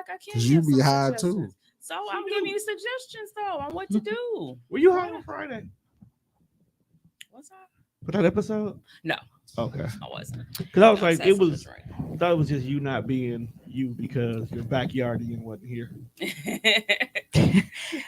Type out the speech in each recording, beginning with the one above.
like I can Cause give you be some high too. suggestions. So I'm giving you suggestions though on what to do. Were you high on Friday What's that? for that episode? No, Okay. I wasn't. Because I was I like, just it had something was. to I thought it was just you not being you because your backyardian wasn't here. drink.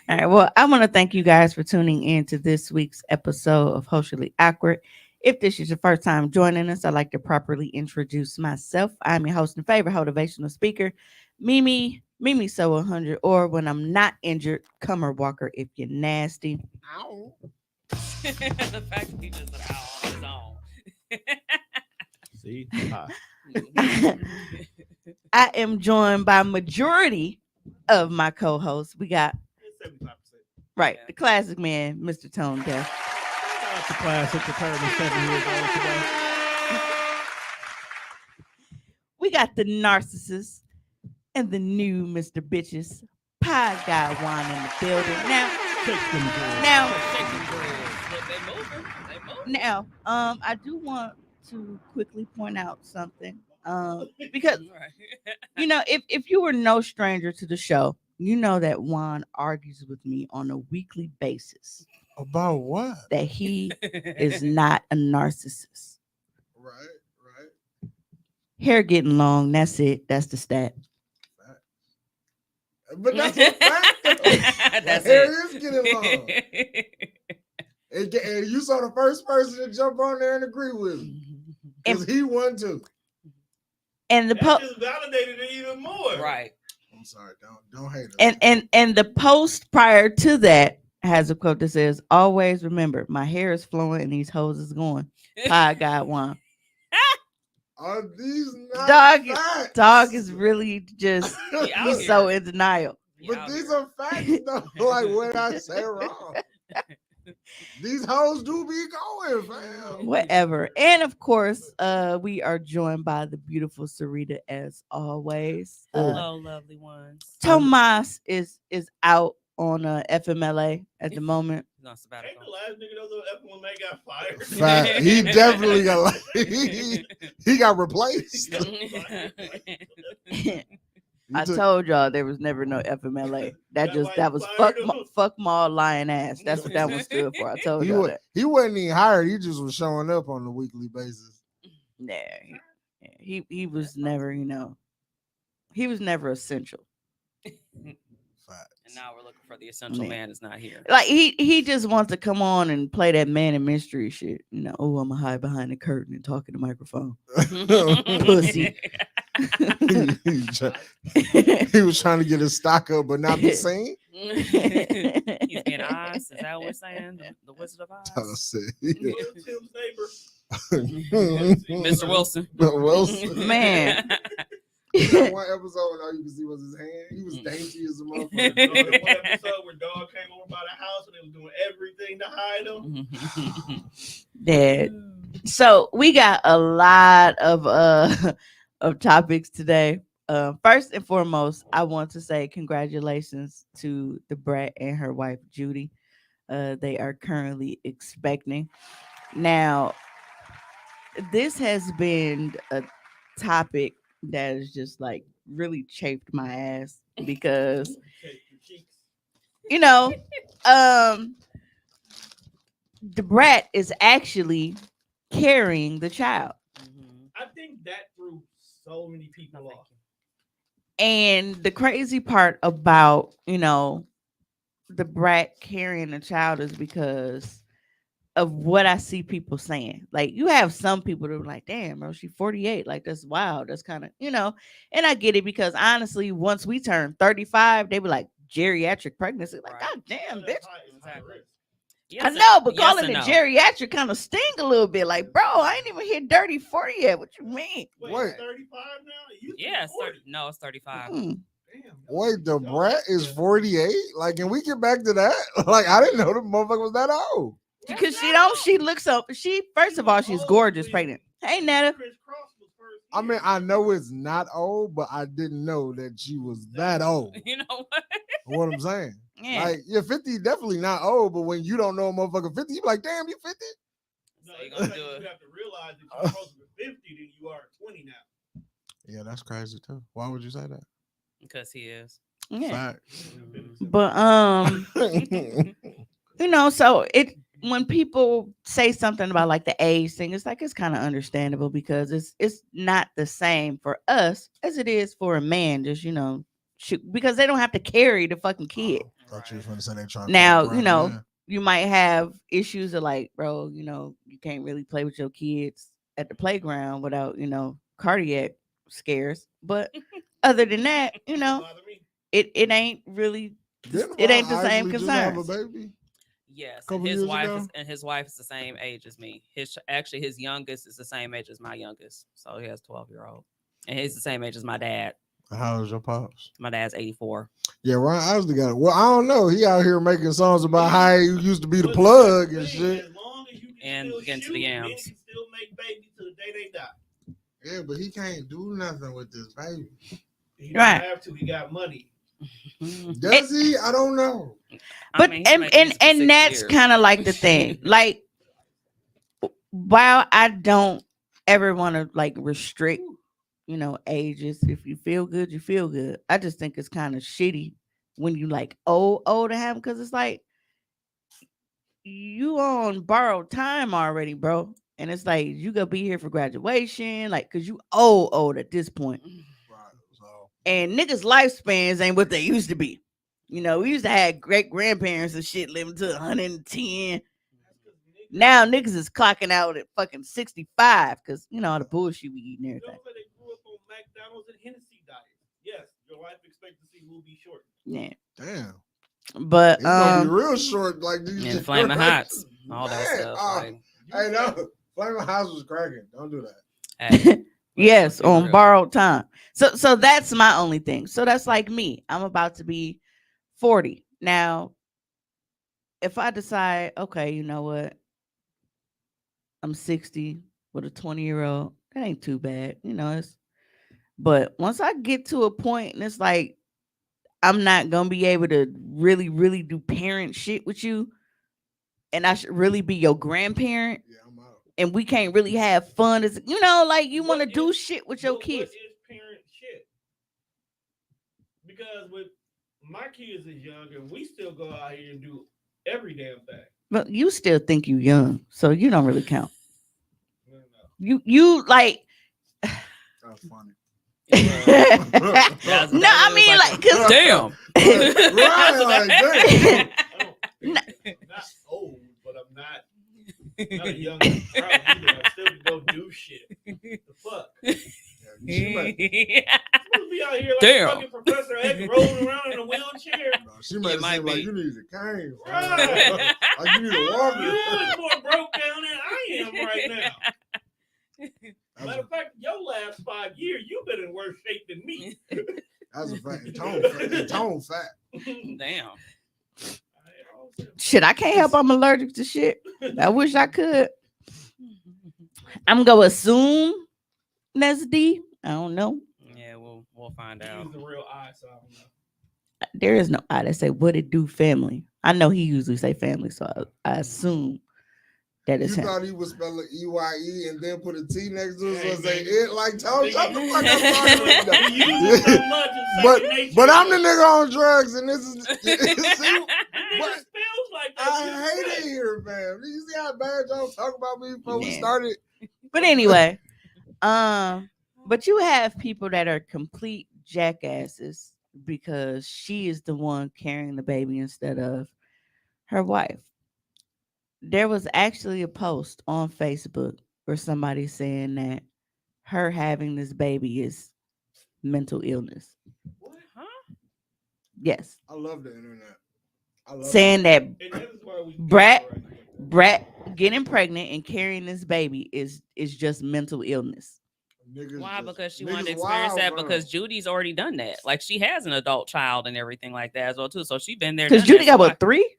All right. Well, I want to thank you guys for tuning in to this week's episode of Hoecially Awkward. If this is your first time joining us, I'd like to properly introduce myself. I'm your host and favorite motivational speaker, Mimi So 100, or when I'm not injured, Comer Walker if you're nasty. Ow. The fact that he just said ow on his own. See? Hi. I am joined by majority of my co-hosts. We got It's 75%. right Yeah. the classic man, Mr. Tone Deaf. Shout out to classic to turn 7 years old today. We got the narcissist and the new Mr. Bitches Pie Guy Juan in the building. Shake them girls. Shaking dreads. Look, they moving. They moving. Now, I do want to quickly point out something. Because Right. if you were no stranger to the show, you know that Juan argues with me on a weekly basis About what? that he is not a narcissist. Right. Hair getting long, that's it. That's the stat. But that's a fact. That's Hair it. is getting long. And you saw the first person to jump on there and agree with him. Because he won too. And the That just validated it even more. Right. I'm sorry, don't hate us. and the post prior to that has a quote that says, "Always remember, my hair is flowing and these hoes is going." Pie Guy Juan. Are these not Dog, facts? dog is really just He out he's so here. in denial. He But out these here. are facts though. Like what I say wrong. These hoes do be going, fam. Whatever. And of course, we are joined by the beautiful Sarita as always. Hello, lovely ones. Tomas is out on FMLA at the moment. He's on Ain't sabbatical. the last nigga that was F1 got fired. Fact. He definitely got he got replaced. I told y'all there was never no FMLA. That's why That you was fired fuck him? fuck mall lying ass. That's what that one stood for. I told y'all that. he wasn't even hired. He just was showing up on a weekly basis. Nah, he was never, he was never essential. Facts. And now we're looking for the essential Man. man is not here. Like he just wants to come on and play that man and mystery shit. Oh, I'm gonna hide behind the curtain and talk in the microphone. Pussy. He was trying to get his stock up, but not be seen. He's being Oz. Is that what we're saying? The Wizard of I Oz. said, Tim's neighbor. Mr. Wilson. Wilson. Man. That one episode when all you can see was his hand. He was dainty as a motherfucker. The one episode where dog came over by the house and they was doing everything to hide him. Dead. So we got a lot of of topics today. First and foremost, I want to say congratulations to the brat and her wife Judy. They are currently expecting. Now, this has been a topic that is just like really chafed my ass because the brat is actually carrying the child. I think that threw so many people off. And the crazy part about, the brat carrying the child is because of what I see people saying. Like, you have some people that are like, damn, bro, she's 48. Like, that's wild. That's kind of, and I get it because honestly, once we turn 35, they be like geriatric pregnancy. Like, Right. God damn, bitch. Exactly. I know, but calling it geriatric kind of sting a little bit. Like, bro, I ain't even hit dirty 40 yet. What you mean? Wait. 35 now? It used to be Yeah, 40. no, it's 35. Mm. Damn. Wait, the brat is 48? Like, can we get back to that? Like, I didn't know the motherfucker was that old. Because she looks up. First of all, she's gorgeous, pregnant. Hey, Netta. Chris Cross was first. I mean, I know it's not old, but I didn't know that she was that old. You know what? What I'm saying. Yeah. Like, you're 50, definitely not old, but when you don't know a motherfucker 50, you be like, damn, you 50? No, So you it's gonna like do you it. have to realize that you're closer to 50 than you are 20 now. Yeah, that's crazy too. Why would you say that? Because he is. Yeah. Fact. But you know, so it when people say something about like the age thing, it's like it's kind of understandable because it's not the same for us as it is for a man. Just shoot, because they don't have to carry the fucking kid. Thought you was gonna say they trying to Now, ground man. you might have issues of like, bro, you can't really play with your kids at the playground without, cardiac scares. But other than that, Bother me. it ain't really Didn't it ain't the Ron same Isley just have a concerns. baby? Yes, Couple years ago? and his wife is the same age as me. His youngest is the same age as my youngest, so he has 12-year-old, and he's the same age as my dad. How old's your pops? My dad's 84. Yeah, Ron Isley got it. Well, I don't know. He out here making songs about how he used to be the plug and shit. As long as you can And still get into shoot, the men yams. can still make babies till the day they die. Yeah, but he can't do nothing with this baby. He don't Right. have to. He got money. Does he? I don't know. But he made music for 6 that's years. kind of like the thing. Like, while I don't ever want to like restrict, ages. If you feel good, you feel good. I just think it's kind of shitty when you like old to have, because it's like you on borrowed time already, bro. And it's like you gonna be here for graduation, like, cause you old at this point. Right. So And niggas' lifespans ain't what they used to be. We used to have great grandparents and shit living to 110. Now niggas is clocking out at fucking 65 because all the bullshit we eat and You everything. know that they grew up on McDonald's and Hennessy diet. Yes, your life expectancy will be short. Yeah. damn. But It's gonna be real short, like these And Flaming Hots, all that Man, stuff. Like, hey, no, Flaming Hots was cracking. Don't do that. hey, yes, be on real. borrowed time. So that's my only thing. So that's like me. I'm about to be 40. Now, if I decide, okay, you know what? I'm 60 with a 20-year-old. That ain't too bad. But once I get to a point and it's like I'm not gonna be able to really, really do parent shit with you, and I should really be your grandparent, Yeah, I'm out. and we can't really have fun as like you want to What do is- shit with your What kids. is parent shit? Because with my kids is young and we still go out here and do every damn thing. But you still think you young, so you don't really count. No. You like That's funny. That's no, what I it mean was like, cause damn. Right, like, damn. I don't think I'm not old, but I'm not a young crowd either. I still can go do shit. The fuck? She might, Supposed to be out here like Damn. fucking Professor X rolling around in a wheelchair. she might might seem like be. you need a cane. Right. Like you need a walker. You is more broke down than I am right now. Matter of fact, your last 5 years, you've been in worse shape than me. That's a fact. Tone fat. Damn. shit, I can't help I'm allergic to shit. I wish I could. I'm gonna assume that's D. I don't know. Yeah, we'll find He out. used the real eye, so I don't know. There is no I that say what it do family. I know he usually say family, so I assume that You is him. thought he would spell it EYE and then put a T next to it Hey, and say man. it like Tone. Shut the fuck He up. used it so much, it's but second nature. but I'm the nigga on drugs and this is see, The nigga what? spells like that. I hate it here, man. You see how bad y'all talk about me before we Yeah. started? But anyway, but you have people that are complete jackasses because she is the one carrying the baby instead of her wife. There was actually a post on Facebook where somebody saying that her having this baby is mental illness. What? Huh? Yes. I love the internet. I love Saying that And that is why we Brett- right here. Brett getting pregnant and carrying this baby is just mental illness. Niggas Why? just- Because she niggas wanted to experience wild, that. man. Because Judy's already done that. Like she has an adult child and everything like that as well too. So she's been there. Because done Judy that. got So what, 3?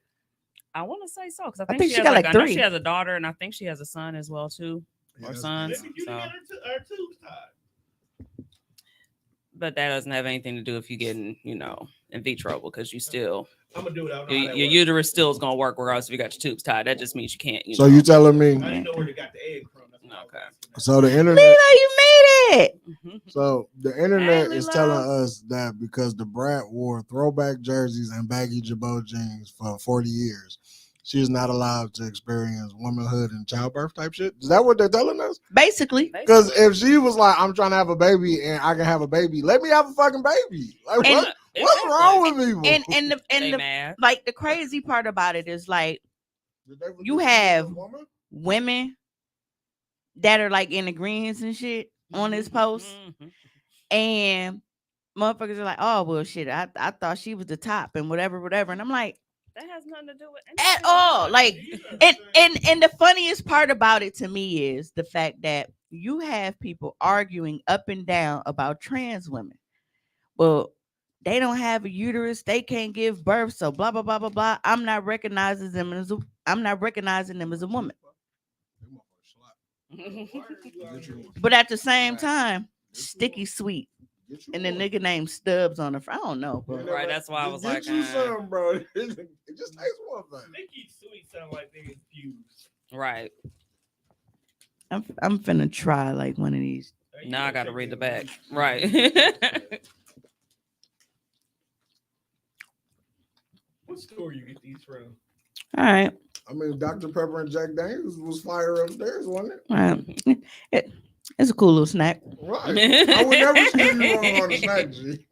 I want to say so because I think think she she got has like I know 3. she has a daughter and I think she has a son as well too, Yeah, or that's sons. Maybe you So, got our tubes tied. but that doesn't have anything to do if you getting in vitro because you still I'm gonna do it. I don't know your, how that your works. uterus still is gonna work regardless if you got your tubes tied. That just means you can't. So you telling me? I didn't know where they got the egg from. That's why I was Okay. So the internet. Lila, you made it. So the internet Hey, is Lilo. telling us that because the brat wore throwback jerseys and baggy Jabot jeans for 40 years, she is not allowed to experience womanhood and childbirth type shit. Is that what they're telling us? Basically. Because if she was like, I'm trying to have a baby and I can have a baby, let me have a fucking baby. Like, And- what's wrong with people? And the mad. like the crazy part about it is like Did they you forget she was a have woman? women that are like in agreements and shit on this post, Mhm. and motherfuckers are like, oh well, shit, I thought she was the top and whatever, and I'm like, That has nothing to do with at anything. all, like, and the funniest part about it to me is the fact that you have people arguing up and down about trans women. Well, they don't have a uterus, they can't give birth, so blah blah blah blah blah. I'm not recognizing them as a woman. But at the same time, sticky sweet. And the nigga named Stubbs on the front. I don't know, bro. Right, that's why I was Get like, you some, bro. It just takes one thing. Sticky sweet sound like they infused. right. I'm finna try like one of these. Now I got to read the back. Right. What store you get these from? All right. I mean, Dr. Pepper and Jack Daniels was fire upstairs, wasn't it? All right. It's a cool little snack. Right. I would never steer you wrong on the snack, G.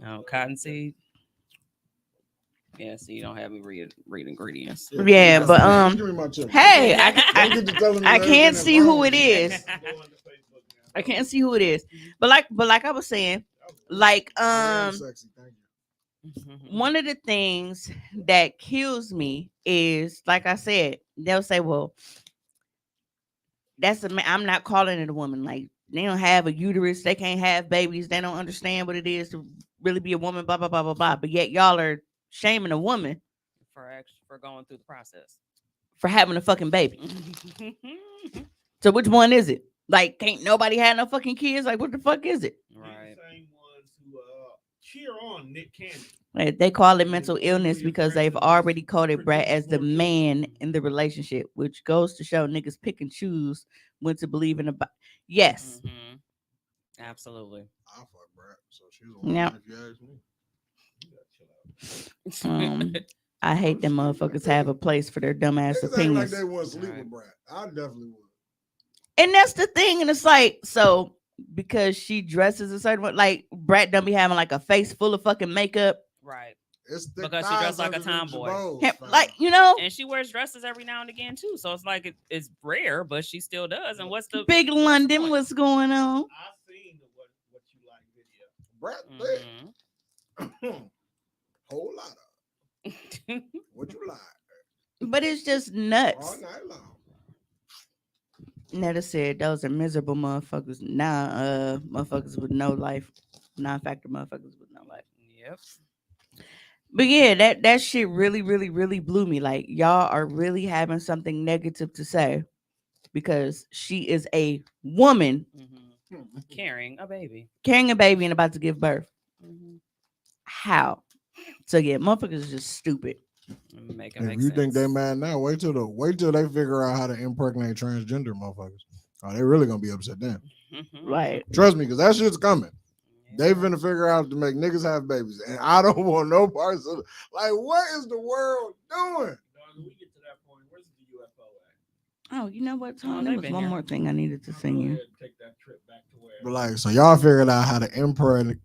Oh, cottonseed. Yeah, so you don't have me read ingredients. Yeah, but give me my chip. hey, Don't get to telling me I can't everything see is who wrong. it is. I can't see who it is. But like I was saying, like I am sexy, thank you. one of the things that kills me is, like I said, they'll say, well, that's a man. I'm not calling it a woman. Like, they don't have a uterus, they can't have babies, they don't understand what it is to really be a woman, blah blah blah blah blah. But yet y'all are shaming a woman for going through the process. for having a fucking baby. So which one is it? Like, can't nobody have no fucking kids? Like, what the fuck is it? Right. The same ones who cheer on Nick Cannon. Like, they call it mental illness because they've already coded Brad as the man in the relationship, which goes to show niggas pick and choose when to believe in a. Yes. Mm-hmm. Absolutely. I fuck Brad, so she's a woman Yep. if you ask me. I hate them motherfuckers have a place for their dumbass Niggas act opinions. like they want to sleep with Brad. I definitely would. And that's the thing. And it's like, so because she dresses a certain way, like Brad done be having like a face full of fucking makeup. Right. It's Because she dressed like a tomboy. Like, you know, and she wears dresses every now and again too. So it's like it's rare, but she still does. And what's the Big what's the London, point? what's going on? I seen the what you like video. Brad thick. Mhm. Whole lot of what you like But it's just all nuts. night long. Netta said those are miserable motherfuckers. Nah, motherfuckers with no life. Non-factor motherfuckers with no life. Yep. But yeah, that shit really, really, really blew me. Like, y'all are really having something negative to say because she is a woman Carrying a baby. carrying a baby and about to give birth. Mm-hmm. How? So yeah, motherfuckers is just stupid. Make it If make you sense. think they mad now, wait till they figure out how to impregnate transgender motherfuckers. Oh, they really gonna be upset then. Right. Trust me, because that shit's coming. They finna figure out to make niggas have babies, and I don't want no parts of it. Like, what is the world doing? When we get to that point, where's the UFO at? Oh, you know what, Tom? Oh, There they've was been one here. more thing I needed to sing you. Take that trip back to where. But like, so y'all figured out how to impregnate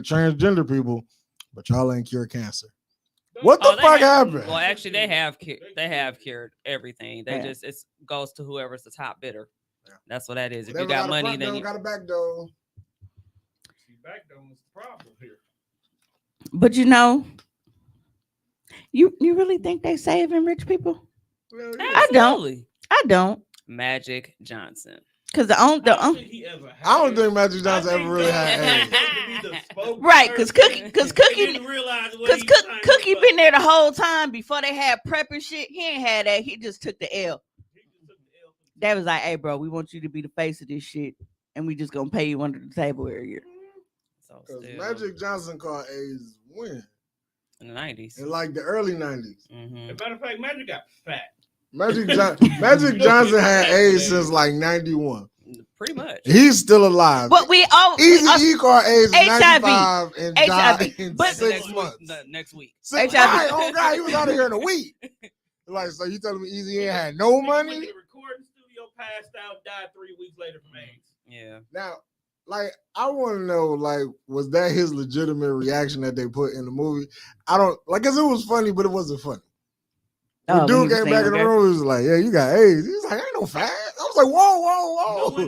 transgender people, but y'all ain't cure cancer. What the they fuck have- happened? Well, actually, they have cured everything. They Yeah. just it goes to whoever's the top bidder. Yeah. That's what that is. If Whatever you got a money, front then door, you got a back door. See, back down was the problem here. But you know, you really think they saving rich people? Well, yeah. I don't. Absolutely. I don't. Magic Johnson. Because the I don't think he ever had I don't think it. Magic I Johnson think ever really John had was AIDS. supposed to be the spokesperson. Right, because Cookie He didn't realize what he was trying to Cookie do. been there the whole time before they had prep and shit. He ain't had that. He just took the L. He just took the L for the That was like, hey, bro, we want you to be the face of this shit, and we just gonna pay you under the table every year. So Because still, Magic Johnson caught AIDS when? in the 90s. In like the early 90s. Mm-hmm. As a matter of fact, Magic got fat. Magic You don't Johnson get had that for AIDS that. since like 91. Pretty much. He's still alive. But we all Easy E caught AIDS in HIV. 95 and died HIV. in But- The next 6 week. months. The next week. HIV. Right, oh God, he was out of here in a week. Like, so you telling me Easy ain't had no Nigga went money? to the recording studio, passed out, died 3 weeks later from AIDS. Yeah. Now, like, I want to know, like, was that his legitimate reaction that they put in the movie? I don't, like, cause it was funny, but it wasn't funny. When when dude he was came saying, back in the okay. room, he was like, "Yeah, you got AIDS." He was like, "Ain't no fat." I was like, "Whoa, whoa, whoa!"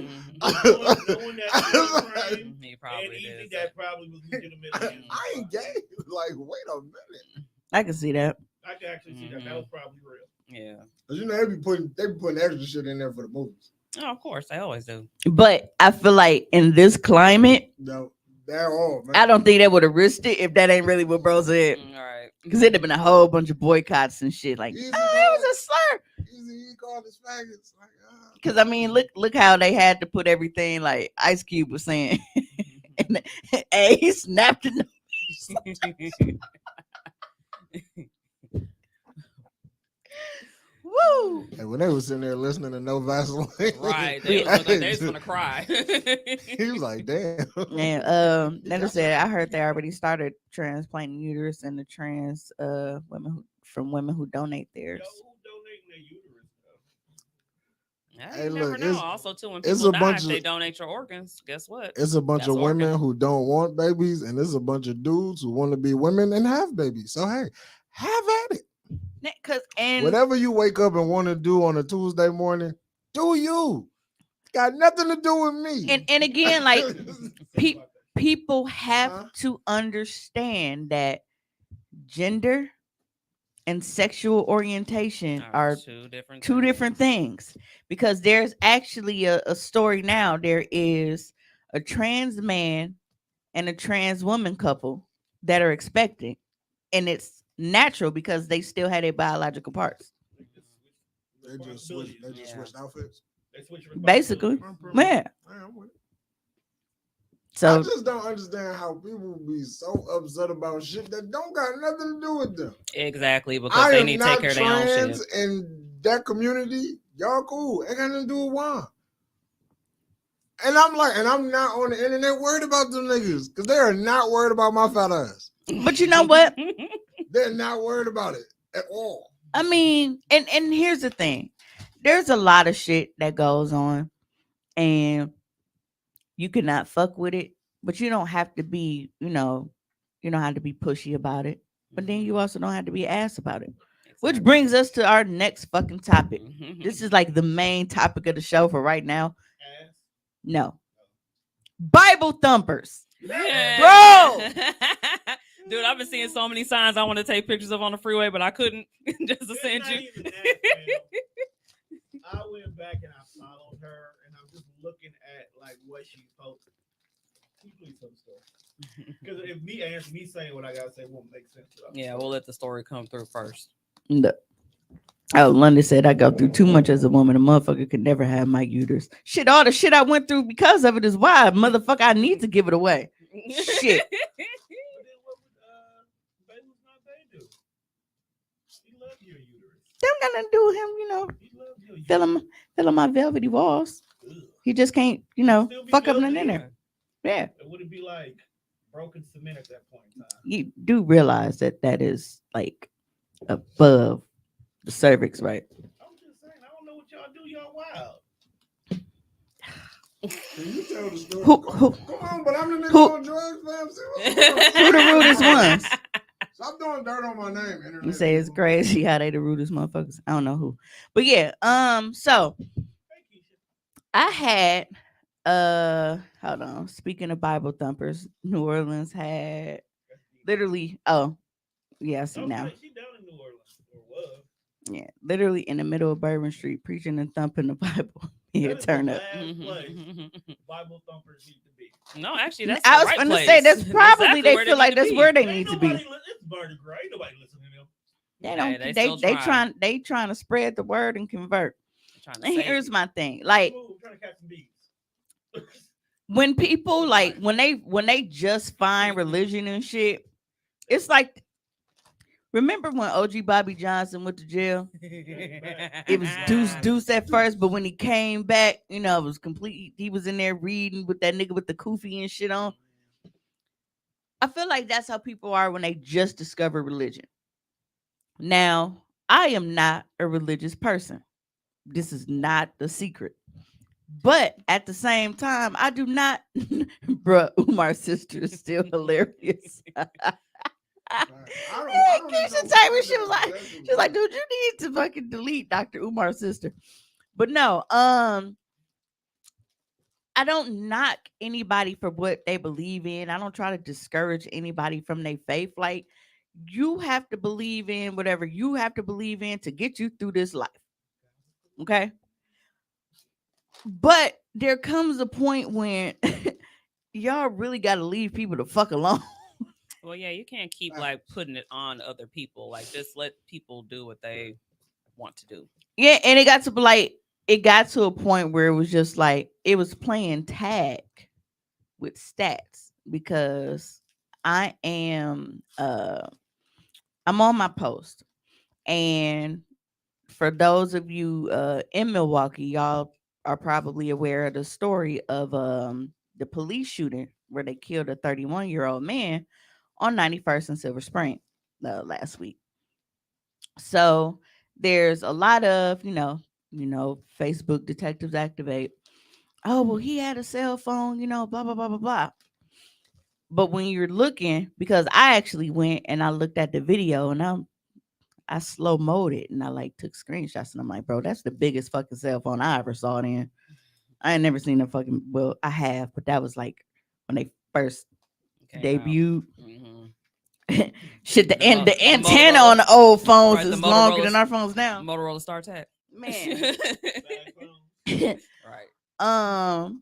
Knowing that frame He and probably easy, did. that probably was legitimate. I ain't gay. Like, wait a minute. I can see that. I can actually see that. That was probably real. Yeah. Cause you know they be putting extra shit in there for the movies. Oh, of course, they always do. But I feel like in this climate, No, they're all man. I don't think they would have risked it if that ain't really what bro said. All right. Because it'd have been a whole bunch of boycotts and shit. Like, Easy it was a slur. Easy, he called his faggots. Like, Because I mean, look how they had to put everything like Ice Cube was saying. And hey, he snapped it. Woo! Hey, when they was sitting there listening to No Vaseline, Right. They was gonna cry. he was like, "Damn." And like I said, I heard they already started transplanting uterus in the trans women who donate theirs. Yo, who donating their uterus? Yeah, Hey, you never look, know. it's- Also, too, when it's people a die, bunch if they of- donate your organs, guess what? It's a bunch That's of women organ. who don't want babies, and it's a bunch of dudes who want to be women and have babies. So hey, have at it. Cause and Whatever you wake up and want to do on a Tuesday morning, do you. Got nothing to do with me. and again, like Pe- people have Huh? to understand that gender and sexual orientation are two different things. Because there's actually a story now. There is a trans man and a trans woman couple that are expecting, and it's natural because they still had their biological parts. They just switched. They just Yeah. switched outfits. They switch Basically, responsibilities. yeah. I'm with it. I So just don't understand how people be so upset about shit that don't got nothing to do with them. Exactly, because I they am need to take not care of their own trans shit. in that community. Y'all cool. Ain't got nothing to do with why. And I'm like, and I'm not on the internet worried about them niggas because they are not worried about my fat ass. but you know what? They're not worried about it at all. I mean, and here's the thing. There's a lot of shit that goes on, and you cannot fuck with it, but you don't have to be, you don't have to be pushy about it. But then you also don't have to be ass about it. Which brings us to our next fucking topic. This is like the main topic of the show for right now. Ass. No. Bible thumpers. Bro, dude, I've been seeing so many signs I want to take pictures of on the freeway, but I couldn't just to It's send not you. even that, fam. I went back and I followed her, and I'm just looking at like what she posted. Can you please tell the story? Because if me saying what I gotta say won't make sense. Yeah, we'll let the story come through first. No. Oh, London said I go through too much as a woman. A motherfucker could never have my uterus. Shit, all the shit I went through because of it is why, motherfucker, I need to give it away. Shit. But then what would Baylor's not they do? He loved your uterus. Them got nothing to do with him, He loved your uterus. feeling my velvety walls. Ugh. He just can't, Still be fuck up in velvety? there. Yeah. It wouldn't be like broken cement at that point in time. You do realize that is like above the cervix, right? I'm just saying, I don't know what y'all do. Y'all wild. Can you tell the story? Who Come on, but I'm the nigga who- on drugs, fam. See what's going on? Who the rudest ones? Stop throwing dirt on my name, internet. You say it's people. crazy how they the rudest motherfuckers. I don't know who. But yeah, so Hey, Keisha. I had hold on. Speaking of Bible thumpers, New Orleans had literally yeah, I see now. She down in New Orleans or was. Yeah, literally in the middle of Bourbon Street preaching and thumping the Bible. Yeah, That is turn the up. last place Bible thumpers need to be. No, actually, that's I the was right gonna place. say that's probably exactly they where feel like need to that's be. where they Ain't need to nobody be. It's Mardi Gras. Ain't nobody listening to them. They Hey, don't they they still they trying to spread the word and convert. Trying to And save here's you. my thing. Like Ooh, trying to catch some bees. when people like when they just find religion and shit, it's like Remember when OG Bobby Johnson went to jail? It was Deuce Wow. Deuce at first, but when he came back, it was complete. He was in there reading with that nigga with the kufi and shit on. I feel like that's how people are when they just discover religion. Now, I am not a religious person. This is not the secret. But at the same time, I do not. Bruh, Umar's sister is still hilarious. I don't even know Keisha why Taylor, she was that like, that's she was like, dude, you need to fucking delete Dr. Umar's sister. But no, I don't knock anybody for what they believe in. I don't try to discourage anybody from their faith. Like, you have to believe in whatever you have to believe in to get you through this life. Okay. But there comes a point when y'all really got to leave people the fuck alone. Well, yeah, you can't keep like putting it on other people. Like, just let people do what they want to do. Yeah. And it got to be like, it got to a point where it was just like, it was playing tag with stats because I am, I'm on my post. And for those of you in Milwaukee, y'all are probably aware of the story of the police shooting where they killed a 31-year-old man on 91st and Silver Spring last week. So there's a lot of, Facebook detectives activate. Oh, well, he had a cell phone, blah, blah, blah, blah, blah. But when you're looking, because I actually went and I looked at the video and I slow mode it and I like took screenshots and I'm like, bro, that's the biggest fucking cell phone I ever saw it in. I ain't never seen a fucking, well, I have, but that was like when they first Came out. debuted. Hmm. Shit, The the the antenna on Motorola, the old phones right? The is longer than Motorola, our phones now. Motorola StarTAC. Man. Right. um,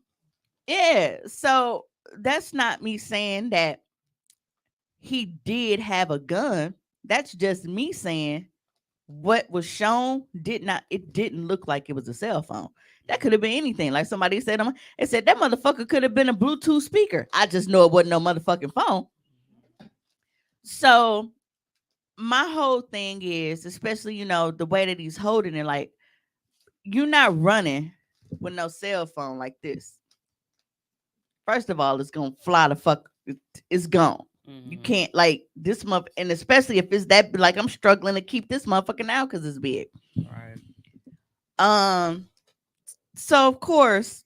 yeah. So that's not me saying that he did have a gun. That's just me saying what was shown it didn't look like it was a cell phone. That could have been anything. Like somebody said, it said that motherfucker could have been a Bluetooth speaker. I just know it wasn't no motherfucking phone. So my whole thing is, especially the way that he's holding it, like you're not running with no cell phone like this. First of all, it's gonna fly the fuck. It's gone. You Hmm. can't like this month, and especially if it's that like I'm struggling to keep this motherfucker now because it's big. Right. Um, so of course,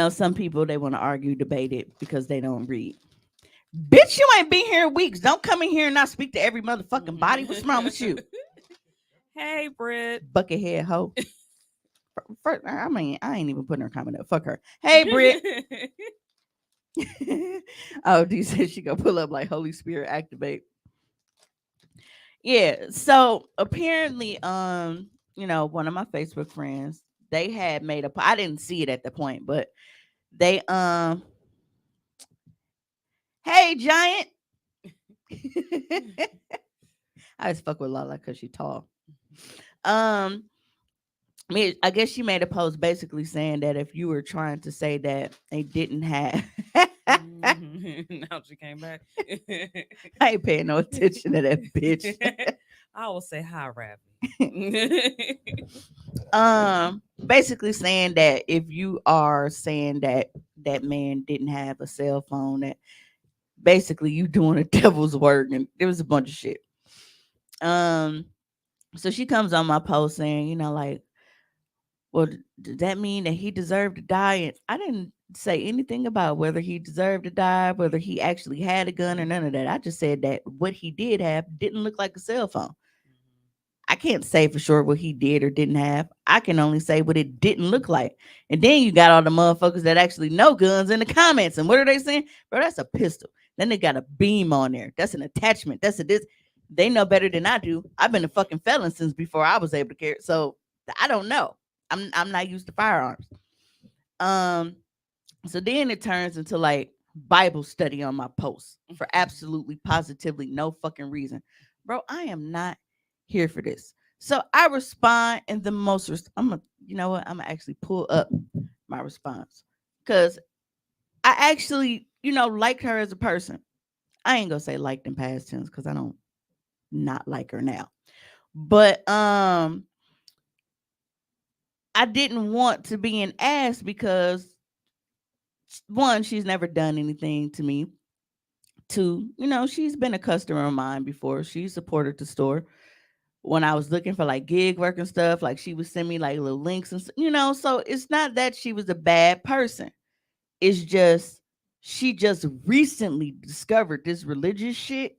some people they want to argue, debate it because they don't read. Bitch, you ain't been here in weeks. Don't come in here and not speak to every motherfucking body. What's wrong with you, Hey, Britt. buckethead hoe? First, I mean, I ain't even putting her comment up. Fuck her. Hey, Britt. Oh, D said she gonna pull up like Holy Spirit activate. Yeah. So apparently, one of my Facebook friends, they had made a. I didn't see it at the point, but they hey giant. I just fuck with Lala because she tall. Um, I guess she made a post basically saying that if you were trying to say that they didn't have, Now she came back. I ain't paying no attention to that bitch. I will say hi, Ravi. Basically saying that if you are saying that that man didn't have a cell phone, that basically you doing a devil's work, and there was a bunch of shit. Um, so she comes on my post saying, like, well, did that mean that he deserved to die? And I didn't say anything about whether he deserved to die, whether he actually had a gun or none of that. I just said that what he did have didn't look like a cell phone. I can't say for sure what he did or didn't have. I can only say what it didn't look like. And then you got all the motherfuckers that actually know guns in the comments. And what are they saying? Bro, that's a pistol. Then they got a beam on there. That's an attachment. That's a this. They know better than I do. I've been a fucking felon since before I was able to carry it. So I don't know. I'm not used to firearms. Um, so then it turns into like Bible study on my post for absolutely positively no fucking reason. Bro, I am not here for this. So I respond in the most I'm gonna, you know what? I'm gonna actually pull up my response. Cause I actually, liked her as a person. I ain't gonna say liked in past tense because I don't not like her now. But I didn't want to be an ass because one, she's never done anything to me. Two, she's been a customer of mine before. She supported the store when I was looking for like gig work and stuff. Like she would send me like little links and so it's not that she was a bad person. It's just she just recently discovered this religious shit.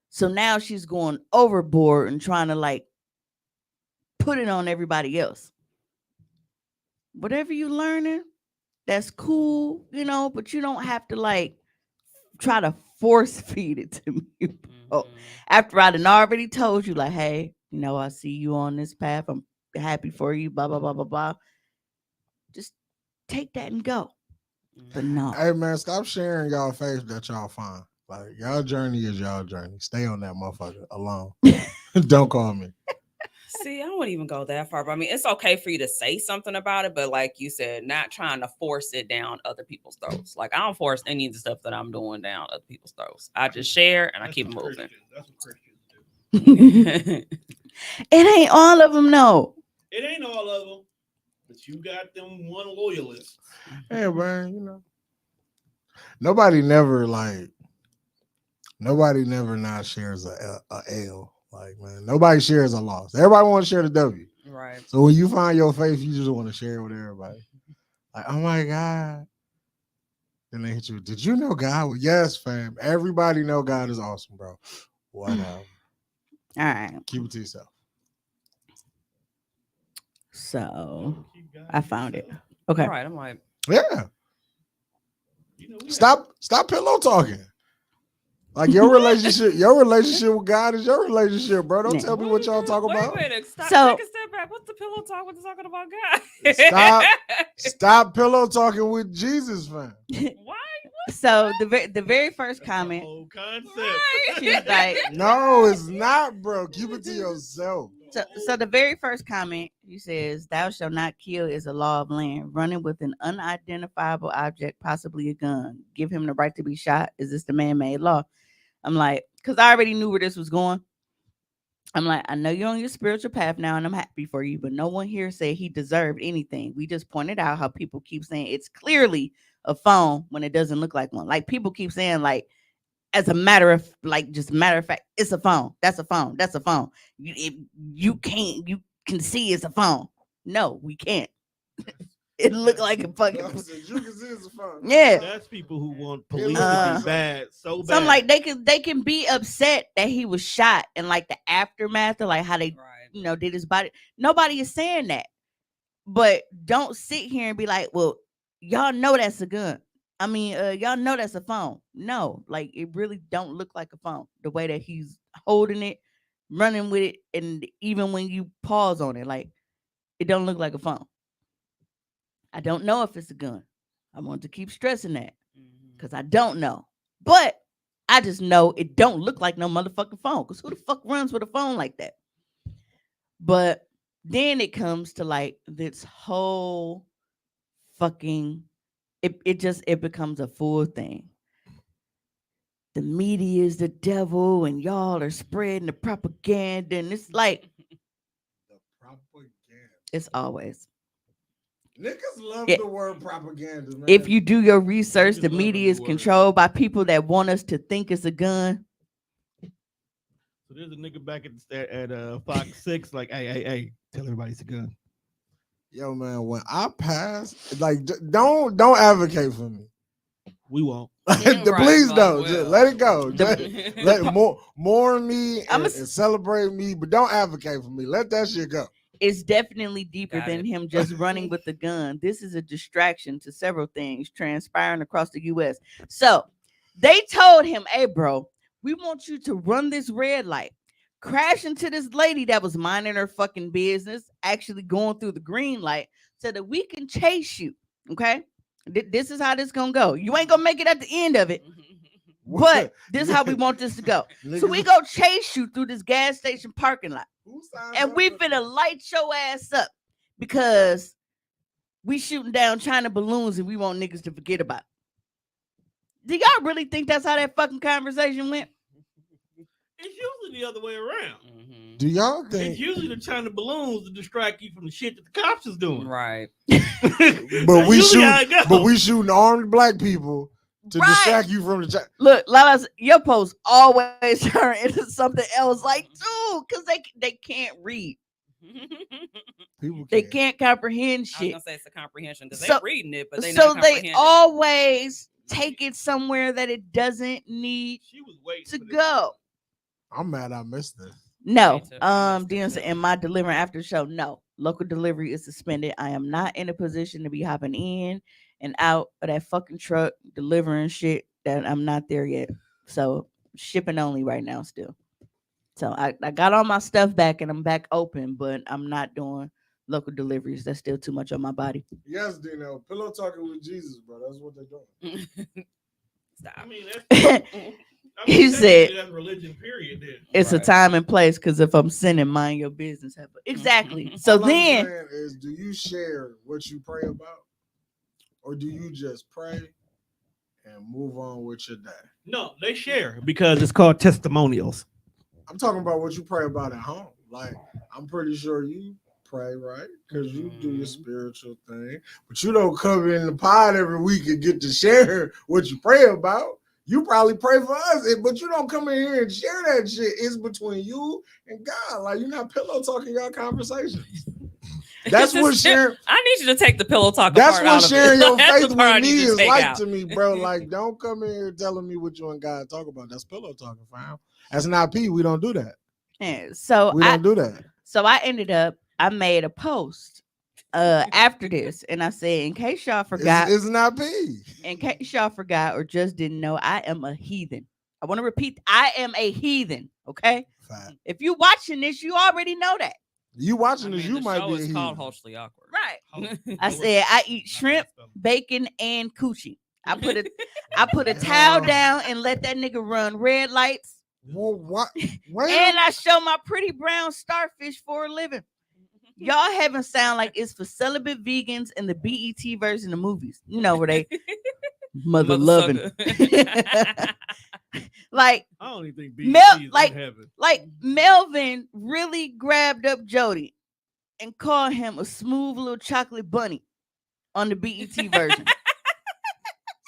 So now she's going overboard and trying to like put it on everybody else. Whatever you learning, that's cool, but you don't have to like try to force feed it to me. Bro. After I done already told you, like, hey, I see you on this path. I'm happy for you, blah, blah, blah, blah, blah. Just take that and go. But no. Hey man, stop sharing y'all face that y'all find. Like y'all journey is y'all journey. Stay on that motherfucker alone. Don't call me. See, I wouldn't even go that far. But I mean, it's okay for you to say something about it, but like you said, not trying to force it down other people's throats. Like I don't force any of the stuff that I'm doing down other people's throats. I just share and I keep moving. That's what Christians do. It ain't all of them, no. It ain't all of them, but you got them one loyalist. Hey man, nobody never not shares a L. Like man, nobody shares a loss. Everybody want to share the W. Right. So when you find your faith, you just want to share it with everybody. Like, oh my God. Then they hit you. Did you know God? Yes, fam. Everybody know God is awesome, bro. Whatever. All right. Keep it to yourself. So I found it. Okay. All right. I'm like, yeah. Stop pillow talking. Like your relationship with God is your relationship, bro. Don't tell me what y'all talk about. Wait a minute. Stop. So- Take a step back. What's the pillow talk? What's talking about God? Stop pillow talking with Jesus, fam. Why? So the very first comment, Whole concept. Right. she's like, No, it's not, bro. Keep it to yourself. so the very first comment, he says, "Thou shalt not kill is a law of land. Running with an unidentifiable object, possibly a gun. Give him the right to be shot. Is this the man-made law?" I'm like, because I already knew where this was going. I'm like, I know you're on your spiritual path now, and I'm happy for you, but no one here said he deserved anything. We just pointed out how people keep saying it's clearly a phone when it doesn't look like one. Like people keep saying, like, as a matter of fact, it's a phone. That's a phone. That's a phone. You can see it's a phone. No, we can't. It looked like a fucking. You can see it's a phone. Yeah. That's people who want police to be bad so bad. So I'm like, they can be upset that he was shot and like the aftermath of like how they did his body. Nobody is saying that. But don't sit here and be like, well, y'all know that's a gun. I mean, y'all know that's a phone. No, like it really don't look like a phone. The way that he's holding it, running with it, and even when you pause on it, like it don't look like a phone. I don't know if it's a gun. I want to keep stressing that because I don't know. But I just know it don't look like no motherfucking phone. Because who the fuck runs with a phone like that? But then it comes to like this whole fucking it becomes a full thing. The media is the devil and y'all are spreading the propaganda, and it's like The propaganda. it's always. Niggas love Yeah. the word propaganda, man. If you do your research, Niggas the love media the is word. controlled by people that want us to think it's a gun. So there's a nigga back at Fox 6, like, hey, tell everybody it's a gun. Yo, man, when I pass, like, don't advocate for me. We won't. Please don't. Just let it go. The- Let mourn me I'ma and celebrate me, but don't advocate for me. Let that shit go. It's definitely deeper Got than it. him just running with the gun. This is a distraction to several things transpiring across the U.S. So they told him, hey, bro, we want you to run this red light, crash into this lady that was minding her fucking business, actually going through the green light so that we can chase you. Okay? This is how this gonna go. You ain't gonna make it at the end of it, but this is how we want this to go. So we go chase you through this gas station parking lot. And we finna light your ass up because we shooting down China balloons and we want niggas to forget about it. Do y'all really think that's how that fucking conversation went? It's usually the other way around. Mhm. Do y'all It's think? usually the China balloons to distract you from the shit that the cops is doing. Right. But That's we usually shoot. how it goes. But we shooting armed black people to Right. distract you from the. Look, Lala, your posts always turn into something else, like too, because they can't read, People they can't. can't comprehend I was shit. gonna say it's a comprehension because So, they reading it, but they so not they comprehending. always take it somewhere that it doesn't need She was waiting to for this. go. I'm mad I missed this. No, Me too. I missed it Dion too. said, in my delivering after the show, no, local delivery is suspended. I am not in a position to be hopping in and out of that fucking truck delivering shit that I'm not there yet. So shipping only right now still. So I got all my stuff back and I'm back open, but I'm not doing local deliveries. That's still too much on my body. Yes, Dino. Pillow talking with Jesus, bro. That's what they're doing. Stop. I mean, that's. Mhm. I mean, He said that's religion. Period. Then. it's a Right. time and place, because if I'm sinning, mind your business. Exactly. So All I'm then saying is, do you share what you pray about, or do you just pray and move on with your day? No, they share because it's called testimonials. I'm talking about what you pray about at home. Like, I'm pretty sure you pray, right? Because you do your Mhm. spiritual thing, but you don't come in the pod every week and get to share what you pray about. You probably pray for us, but you don't come in here and share that shit. It's between you and God. Like, you're not pillow talking your conversations. That's what sharing. I need you to take the pillow talk That's part what out of sharing it. your That's faith the part I with me need you to is take like out. to me, bro. Like, don't come in here telling me what you and God talk about. That's pillow talking, fam. That's not P. We don't do that. yeah, so We don't do that. I ended up, I made a post after this, and I said, in case y'all forgot, It's not P. in case y'all forgot or just didn't know, I am a heathen. I want to repeat, I am a heathen. Okay, Fact. if you watching this, you already know that. You I watching mean, this, you the might show be a is called heathen. Hoecially Awkward. Right. I said I eat shrimp, bacon, and coochie. I put a towel Yeah. down and let that nigga run red lights. Well, what? Wait And a I show my pretty brown starfish for a living. Y'all haven't sound like it's for celibate vegans in the BET version of movies. You know where they mother loving. sucker. Like I don't even think Mel, BET is like in heaven. Melvin really grabbed up Jody and called him a smooth little chocolate bunny on the BET version.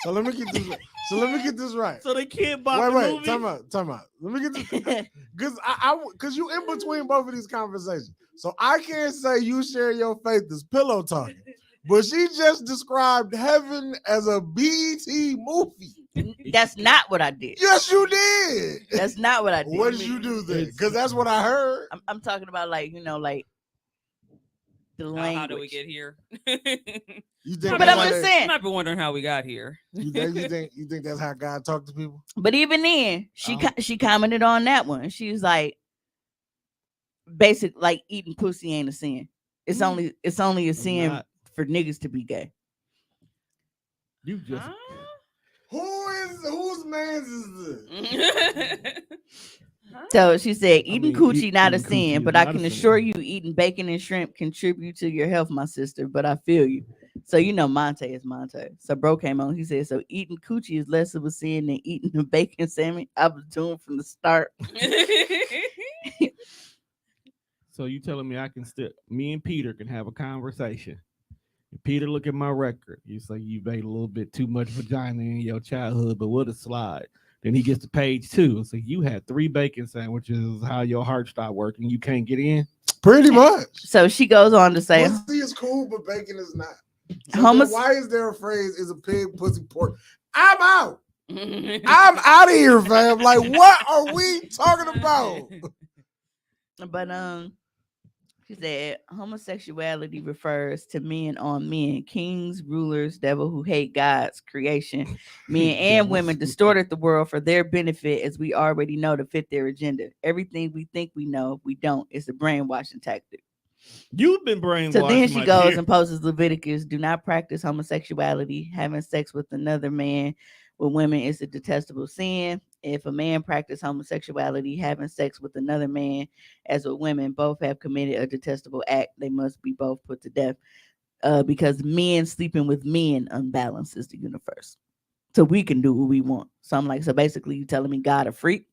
So let me get this. So let me get this right. So they can't bop the Wait, movie. time out. Let me get this because you in between both of these conversations. So I can't say you share your faith as pillow talking, but she just described heaven as a BT movie. That's not what I did. Yes, you did. That's not what I did. What did you do then? Because that's what I heard. I'm talking about, like, like the language. How do we get here? You think But that's I'm how just they- saying. You might be wondering how we got here. You think that's how God talk to people? But even then, she commented on that one. She was like, basic, like eating pussy ain't a sin. It's only a sin not. for niggas to be gay. You just Whose man's is this? So she said, eating coochie not a eating coochie sin, is but I not a can sin. assure you, eating bacon and shrimp contribute to your health, my sister. But I feel you. So Monte is Monte. So bro came on. He said, so eating coochie is less of a sin than eating a bacon sandwich. I was doing from the start. So you telling me me and Peter can have a conversation? And Peter look at my record. You say you made a little bit too much vagina in your childhood, but what a slide. Then he gets to page 2. So you had 3 bacon sandwiches. How your heart stopped working? You can't get in. Pretty much. So she goes on to say, Pussy is cool, but bacon is not. So Homos- then why is there a phrase, is a pig, pussy, pork? I'm out. I'm out of here, fam. Like, what are we talking about? but she said homosexuality refers to men on men, kings, rulers, devil who hate God's creation. Men and women distorted the world for their benefit, as we already know, to fit their agenda. Everything we think we know, we don't. It's a brainwashing tactic. You've been brainwashed. So then she my goes dear. and poses Leviticus: do not practice homosexuality. Having sex with another man with women is a detestable sin. If a man practices homosexuality, having sex with another man as with women, both have committed a detestable act. They must be both put to death, because men sleeping with men unbalances the universe. So we can do what we want. So I'm like, so basically you telling me God a freak?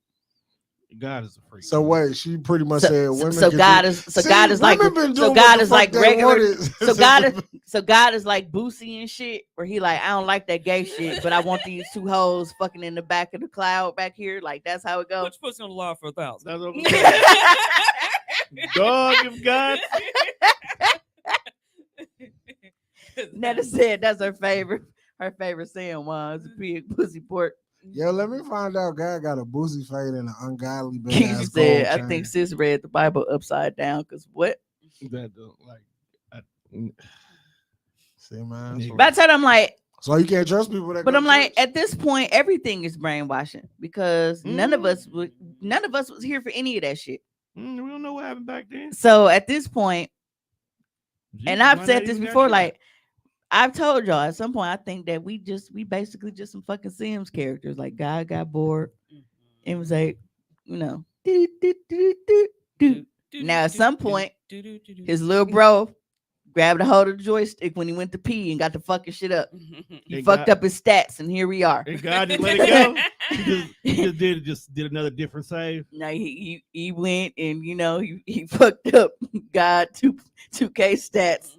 God is a freak. So wait, she pretty much So, said so, women. so can God do, is so see, God is like women been so doing what God the is fuck like they regular. wanted. So God is like Boosie and shit, where he like, I don't like that gay shit, but I want these two hoes fucking in the back of the cloud back here. Like that's how it goes. Put your pussy on the line for 1,000. That's what I'm saying. Dog, if God. Netta said that's her favorite. Her favorite saying was pig, pussy, pork. Yo, let me find out. God got a boozy fade and an ungodly big Kiki ass said, gold I chain. think sis read the Bible upside down. Cause what? That don't like. I, See, man. Nigga. But I told him, I'm like, So you can't trust people that. but go I'm to like, church? at this point, everything is brainwashing because none of us was here for any of that shit. we don't know what happened back then. So at this point, and Jesus I've might said not this even got before, shot. like I've told y'all at some point, I think that we basically just some fucking Sims characters. Like God got bored and was like, you know, do, do, do, do, do. Now at some point, his little bro grabbed a hold of the joystick when he went to pee and got the fucking shit up. He And fucked God- up his stats, and here we are. And God just let it go. He just did another different save. Now he went and he fucked up God 2K stats,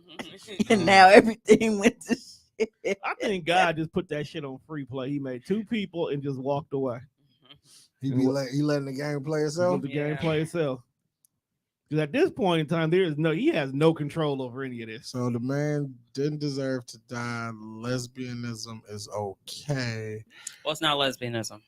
and now everything went to shit. I think God just put that shit on free play. He made two people and just walked away. He letting the game play itself. Let the game play itself. Because at this point in time, he has no control over any of this. So the man didn't deserve to die. Lesbianism is okay. Well, it's not lesbianism.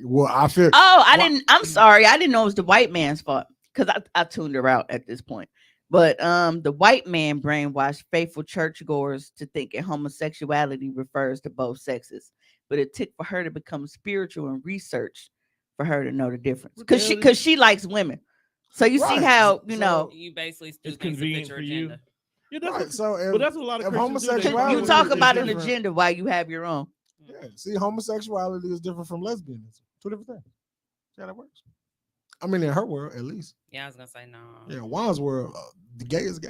Well, I feel. Oh, I'm sorry. I didn't know it was the white man's fault because I tuned her out at this point. But the white man brainwashed faithful churchgoers to thinking homosexuality refers to both sexes. But it took for her to become spiritual and research for her to know the difference. Because she likes women. So you see how, you basically do it's things to fit convenient your for you. agenda. Yeah, that's Right. So but that's what a lot of if Christians do. They homosexuality you is talk about an different. agenda while you have your own. Yeah. See, homosexuality is different from lesbianism. Two different things. See how that works? I mean, in her world, at least. Yeah, I was gonna say no. Yeah, Juan's world, the gay is gay.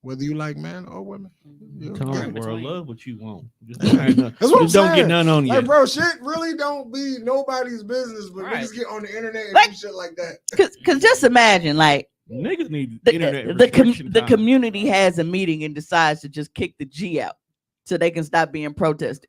Whether you like men or women. You're Come gay. on, bro. between. Love what you want. Just That's what I'm just don't saying. get none on you. Like, bro, shit really don't be nobody's business, but Right. niggas get on the internet and Like- do shit like that. Because just imagine, like, Niggas need the internet the, restriction the time. community has a meeting and decides to just kick the G out so they can stop being protested.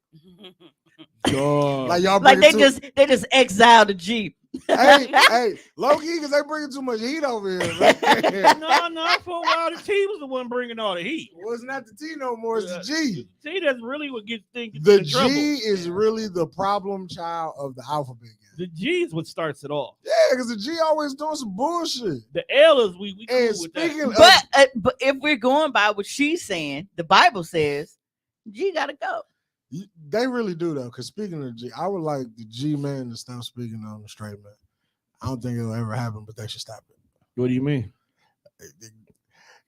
Dog. Like y'all Like bring they just exile the G. hey, low key, because they bringing too much heat over here, man. no. For a while, the T was the one bringing all the heat. Well, it's not the T no more, it's the G. See, that's really what gets things The in G trouble. is really the problem child of the alphabet game. The G is what starts it all. Yeah, because the G always doing some bullshit. The L is we cool And with that. speaking of, But if we're going by what she's saying, the Bible says G gotta go. they really do though. Because speaking of G, I would like the G man to stop speaking on the straight man. I don't think it'll ever happen, but they should stop it. What do you mean?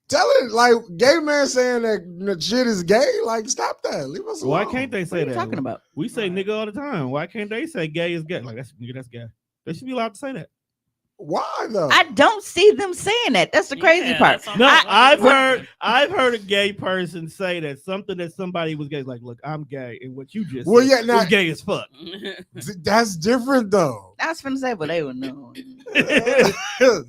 Tell it like gay man saying that shit is gay. Like stop that. Leave us alone. Why can't they What say are you that? talking about? We say nigga all the time. Why can't they say gay is gay? Like that's nigga, that's gay. They should be allowed to say that. Why though? I don't see them saying that. That's the crazy Yeah, part. that's what No, I'm- I've heard a gay person say that something that somebody was gay. Like, look, I'm gay, and what you just Well, said yeah, now- is gay as fuck. That's different though. I was finna say, but they would know.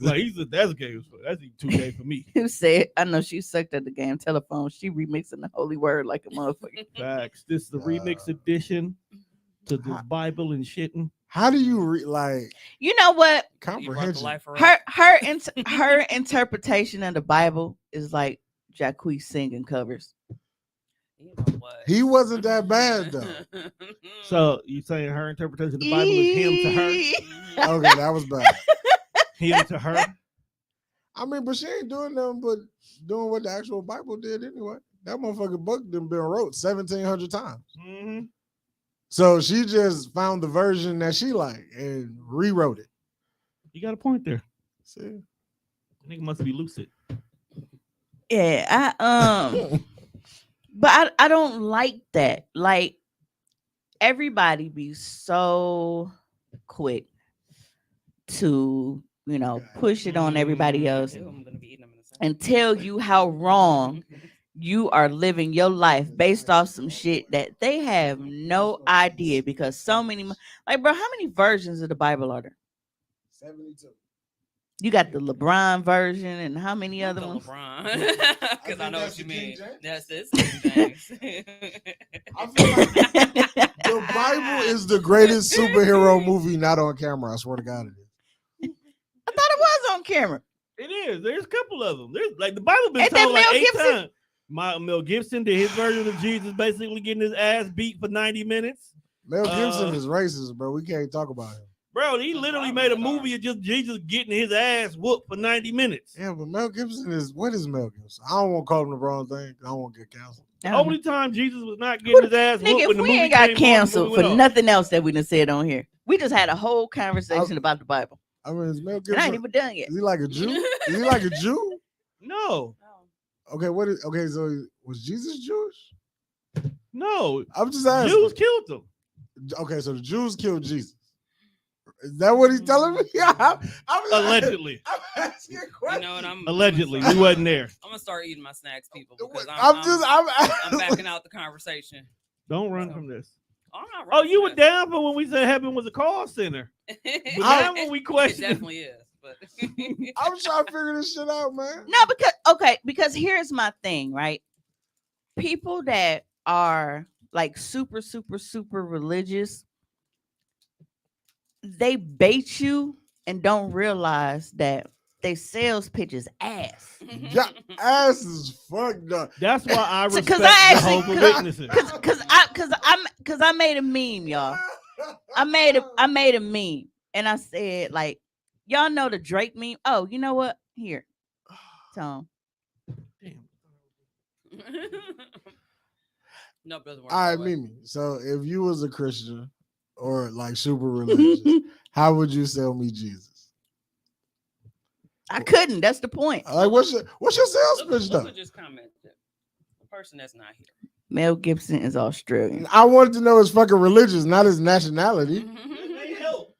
Like he said, that's gay as fuck. That's too gay for me. Who said? I know she sucked at the game telephone. She remixing the holy word like a motherfucker. Facts. This is the remix edition to this Bible and shitting. How do you like You know what? You brought the comprehension? life for Her interpretation of the Bible is like Jacquees singing covers. You know what? He wasn't that bad though. So you saying her interpretation of the Bible is him to her, Okay, that was bad. him to her? I mean, but she ain't doing nothing but doing what the actual Bible did anyway. That motherfucking book done been wrote 1,700 times. Mm-hmm. So she just found the version that she liked and rewrote it. You got a point there. See? Nigga must be lucid. Yeah, but I don't like that. Like everybody be so quick to, push it on everybody else Ew, I'm gonna be eating them in a second. and tell you how wrong you are living your life based off some shit that they have no idea because so many, like, bro, how many versions of the Bible are there? 72. You got the LeBron version and how many Not other the ones? LeBron, I because I think know that's what you the King mean. James. That's this King James. I feel like the Bible is the greatest superhero movie not on camera. I swear to God, it is. I thought it was on camera. It is. There's a couple of them. There's like the Bible been Ain't that told like Mel 8 Gibson? times. Mel Gibson did his version of Jesus, basically getting his ass beat for 90 minutes. Mel Gibson is racist, bro. We can't talk about him. Bro, he literally made a movie of just Jesus getting his ass whooped for 90 minutes. Yeah, but Mel Gibson is what is Mel Gibson? I don't want to call him the wrong thing. I don't want to get canceled. The only time Jesus was not getting his ass Nigga, whooped if when the we movie ain't got came canceled on, for nothing else that we done said on here, we just had a whole conversation about the Bible. I mean, is Mel Gibson? And I ain't even done yet. Is he like a Jew? Is he like a Jew? No. Okay, what is okay? So was Jesus Jewish? No. I'm just asking. Jews killed him. Okay, so the Jews killed Jesus. Is that what he's telling me? Allegedly. I'm asking a question. You know what? Allegedly, we wasn't there. I'm gonna start eating my snacks, people, because I'm backing out the conversation. Don't run from this. I'm not Oh, you were down for when we said heaven was a call center. But now when we It question, definitely is. But I'm trying to figure this shit out, man. No, because here's my thing, right? People that are like super, super, super religious, they bait you and don't realize that they sales pitch is ass. Yeah, ass is fucked up. that's why I respect Because I actually, Jehovah's Witnesses. because I made a meme, y'all. I made a meme, and I said like, y'all know the Drake meme. Oh, you know what? Here, Tom. Damn. No, it doesn't work. All right, that way. Mimi. So if you was a Christian or like super religious, how would you sell me Jesus? I couldn't. That's the point. Like, what's your sales pitch Look though? at just commented. The person that's not here. Mel Gibson is Australian. I wanted to know his fucking religious, not his nationality. They help.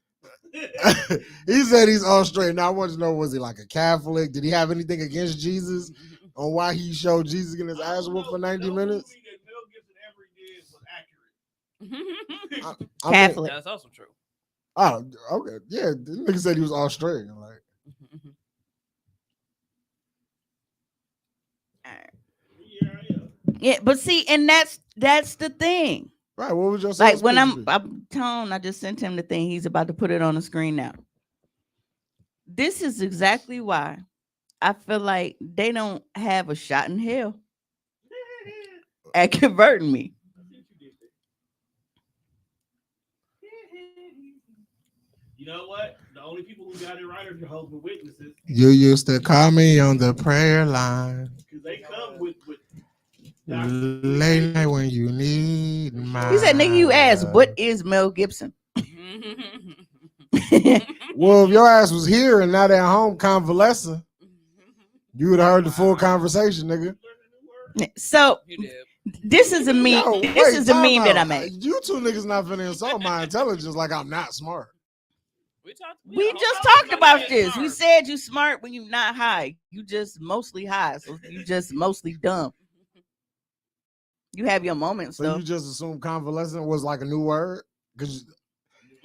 He said he's Australian. Now I wanted to know, was he like a Catholic? Did he have anything against Jesus on why he showed Jesus getting his ass whooped for 90 minutes? Movie that Mel Gibson ever did was accurate. I mean, Catholic. That's also true. oh, okay. Yeah, the nigga said he was Australian. Like, Yeah, but see, and that's the thing. right, what was your Like sales when pitch be? I'm Tone, I just sent him the thing. He's about to put it on the screen now. This is exactly why I feel like they don't have a shot in hell at converting me. You know what? The only people who got it right are Jehovah's Witnesses You used to call me on the prayer line because they come with late night when you need my. He said, "Nigga, you asked what is Mel Gibson?" Well, if your ass was here and not at home convalescing, you would have heard the full conversation, nigga. So You did. this is a meme. Yo, This wait, is a time meme that I out. made. You two niggas not finna insult my intelligence like I'm not smart. We just talked about this. We said you smart when you not high. You just mostly high, so you just mostly dumb. You have your moments, So though. you just assume convalescent was like a new word? Because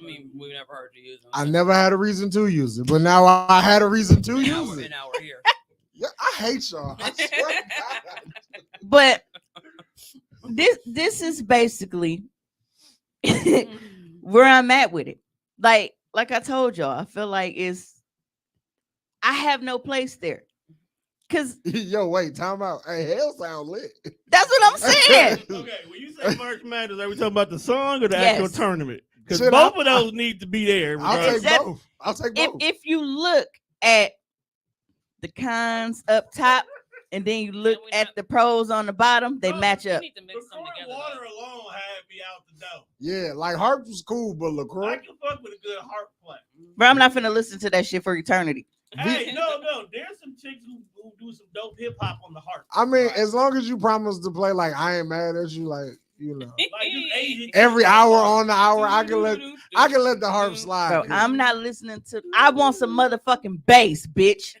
I mean, we never heard you use them. I never had a reason to use it, but now I had a reason to And use it. now we're here. Yeah, I hate y'all. I swear to God. But this is basically where I'm at with it. Like I told y'all, I feel like I have no place there. Cause Yo, wait, time out. Hey, hell sound lit. that's what I'm saying. Okay, when you say March Madness, are we talking about the song or the Yes. actual tournament? Because Shit, both of those need to be there. I'll regardless. take both. I'll take both. If you look at the cons up top and then you look we at not- the pros on the bottom, they match We up. need to mix them LaCroix together. water though. alone had me out the door. Yeah, like harp was cool, but I LaCroix. can fuck with a good harp play. Bro, I'm not finna listen to that shit for eternity. Hey, no, there's some chicks who do some dope hip hop on the harp. I mean, as long as you promise to play like I ain't mad at you, like, you know. Like this Asian Every chick hour on on the hour, I can let the harp slide. Bro, I'm not listening to. I want some motherfucking bass, bitch.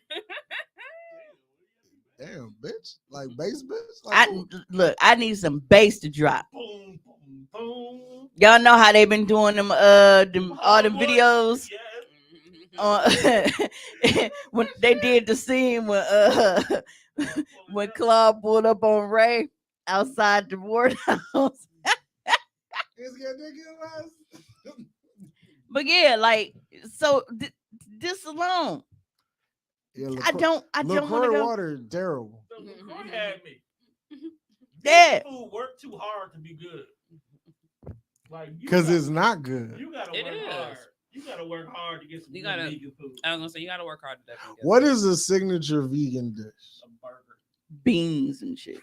Damn, bitch. Like bass bitch. Like, I look. I need some bass to drop. boom, boom, boom. Y'all know how they been doing them all them videos. Yeah. when they did the scene when Claude pulled up on Ray outside the ward house. It's ridiculous. But yeah, like so this alone, Yeah, I don't want to LaCroix go. water is terrible. So LaCroix had me. Yeah. Food work too hard to be good. Like Because it's not good. You gotta It work is. hard. You gotta work hard to get some You good gotta- vegan food. I was gonna say you gotta work hard to definitely get What is a signature vegan dish? A burger. Beans and shit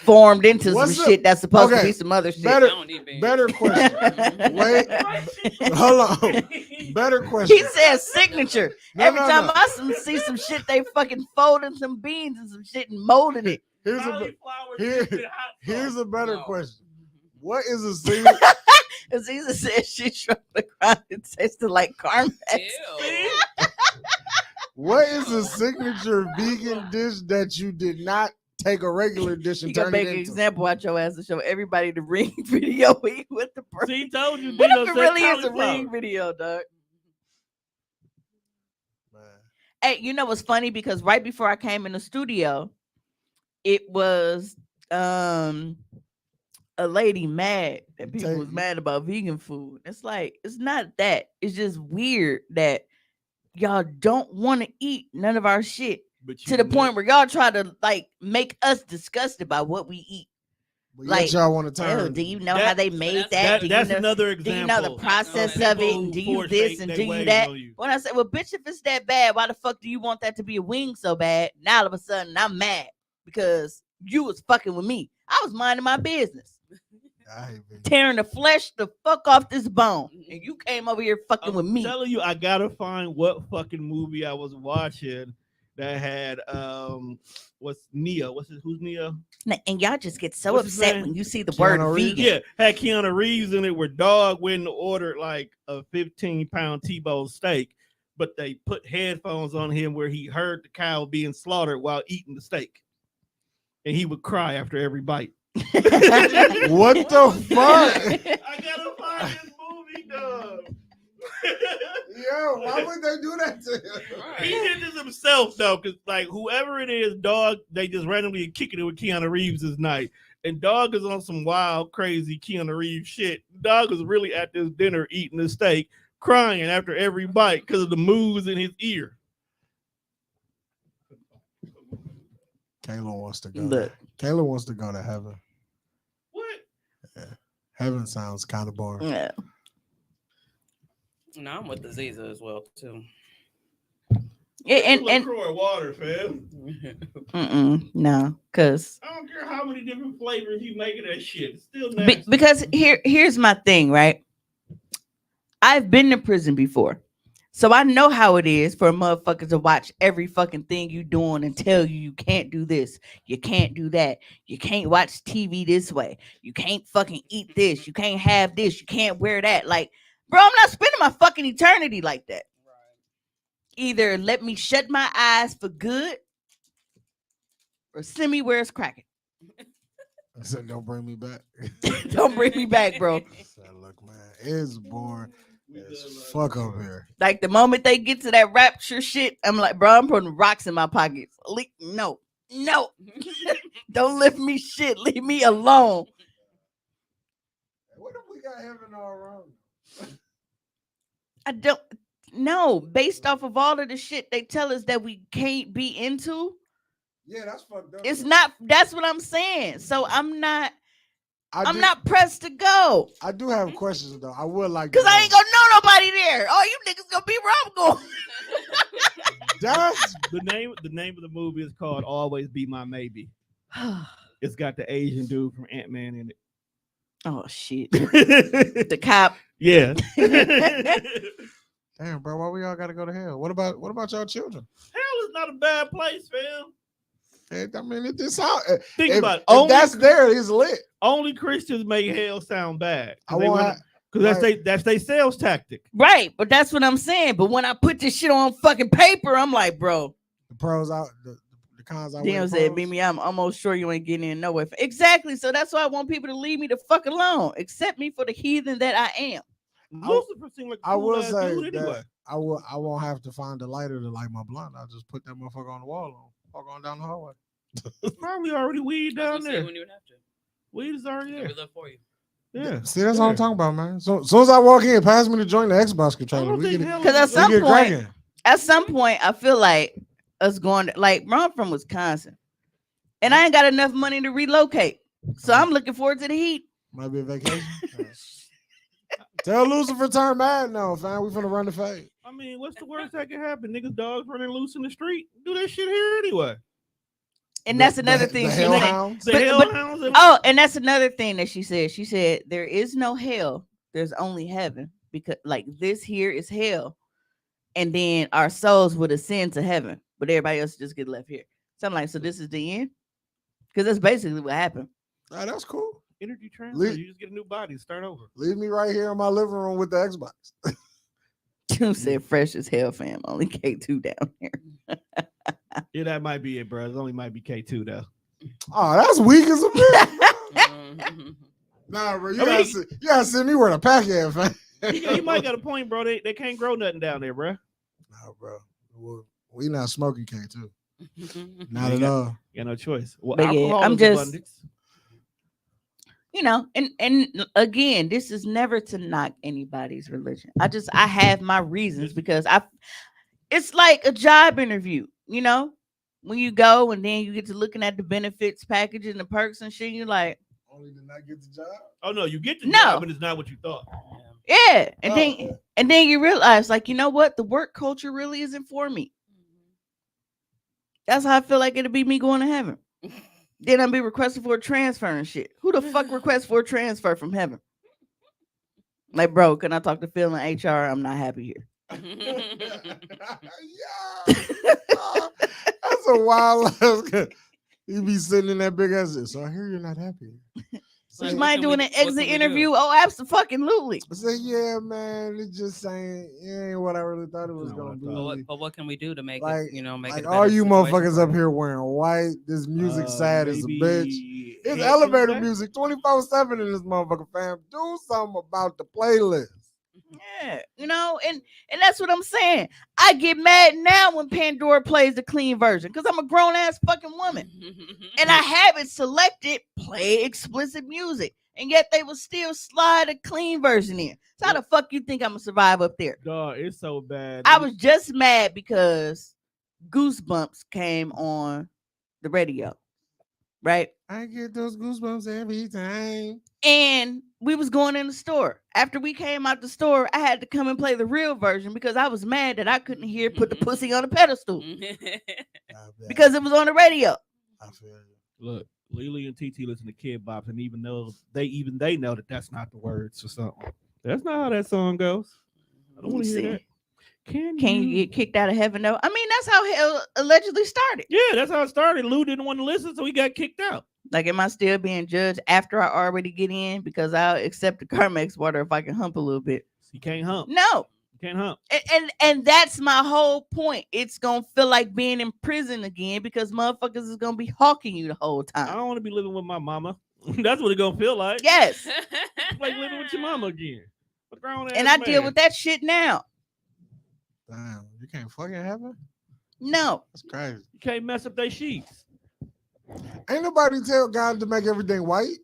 formed into What's some the- shit that's supposed to okay, be some other shit. better- I don't need beans. Better question. Wait, hold on. Better He question. said signature. No, Every no, time no. I see some shit, they fucking folding some beans and some shit and molding it. Here's a Cauliflower here- dipped in hot sauce. here's a better No. question. What is a signature? Aziza said she struck the ground. It tasted like Carmex. Ew. What is a signature vegan dish that you did not take a regular dish You and gotta turn make it an into? example out your ass to show everybody the ring video with the person. See, told you. What Dino if it said really is a cauliflower. ring video, dog? Man. Hey, you know what's funny? Because right before I came in the studio, it was a lady mad that people was mad about vegan food. It's like, it's not that. It's just weird that y'all don't want to eat none of our shit But to the point where y'all try to like make us disgusted by what we eat. But Like, yet y'all want to Oh, turn. do you know That- how they made that's- that? Do you that's know, another do you example. know the process That's of it? people And do you force this they- and they do you waves that? on you. When I said, well, bitch, if it's that bad, why the fuck do you want that to be a wing so bad? Now all of a sudden I'm mad because you was fucking with me. I was minding my business, I hate vegan. tearing the flesh the fuck off this bone, and you came over here fucking with I'm me. telling you, I gotta find what fucking movie I was watching that had what's Neo? Who's Neo? And y'all just get so What's his upset name? when you see the Keanu word Reeves? vegan. Yeah, had Keanu Reeves in it where dog went and ordered like a 15-pound T-bone steak, but they put headphones on him where he heard the cow being slaughtered while eating the steak. And he would cry after every bite. What the fuck? I gotta find this movie, dog. Yo, why would they do that to him? He did this himself though, because like whoever it is, dog, they just randomly kicking it with Keanu Reeves this night. And dog is on some wild, crazy Keanu Reeves shit. Dog is really at this dinner eating the steak, crying after every bite because of the moves in his ear. Kayla wants to go. Look. Kayla wants to go to heaven. What? Heaven sounds kind of boring. Yeah. No, I'm with the Ziza as well too. Yeah, and LaCroix water, fam. no, because I don't care how many different flavors you make of that shit. It's still nasty. because here's my thing, right? I've been to prison before, so I know how it is for a motherfucker to watch every fucking thing you doing and tell you can't do this, you can't do that, you can't watch TV this way, you can't fucking eat this, you can't have this, you can't wear that. Like, bro, I'm not spending my fucking eternity like that. Either let me shut my eyes for good or send me where it's cracking. I said, don't bring me back. Don't bring me back, bro. I said, look, man, it's boring We as done, fuck over here. Like the moment they get to that rapture shit, I'm like, bro, I'm putting rocks in my pockets. No, don't lift me shit. Leave me alone. What if we got heaven all wrong? I don't know. Based off of all of the shit they tell us that we can't be into, Yeah, that's fucked up. it's not. That's what I'm saying. So I'm not I'm not pressed to go I do have questions though. I would like because to I ain't know. gonna know nobody there. Oh, you niggas gonna be where I'm going. That's the name of the movie is called Always Be My Maybe. It's got the Asian dude from Ant-Man in Oh shit. it. The cop. Yeah. damn, bro. Why we all gotta go to hell? What about y'all children? Hell is not a bad place, fam. I mean, it's out. Think If, about it. if that's there, it's lit. Only Christians make hell sound bad. I want. Because right. that's their sales tactic. Right, but that's what I'm saying. But when I put this shit on fucking paper, I'm like, bro. The pros out. The cons out. Damn said, Mimi, I'm almost sure you ain't getting in nowhere. Exactly. So that's why I want people to leave me the fuck alone. Accept me for the heathen that I am. Lucifer seemed like a I will cool-ass say dude that anyway. I won't have to find a lighter to light my blunt. I'll just put that motherfucker on the wall and walk on down the hallway. It's probably already weed I was down gonna say there. when you would have to. Weed is already And there. we look for you. Yeah. See, that's what yeah. I'm talking about, man. So as soon as I walk in, pass me the joint, the Xbox I controller. don't We think get it. hell Because at is We some get point, cracking. at some point, I feel like us going to, like, I'm from Wisconsin, and I ain't got enough money to relocate. So I'm looking forward to the heat. Might be a vacation. Tell Lucifer turn mad now, fam. We finna run the fade. I mean, what's the worst that can happen? Niggas dogs running loose in the street. Do that shit here anyway. And that's another thing The she said. hellhounds. The But- hellhounds. Oh, and that's another thing that she said. She said there is no hell. There's only heaven, because like this here is hell, and then our souls would ascend to heaven, but everybody else just get left here. So I'm like, so this is the end, because that's basically what happened. That's cool. Energy transfer. Leave- You just get a new body and start over. Leave me right here in my living room with the Xbox. You said fresh as hell, fam. Only K2 down here. Yeah, that might be it, bro. It only might be K2 though. Oh, that's weak as a bitch. Mhm. Nah, bro, I mean, you gotta send me where the pack at, fam. You might got a point, bro. They can't grow nothing down there, bro. Nah, bro. We not smoking K2. Mhm. Not You at got- all. You got no choice. Well, But yeah, alcohol I'm is just- abundance. And again, this is never to knock anybody's religion. I have my reasons, because it's like a job interview, when you go and then you get to looking at the benefits package and the perks and shit, you're like, Only did not get the job. Oh no, you get the No. job, but it's not what you thought. Yeah. yeah. And Oh, then yeah. and then you realize, like, you know what? The work culture really isn't for me. That's how I feel like it'll be me going to heaven. Then I'll be requesting for a transfer and shit. Who the fuck requests for a transfer from heaven? Like, bro, can I talk to Phil in HR? I'm not happy here. Yeah. That's a wild. You be sitting in that big ass. So I hear you're not happy. Would Like, you what mind can doing we- an what can exit we do? interview? Oh, absolutely. I say, yeah, man. It's just saying, it ain't what I really thought it was Not what I gonna be. thought. But what can we do to make Like- it, make Like it a all better you situation motherfuckers for up you? here wearing white. This music sad as a bitch. Maybe It's Head elevator Tuesday? music 24/7 in this motherfucker, fam. Do something about the playlist. Yeah, and that's what I'm saying. I get mad now when Pandora plays the clean version, because I'm a grown ass fucking woman. And I have it selected, play explicit music, and yet they will still slide a clean version in. So how the fuck you think I'm gonna survive up there? Dog, it's so bad. I was just mad because Goosebumps came on the radio, right? I get those goosebumps every time. And we was going in the store. After we came out the store, I had to come and play the real version because I was mad that I couldn't hear "Put the Pussy on a Pedestal" because it was on the radio. I feel you. Look, Lily and TT listen to Kid Bops, and even though they know that that's not the words or something. That's not how that song goes. I don't want to Let me hear that. Can you get kicked out of heaven though? I mean, that's how hell allegedly started. Yeah, that's how it started. Lou didn't want to listen, so he got kicked out. Like, am I still being judged after I already get in? Because I'll accept the Carmex water if I can hump a little bit. You can't hump. No. You can't hump. And that's my whole point. It's gonna feel like being in prison again because motherfuckers is gonna be hawking you the whole I time. don't want to be living with my mama. That's what it gonna feel like. Yes. It's like living with your mama again. What's wrong And I deal with that shit now. Damn, you can't fucking have it? No. That's crazy. You can't mess up their sheets. Ain't nobody tell God to make everything white.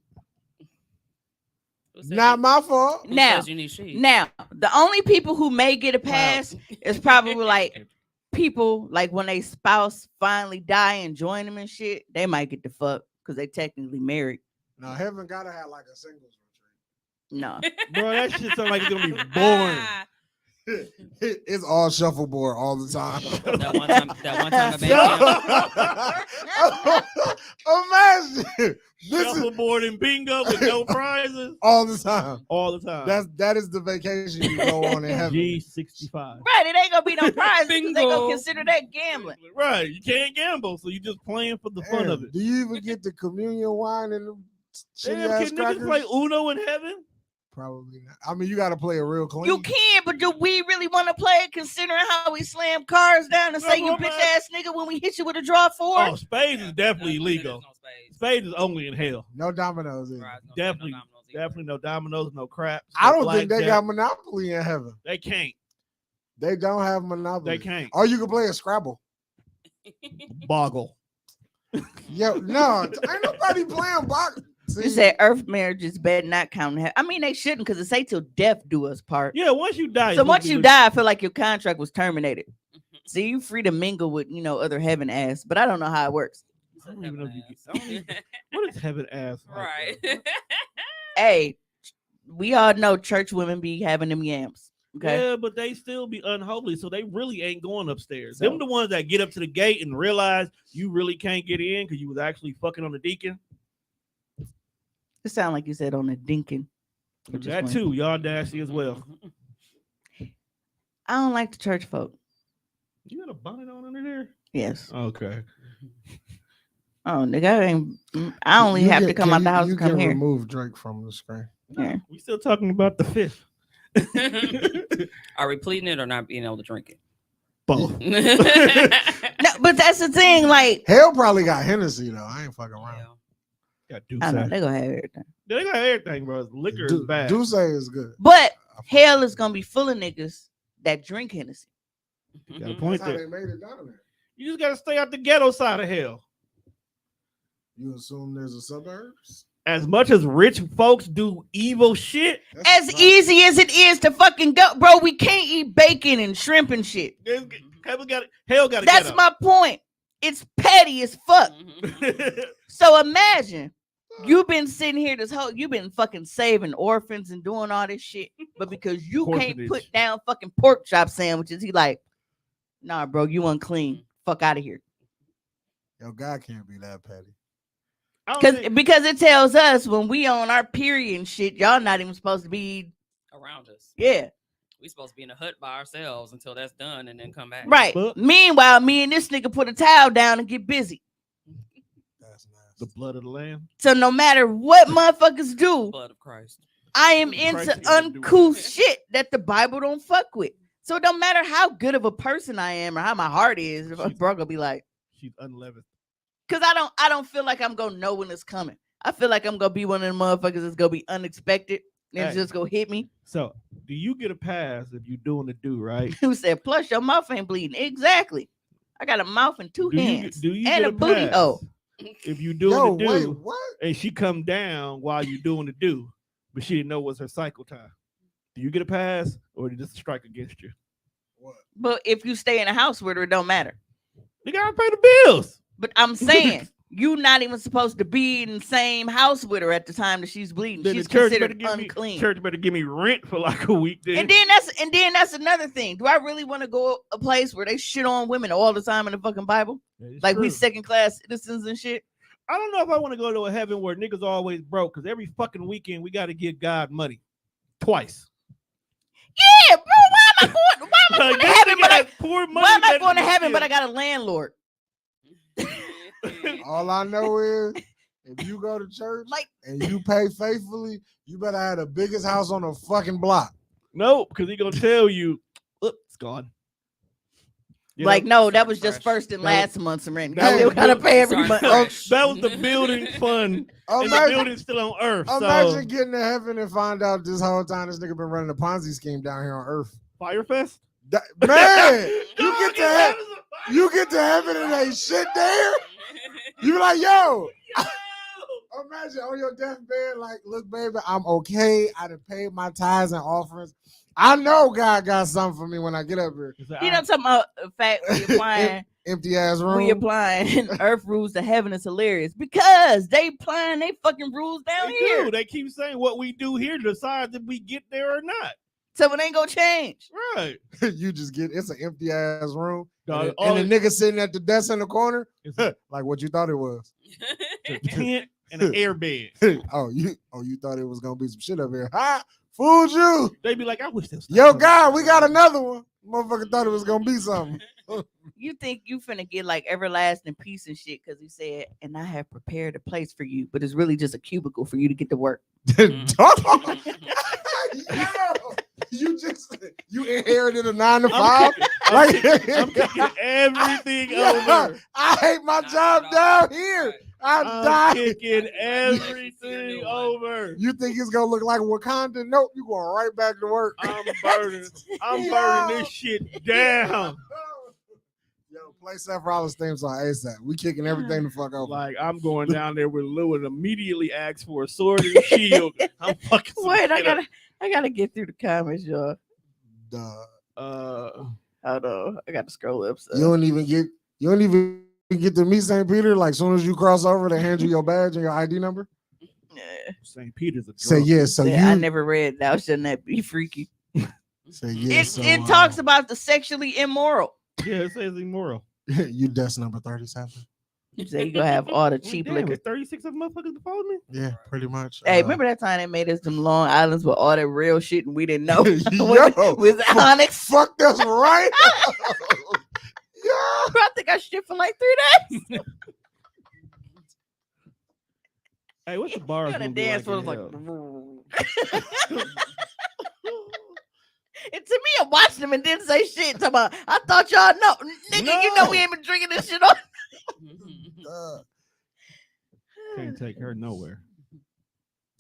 Who said Not you- my fault. who Now- says you need sheets? Now, the only people who may get a pass is probably like people like when they spouse finally die and join them and shit, they might get the fuck because they technically married. No, heaven gotta have like a singles No. Bro, that shit sounds like it's gonna be boring. retreat. It's all shuffleboard all the time. That one time a band Imagine this is Shuffleboard and bingo with no prizes all the time. all the time. That is the vacation you go on in heaven. G65. Right, it ain't gonna be no prize because they gonna Bingo. consider that gambling. Right, you can't gamble, so you just playing for the fun Damn, of it. do you even get the communion wine and the shitty Damn, ass can crackers? niggas play Uno in heaven? Probably not. I mean, you got to play it real clean. You can, but do we really want to play it considering how we slam cars down and say you bitch ass nigga when we hit you with a draw four? Oh, spades is definitely illegal. Spades is only in hell. No dominoes. Either. Definitely no dominoes, no craps. I no don't think they blackjack. got Monopoly in heaven. They can't. They don't have Monopoly. They can't. Or you can play a Scrabble. Boggle. Yo, no, ain't nobody playing box. You said earth marriages better not count. I mean, they shouldn't because it say till death do us part. Yeah, once you die. So once you die, I feel like your contract was terminated. So you free to mingle with other heaven ass, but I don't know how it works. I don't even know if you get. What is heaven ass? Right. Hey, we all know church women be having them yams. Okay. Yeah, but they still be unholy, so they really ain't going upstairs. Them the ones that get up to the gate and realize you really can't get in because you was actually fucking on the deacon. It sound like you said on the dinkin. That too, y'all nasty as well. I don't like the church folk. You got a bonnet on under there? Yes. Okay. Oh, nigga, I only have to come out the house to come here. Remove Drake from the screen. Yeah. We still talking about the fifth. Are we pleading it or not being able to drink it? Both. No, but that's the thing. Like, Hell probably got Hennessy though. I ain't fucking around. Got I know Douce. they gonna have everything. They got everything, bro. Liquor is bad. Douce is good. But hell is gonna be full of niggas that drink Hennessy. Got a point That's how there. they made it down there. You just gotta stay out the ghetto side of hell. You assume there's a suburbs? As much as rich folks do evil shit, As easy as it is to fucking go, bro, we can't eat bacon and shrimp and shit. hell got. That's my point. It's petty as fuck. So imagine you've been sitting here you've been fucking saving orphans and doing all this shit, but because you can't put down fucking pork chop sandwiches, he like, nah, bro, you unclean. Fuck out of here. Yo, God can't be that petty. Because it tells us when we on our period and shit, y'all not even supposed to be around us. Yeah. We supposed to be in a hut by ourselves until that's done and then come back. Right. But meanwhile, me and this nigga put a towel down and get busy. That's nice. The blood of the lamb. So no matter what motherfuckers do, blood of Christ. I am into uncouth shit that the Bible don't fuck with. So it don't matter how good of a person I am or how my heart is, if bro gonna be like, she's unleavened. Cause I don't feel like I'm gonna know when it's coming. I feel like I'm gonna be one of them motherfuckers that's gonna be unexpected and it's just gonna hit me. So do you get a pass if you doing the do right? Who said plus your mouth ain't bleeding? Exactly. I got a mouth and two hands do you and get a booty hole. If you doing the do, what? And she come down while you doing the do, but she didn't know it was her cycle time. Do you get a pass or did this strike against you? What? But if you stay in a house with her, it don't matter. You gotta pay the bills. But I'm saying you not even supposed to be in the same house with her at the time that she's bleeding. Then she's the church considered unclean. Church better give me rent for like a week. And then that's another thing. Do I really want to go a place where they shit on women all the time in the fucking Bible? Like we second class citizens and shit. I don't know if I want to go to a heaven where niggas always broke because every fucking weekend we got to give God money twice. Yeah, bro. Why am I going to heaven? Why am I going to heaven? But I got a landlord. All I know is if you go to church and you pay faithfully, you better have the biggest house on the fucking block. No, because he gonna tell you, look, it's gone. No, that was just first and last month's rent. You gotta pay every month. That was the building fund. And the building's still on Earth. Imagine getting to heaven and find out this whole time this nigga been running a Ponzi scheme down here on Earth. Firefest? Man, you get to heaven and ain't shit there. You be like, yo. Imagine on your deathbed, like, look, baby, I'm okay. I done paid my tithes and offerings. I know God got something for me when I get up here. You know, talking about the fact we applying empty ass room. We applying Earth rules to heaven is hilarious because they applying they fucking rules down here. They keep saying what we do here decides if we get there or not. So it ain't gonna change. Right. You just get it's an empty ass room. And the nigga sitting at the desk in the corner, like what you thought it was. A tent and an air bed. Oh, you thought it was gonna be some shit up here. Ha! Fooled you. They be like, I wish this. Yo, God, we got another one. Motherfucker thought it was gonna be something. You think you finna get like everlasting peace and shit because he said, and I have prepared a place for you, but it's really just a cubicle for you to get to work. you inherited a 9 to 5. I'm kicking everything over. I hate my Not job at all. down here. Right. I'm I'm dying. kicking Congratulations to your everything new one. over. You think it's gonna look like Wakanda? Nope, you going right back to work. I'm burning this shit down. Yo, play Seth Rollins theme song ASAP. We kicking everything the fuck over. Like I'm going down there with Lou and immediately ask for a sword and shield. I'm fucking. Wait, I gotta get through the comments, y'all. Hold on, I got to scroll up. So. You don't even get to meet St. Peter. Like soon as you cross over, they hand you your badge and your ID number. Yeah. St. Peter's a drunk. Say yeah. So Yeah, I never read Thou Shalt Not Be Freaky. Say yeah. It talks about the sexually immoral. Yeah, it says immoral. you desk number 37. You say you gonna have all the cheap Damn, liquor. it's 36 of motherfuckers before me. Yeah, pretty much. Hey, remember that time they made us them Long Islands with all that real shit and we didn't know? Yo, with Onyx. Fuck, that's right. Yeah. I think I shit for like 3 days. Hey, what's the bars? The movie dance like was in like. hell? And to me, I watched them and didn't say shit. Talking about, I thought y'all know, nigga. You know we ain't been drinking this shit on. Can't take her nowhere.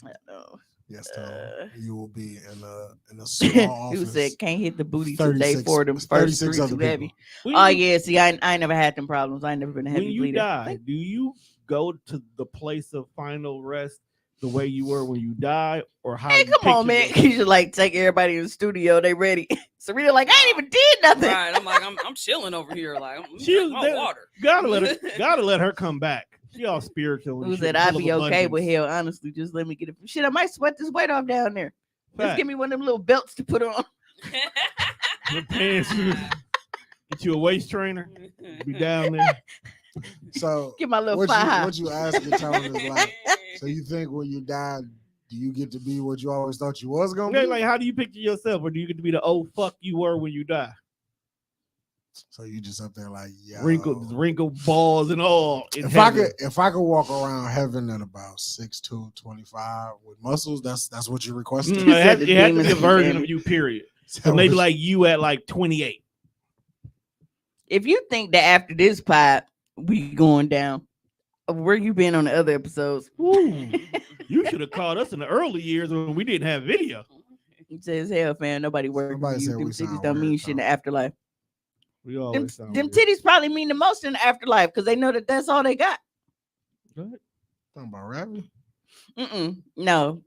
I know. Yes, Tom. You will be in a small office. Who said can't hit the booty today for them first 36 three other too heavy? When Oh you- yeah, see, I ain't never had them problems. I ain't never been a heavy When you bleeder. die, do you go to the place of final rest the way you were when you die, or how? Hey, you come on, man. picture You should like take everybody in the studio. They ready. Serena, like, I ain't even did nothing. Right. I'm like, I'm chilling over here. Like, I'm She drinking was my there. water. Gotta let her come back. She all spiritual. and Who shit, said I'd full be of okay with abundance. hell? Honestly, just let me get it. Shit, I might sweat this weight off down there. Just Fact. give me one of them little belts to put on. Your pants. Get you a waist trainer. Be down there. So Get my little what fire high. you asking, Tony, is like, so you think when you die, do you get to be what you always thought you was gonna Okay, be? like, how do you picture yourself, or do you get to be the old fuck you were when you die? So you just up there like, yeah, Wrinkled balls and all. in If heaven. I could walk around heaven at about 6'2", 25 with muscles, that's what you requested. It had the to be a demons version from of you, period. So So maybe like you at like 28. If you think that after this pipe we going down, where you been on the other episodes? Ooh, you should have called us in the early years when we didn't have video. It says hell, fam. Nobody working Somebody with you. said Them we titties sound don't mean weird, shit in though. the afterlife. We Them, always sound them weird. titties probably mean the most in the afterlife because they know that that's all they got. Go ahead. Talking about rapping. No.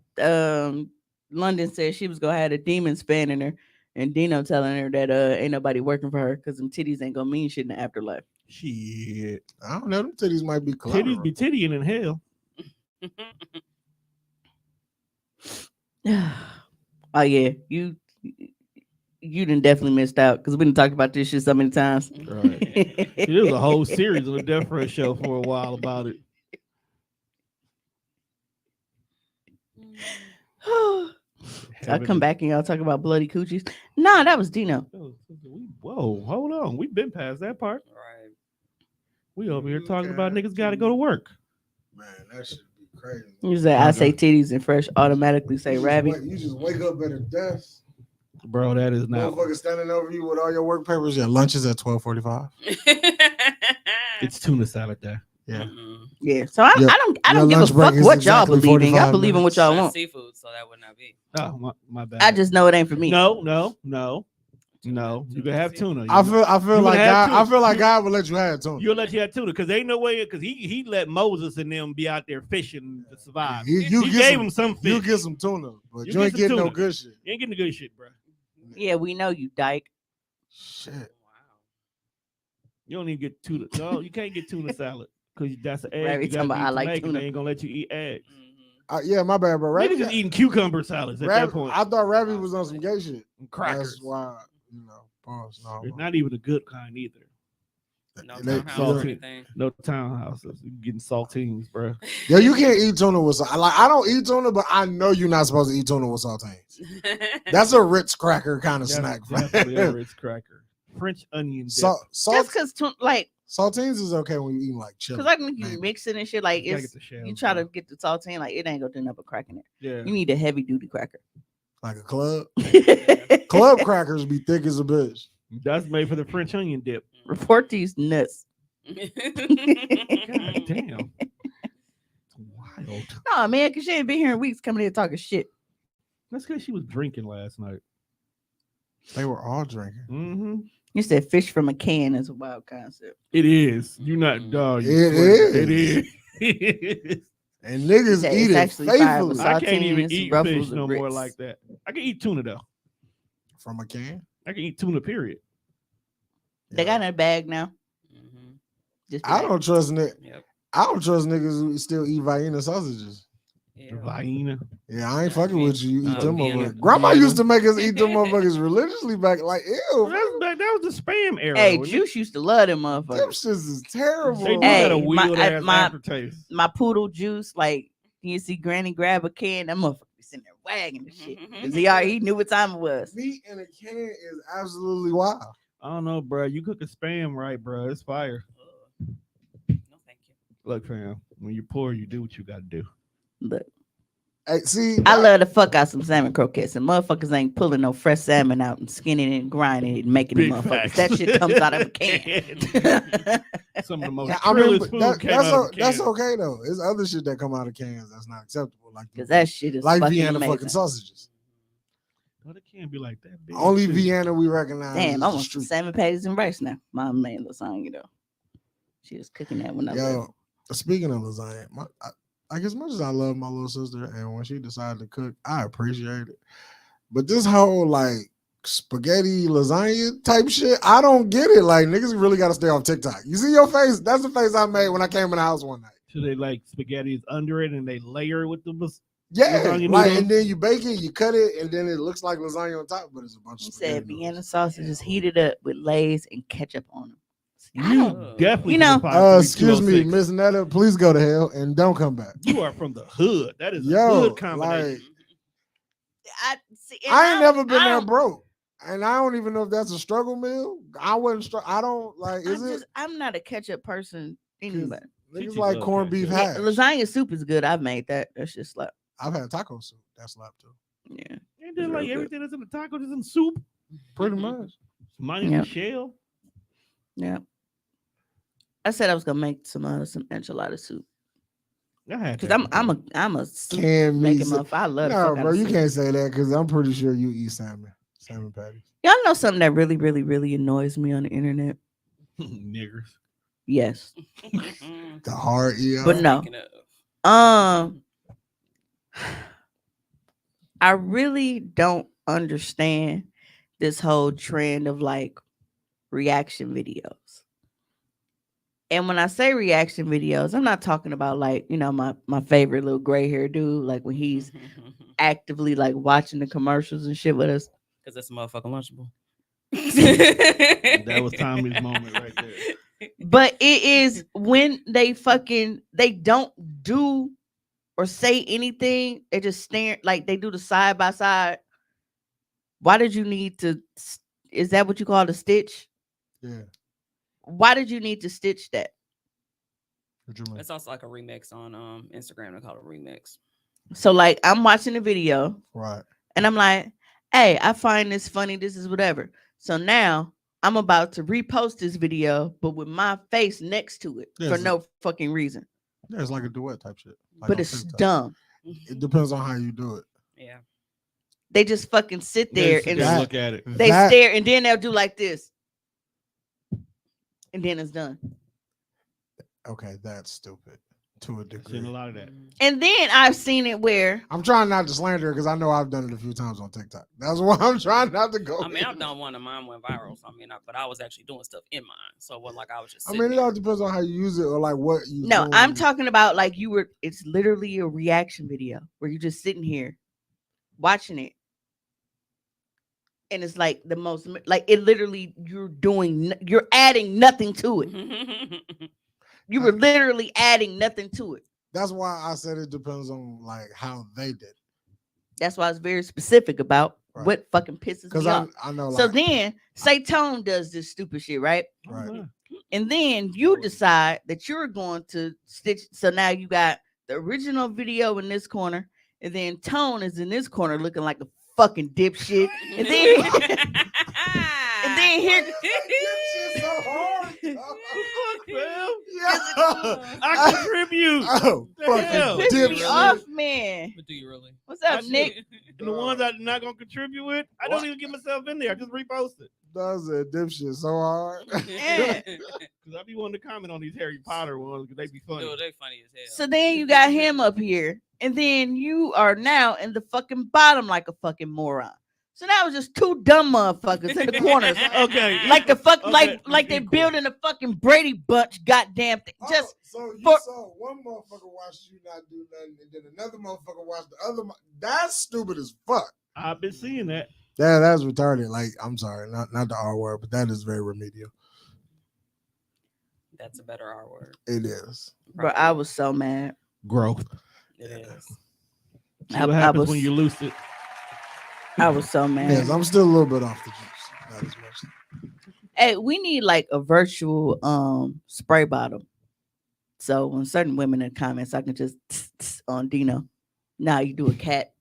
London said she was gonna have a demons fanning her, and Dino telling her that ain't nobody working for her because them titties ain't gonna mean shit in the afterlife. Shit. I don't know. Them titties might be Titties be collateral. tittying in hell. Oh yeah, you done definitely missed out because we done talked about this shit so many times. Right. There was a whole series on the Death Row show for a while about it. So I come back and y'all talk about bloody coochies. Nah, that was Dino. Whoa, hold on. We've been past that part. Right. We over here talking about niggas got to go to work. Man, that should be crazy. You say I say titties and fresh automatically say Rabby. You just wake up at a desk. Bro, that is not. Motherfucker standing over you with all your work papers. Your lunch is at 12:45. It's tuna salad there. Yeah. Yeah. So I don't your give a lunch break fuck is what y'all exactly believe in. Y'all 45 believe in what y'all That's want. seafood, so that would not be. Oh, my bad. I just know it ain't for me. No. You can have tuna. I feel You like have God. I to. feel like God will let you have tuna. You'll let you have tuna because ain't no way because he let Moses and them be out there fishing to survive. You He get gave some, him some fish. you get some tuna, but You you get ain't some getting no tuna. good shit. You ain't getting the good shit, bro. Yeah, we know you, dyke. Shit. Wow. You don't even get tuna. No, you can't get tuna salad because that's an egg. Ravi You gotta talking about, eat I some like egg, and tuna. They ain't gonna let you eat eggs. Yeah, my bad, bro. Niggas just eating cucumber salads at that point. I thought Ravi was on some gay shit. Crackers. That's why, pause. No, It's not even a good kind either. No They- townhouse salty. or anything. No townhouses. You getting saltines, bro. Yo, you can't eat tuna with salt. Like, I don't eat tuna, but I know you're not supposed to eat tuna with saltines. That's a Ritz cracker kind of snack. That's definitely a Ritz cracker. French onion dip. Just because, like, saltines is okay when you eat like chili. because I think you maybe. mix it and shit. Like, You gotta it's get the shells, you try bro. to get the saltine, like, it ain't gonna do nothing but cracking it. Yeah. You need a heavy duty cracker. Like a club. Yeah. Club crackers be thick as a bitch. That's made for the French onion dip. Report these nuts. God damn. It's wild. No, man, because she ain't been here in weeks coming here talking shit. That's because she was drinking last night. They were all drinking. Mm-hmm. You said fish from a can is a wild concept. It is. You're not dog. It is. It is. It is. And He niggas said eat it's it actually fire faithfully with I can't even saltines, eat ruffles, fish and no more grits. like that. I can eat tuna though. from a can. I can eat tuna. Period. They got in a bag now. Mhm. Just I don't trust Yep. I don't trust niggas who still eat Vienna sausages. Yeah. Vienna. Yeah, I ain't fucking with you. You eat them Vienna. motherfuckers. Grandma Vienna. used to make us eat them motherfuckers religiously back. Like, Well, ew, that was the spam era. Hey, wasn't it? Juice used to love them them motherfuckers. shits is terrible. They do Hey, got a like, weird ass my- aftertaste. My poodle Juice, like you see Granny grab a can, that motherfucker be sitting there wagging the shit. Cause he knew what time it was. meat in a can is absolutely wild. I don't know, bro. You cook a spam right, bro. It's fire. No, thank you. Look, fam. When you're poor, you do what you got to do. Look, Hey, see, I love to fuck out some salmon croquettes, and motherfuckers ain't pulling no fresh salmon out and skinning it and grinding it and making Big them motherfuckers. facts. That shit comes out of a can. Some of the most Yeah, I mean, trillest food came that's out of a that's can. okay though. There's other shit that come out of cans that's not acceptable, like Cause that shit is like fucking Vienna amazing. fucking sausages. No, they can't be like that. Big Only too. Vienna we recognize. Damn, is I the want some street. salmon patties and rice now. My main lasagna though. She was cooking that when I left. Yo, speaking of lasagna, like as much as I love my little sister, and when she decided to cook, I appreciate it. But this whole like spaghetti lasagna type shit, I don't get it. Like niggas really got to stay off TikTok. You see your face? That's the face I made when I came in the house one night. So they like spaghetti is under it and they layer it with the Yeah, lasagna like noodles? and then you bake it, you cut it, and then it looks like lasagna on top, but it's a bunch He of spaghetti. said Vienna noodles. sausage is heated up with Lay's and ketchup on them. I You don't. definitely You know- can find Excuse me, 3206. Miss Netta, please go to hell and don't come back. You are from the hood. That is a Yo, hood combination. like I see. and I ain't don't- never been I that don't- broke, and I don't even know if that's a struggle meal. I wasn't. I don't like. Is it? I'm not a ketchup person anyway. Niggas She like love corned beef ketchup. hash. Lasagna soup is good. I've made that. That's just like I've had taco soup. That's slap too. yeah. And then like Real good. everything that's in the taco is in soup. Pretty much. Minus Yeah. the shell. Yeah. I said I was gonna make some enchilada soup I had because that I'm before. a soup Can me making say- motherfucker. I love the No, fuck out bro, of you soup. can't say that because I'm pretty sure you eat salmon patties. Y'all know something that really, really, really annoys me on the internet? Niggers. Yes, The hard ER. but no. Speaking of, I really don't understand this whole trend of like reaction videos. And when I say reaction videos, I'm not talking about like, my favorite little gray hair dude, like when he's actively like watching the commercials and shit with us. because that's a motherfucking lunchable. That was Tommy's moment right there. But it is when they don't do or say anything, they just stare, like they do the side by side. Why did you need to? Is that what you call the stitch? Yeah. Why did you need to stitch that? What you mean? It's also like a remix on Instagram. They call it a remix. So like I'm watching the video Right. and I'm like, hey, I find this funny. This is whatever. So now I'm about to repost this video, but with my face next to it Yeah, for it's no fucking reason. Yeah, it's like a duet type shit. Like But on it's TikTok. dumb. It depends on how you do it. Yeah. They just fucking sit there They and just that- look at it. they That- stare and then they'll do like this. And then it's done. Okay, that's stupid to a I've degree. seen a lot of that. And then I've seen it where I'm trying not to slander because I know I've done it a few times on TikTok. That's why I'm trying not to go. I mean, I've in. done one of mine went viral. So but I was actually doing stuff in mine. So it wasn't like I was just. I Sitting mean, it all depends on how you use it or like what you. no, doing. I'm talking about like it's literally a reaction video where you're just sitting here watching it. And it's like the most, like it literally, you're adding nothing to it. You were literally adding nothing to it. That's why I said it depends on like how they did. That's why I was very specific about Right. what fucking pisses Because me off. I know. Like, So then, say Tone does this stupid shit, right? Right. Oh, And then you decide that you're going to stitch. So now you got the original video in this corner, and then Tone is in this corner looking like a fucking dipshit. And then and then here Shit so hard. Fuck, fam. Yeah. I contribute. Oh, The fucking hell? piss me dipshit. off, man. But do you really? What's up, I do. Nick? And the ones I'm not gonna contribute with, I don't even get myself in there. I just repost it. That's a dipshit so hard. Yeah. Because I be wanting to comment on these Harry Potter ones because they be funny. Dude, they funny as hell. So then you got him up here, and then you are now in the fucking bottom like a fucking moron. So now it's just two dumb motherfuckers in the corners. Okay. Like the fuck, Okay, like they equal. building a fucking Brady Bunch, goddamn thing. Just so you for- saw one motherfucker watch you not do nothing, and then another motherfucker watch the other. That's stupid as fuck. I've been seeing that. That's retarded. Like, I'm sorry, not the R word, but that is very remedial. That's a better R word. It is. bro, I was so mad. Growth. It is. See what happens when you lose it. I was so mad. Yes, I'm still a little bit off the juice. Not as much. Hey, we need like a virtual spray bottle. So when certain women in the comments, I can just on Dino. Now you do a cat.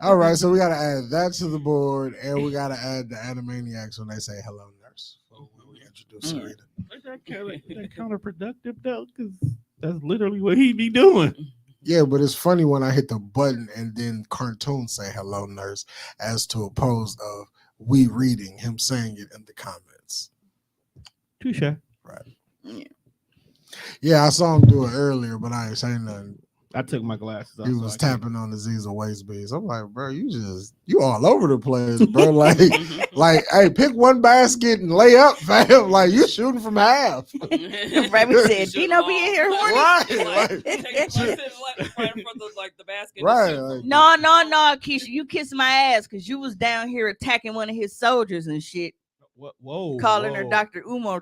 All right, so we gotta add that to the board, and we gotta add the Animaniacs when they say "Hello, Nurse." When we introduce Sarita. That counterproductive though, because that's literally what he be doing. Yeah, but it's funny when I hit the button and then cartoons say "Hello, Nurse," as to oppose of we reading him saying it in the comments. Touche. Right. Yeah, I saw him do it earlier, but I ain't saying nothing. I took my glasses off. He so was I can't- tapping on the Ziza waist beads. I'm like, bro, you all over the place, bro. Like, hey, pick one basket and lay up, fam. Like, you shooting from half. Rabbit said, Dino be in here horny. Right, Like, take it right in front of the basket. Right, and like- shoot. No, Keisha, you kissed my ass because you was down here attacking one of his soldiers and shit, Whoa. calling her Dr. Umar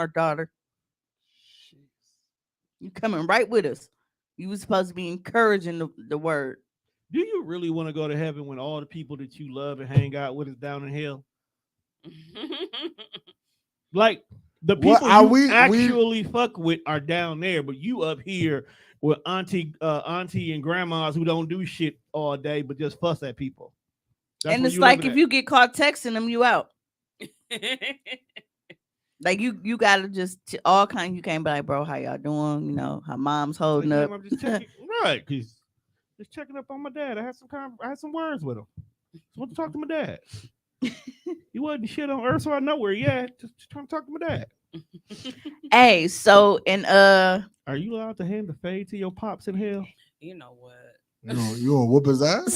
daughter. You coming right with us. You was supposed to be encouraging the word. Do you really want to go to heaven when all the people that you love and hang out with is down in hell? Like the What, people are you we- actually fuck with are down there, but you up here with auntie and grandmas who don't do shit all day but just fuss at people. That's And where it's you like living if at. you get caught texting them, you out. Like you gotta just all kind. You can't be like, bro, how y'all doing? You know how mom's Like, holding damn, up. I'm just checking, right? Because just checking up on my dad. I had some words with him. Just want to talk to my dad. He wasn't shit on earth, so I know where he at. Just trying to talk to my dad. Hey, so and Are you allowed to hand the fade to your pops in hell? You know what? You gonna whoop his ass?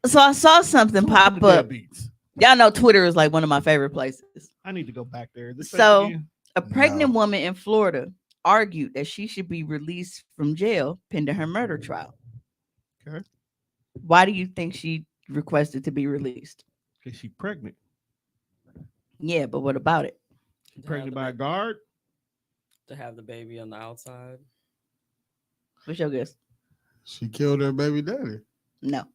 so I saw something Who pop are the up. deadbeats? Y'all know Twitter is like one of my favorite places. I need to go back there. This So- fake again? A pregnant No. woman in Florida argued that she should be released from jail pending her murder trial. Okay. Why do you think she requested to be released? Because she pregnant. Yeah, but what about it? She pregnant by a guard. To have the baby on the outside. What's your guess? She killed her baby daddy. No.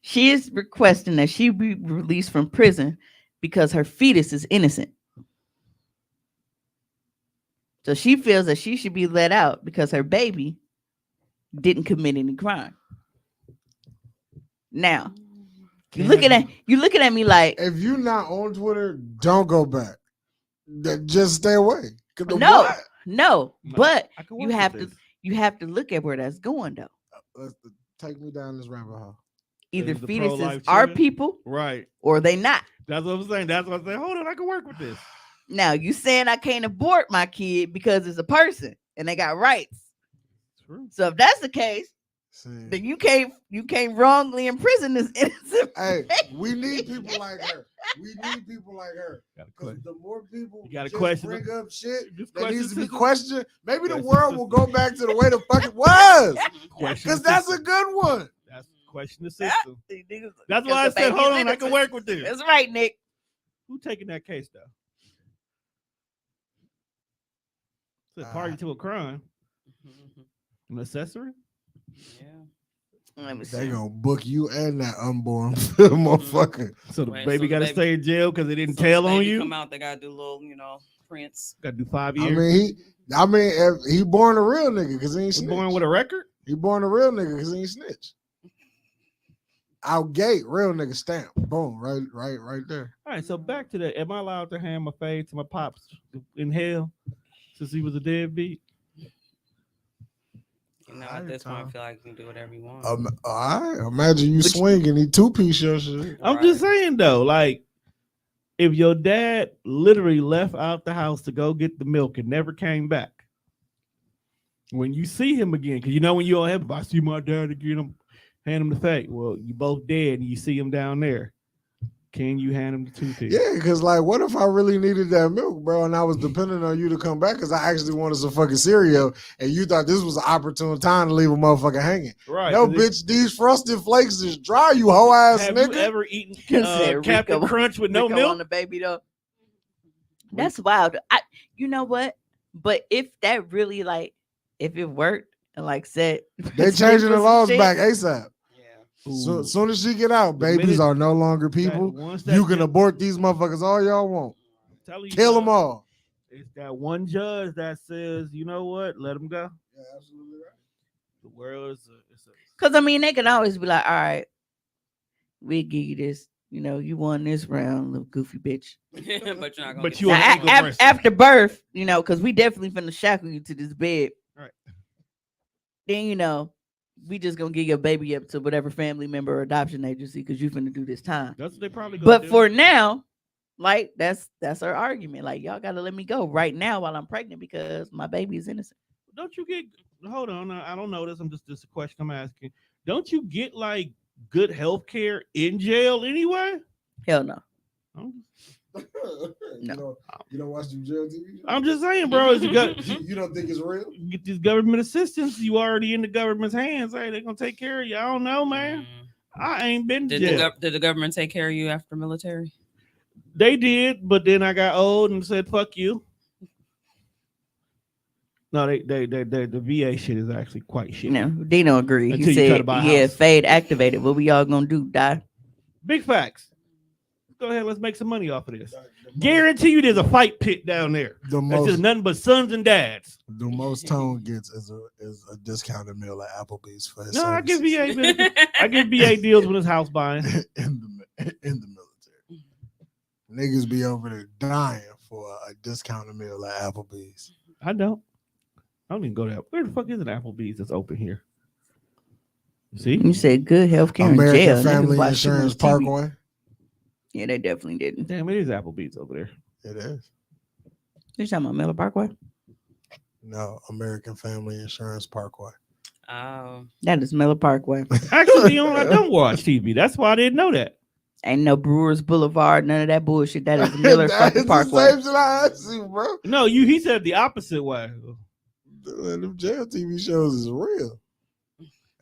She is requesting that she be released from prison because her fetus is innocent. So she feels that she should be let out because her baby didn't commit any crime. Now, you looking at me like, If you're not on Twitter, don't go back. Just stay away. 'Cause the No. what? no, No, but I can you work have with to this. you have to look at where that's going though. Let's take me down this rabbit hole. Either the fetuses pro-life are children? people Right. or they not. That's what I'm saying. That's what I'm saying. Hold on, I can work with this. Now you saying I can't abort my kid because it's a person and they got rights. True. So if that's the case, See, then you can't wrongly imprison this innocent. hey, we need people like her. We need people like her. Got a Because question. the more people You gotta just question bring up shit Just that question needs to be system. questioned, maybe the Question world will system. go back to the way the fuck it was. Question Because the that's a system. good one. That's question the system. These niggas- That's because why I the said, baby's hold on, I can innocent. work with this. That's right, Nick. Who taking that case though? It's a party to a crime. An accessory? Yeah. Let me They see. gonna book you and that unborn motherfucker. So the Wait, baby so the got to baby- stay in jail because they didn't So the tell on baby you. come out, they gotta do little, prints. Got to do 5 I years. mean, if he born a real nigga because he ain't Was snitch. born with a record. He born a real nigga because he ain't snitch. Out gate, real nigga stamp. Boom, right there. All right, so back to that. Am I allowed to hand my fade to my pops in hell since he was a deadbeat? At this point, I feel like you can do whatever you want. All right, imagine you But swinging, he two-piece your shit. I'm just saying though, like if your dad literally left out the house to go get the milk and never came back, when you see him again, because when you don't have, if I see my dad again, I'm hand him the fake. Well, you both dead and you see him down there. Can you hand him the two-piece? Yeah, because like, what if I really needed that milk, bro, and I was depending on you to come back because I actually wanted some fucking cereal, and you thought this was an opportune time to leave a motherfucker hanging. Right. No, bitch, these frosted flakes is dry, you hoe ass Have nigga. you ever eaten Said Captain Rico- Crunch with no Rico milk? on the baby though. That's wild. You know what? But if that really if it worked and said They changing the laws back ASAP. Yeah. So as soon as she get out, The babies minute are no longer people. once that You can ju- abort these motherfuckers all y'all want. I'm telling you, Kill dog, them all. It's that one judge that says, you know what, let him go. Yeah, absolutely right. The world is Because they can always be like, all right, we'll give you this. You won this round, little goofy bitch. But you're not gonna But get you the an second ankle one. bracelet. After birth, because we definitely finna shackle you to this bed. Right. Then, we just gonna give your baby up to whatever family member or adoption agency because you finna do this time. That's what they probably gonna But do. for now, that's our argument. Like, y'all gotta let me go right now while I'm pregnant because my baby is innocent. Don't you get, hold on, I don't know this. I'm just a question I'm asking. Don't you get good health care in jail anyway? Hell no. You don't watch them jail TV shows? I'm just saying, bro. Is You don't think it's real? you get this government assistance, you already in the government's hands. Hey, they're gonna take care of you. I don't know, man. I ain't been to jail. Did the government take care of you after military? They did, but then I got old and said, "Fuck you." No, the VA shit is actually quite shit. No, Dino agreed. Until He you try said, to buy a "Yeah, house. fade activated. What we all gonna do? Die?" Big facts. Go ahead, let's make some money off of this. Guarantee you, there's a fight pit down there. The That's just nothing but sons and dads. most Tone gets is a discounted meal at Applebee's for his No, I give services. VA. I give VA deals when it's house buying. in the military. Niggas be over there dying for a discounted meal at Applebee's. I don't even go there. Where the fuck is an Applebee's that's open here? See, You said good health care in American jail. Niggas Family watch too much Insurance TV. Parkway. Yeah, they definitely didn't. damn, it is Applebee's over there. It is. You talking about Miller Parkway? No, American Family Insurance Parkway. Oh. That is Miller Parkway. Actually, I don't watch TV. That's why I didn't know that. Ain't no Brewers Boulevard, none of that bullshit. That is Miller That fucking is the Parkway. same shit I asked you, bro. No, he said the opposite way. Them jail TV shows is real.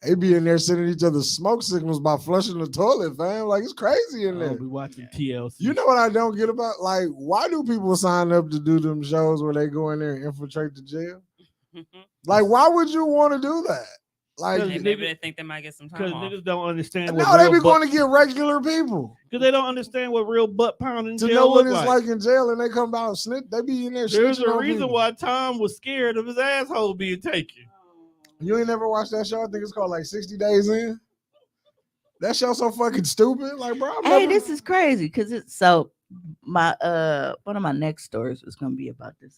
They be in there sending each other smoke signals by flushing the toilet, fam. Like, it's crazy in there. I'll be watching TLC. You know what I don't get about? Like, why do people sign up to do them shows where they go in there and infiltrate the jail? Like, why would you want to do that? Like, Maybe they think they might get some because time off. niggas don't understand. no, they be going to get regular people. Because they don't understand what real butt pounding To jail know what look it's like in jail and they come out and snitch. They be in there There's snitching a on reason people. why Tom was scared of his asshole being taken. You ain't never watched that show? I think it's called like 60 Days In. That show so fucking stupid. Like, bro, Hey, this is crazy because it's so my one of my next stories was gonna be about this.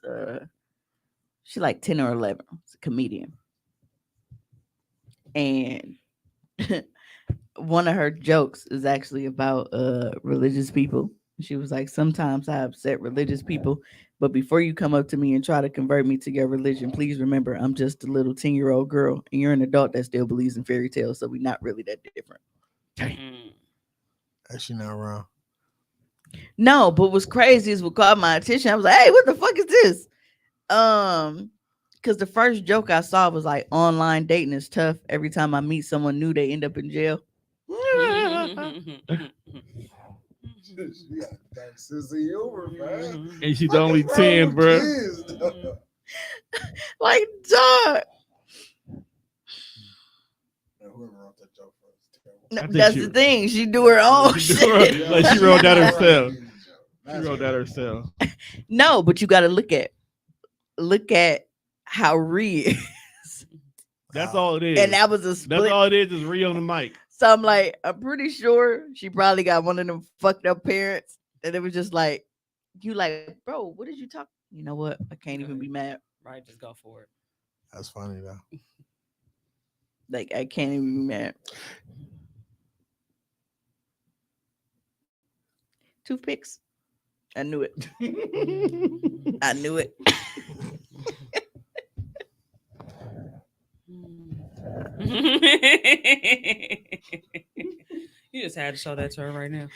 She like 10 or 11. It's a comedian, and one of her jokes is actually about religious people. She was like, sometimes I upset religious people, but before you come up to me and try to convert me to your religion, please remember I'm just a little 10-year-old girl and you're an adult that still believes in fairy tales, so we're not really that different. Actually not wrong. No, but what's crazy is what caught my attention. I was like, hey, what the fuck is this? Because the first joke I saw was like, online dating is tough. Every time I meet someone new, they end up in jail. She got that sissy humor, man. And she's only 10, bro. Like, dog. Whoever wrote that No, I think that's she- the thing. She do her own She do her- shit. like, she wrote that That's herself. right. She wrote that herself. No, but you got to look at how Ree is. That's all it is. And that was a That's split. all it is Ree on the mic. So I'm like, I'm pretty sure she probably got one of them fucked up parents. And it was just like, you like, bro, what did you talk? You know what? I can't even be mad. Right, just go for it. That's funny though. Like, I can't even be mad. Toothpicks. I knew it. I knew it. You just had to show that to her right now.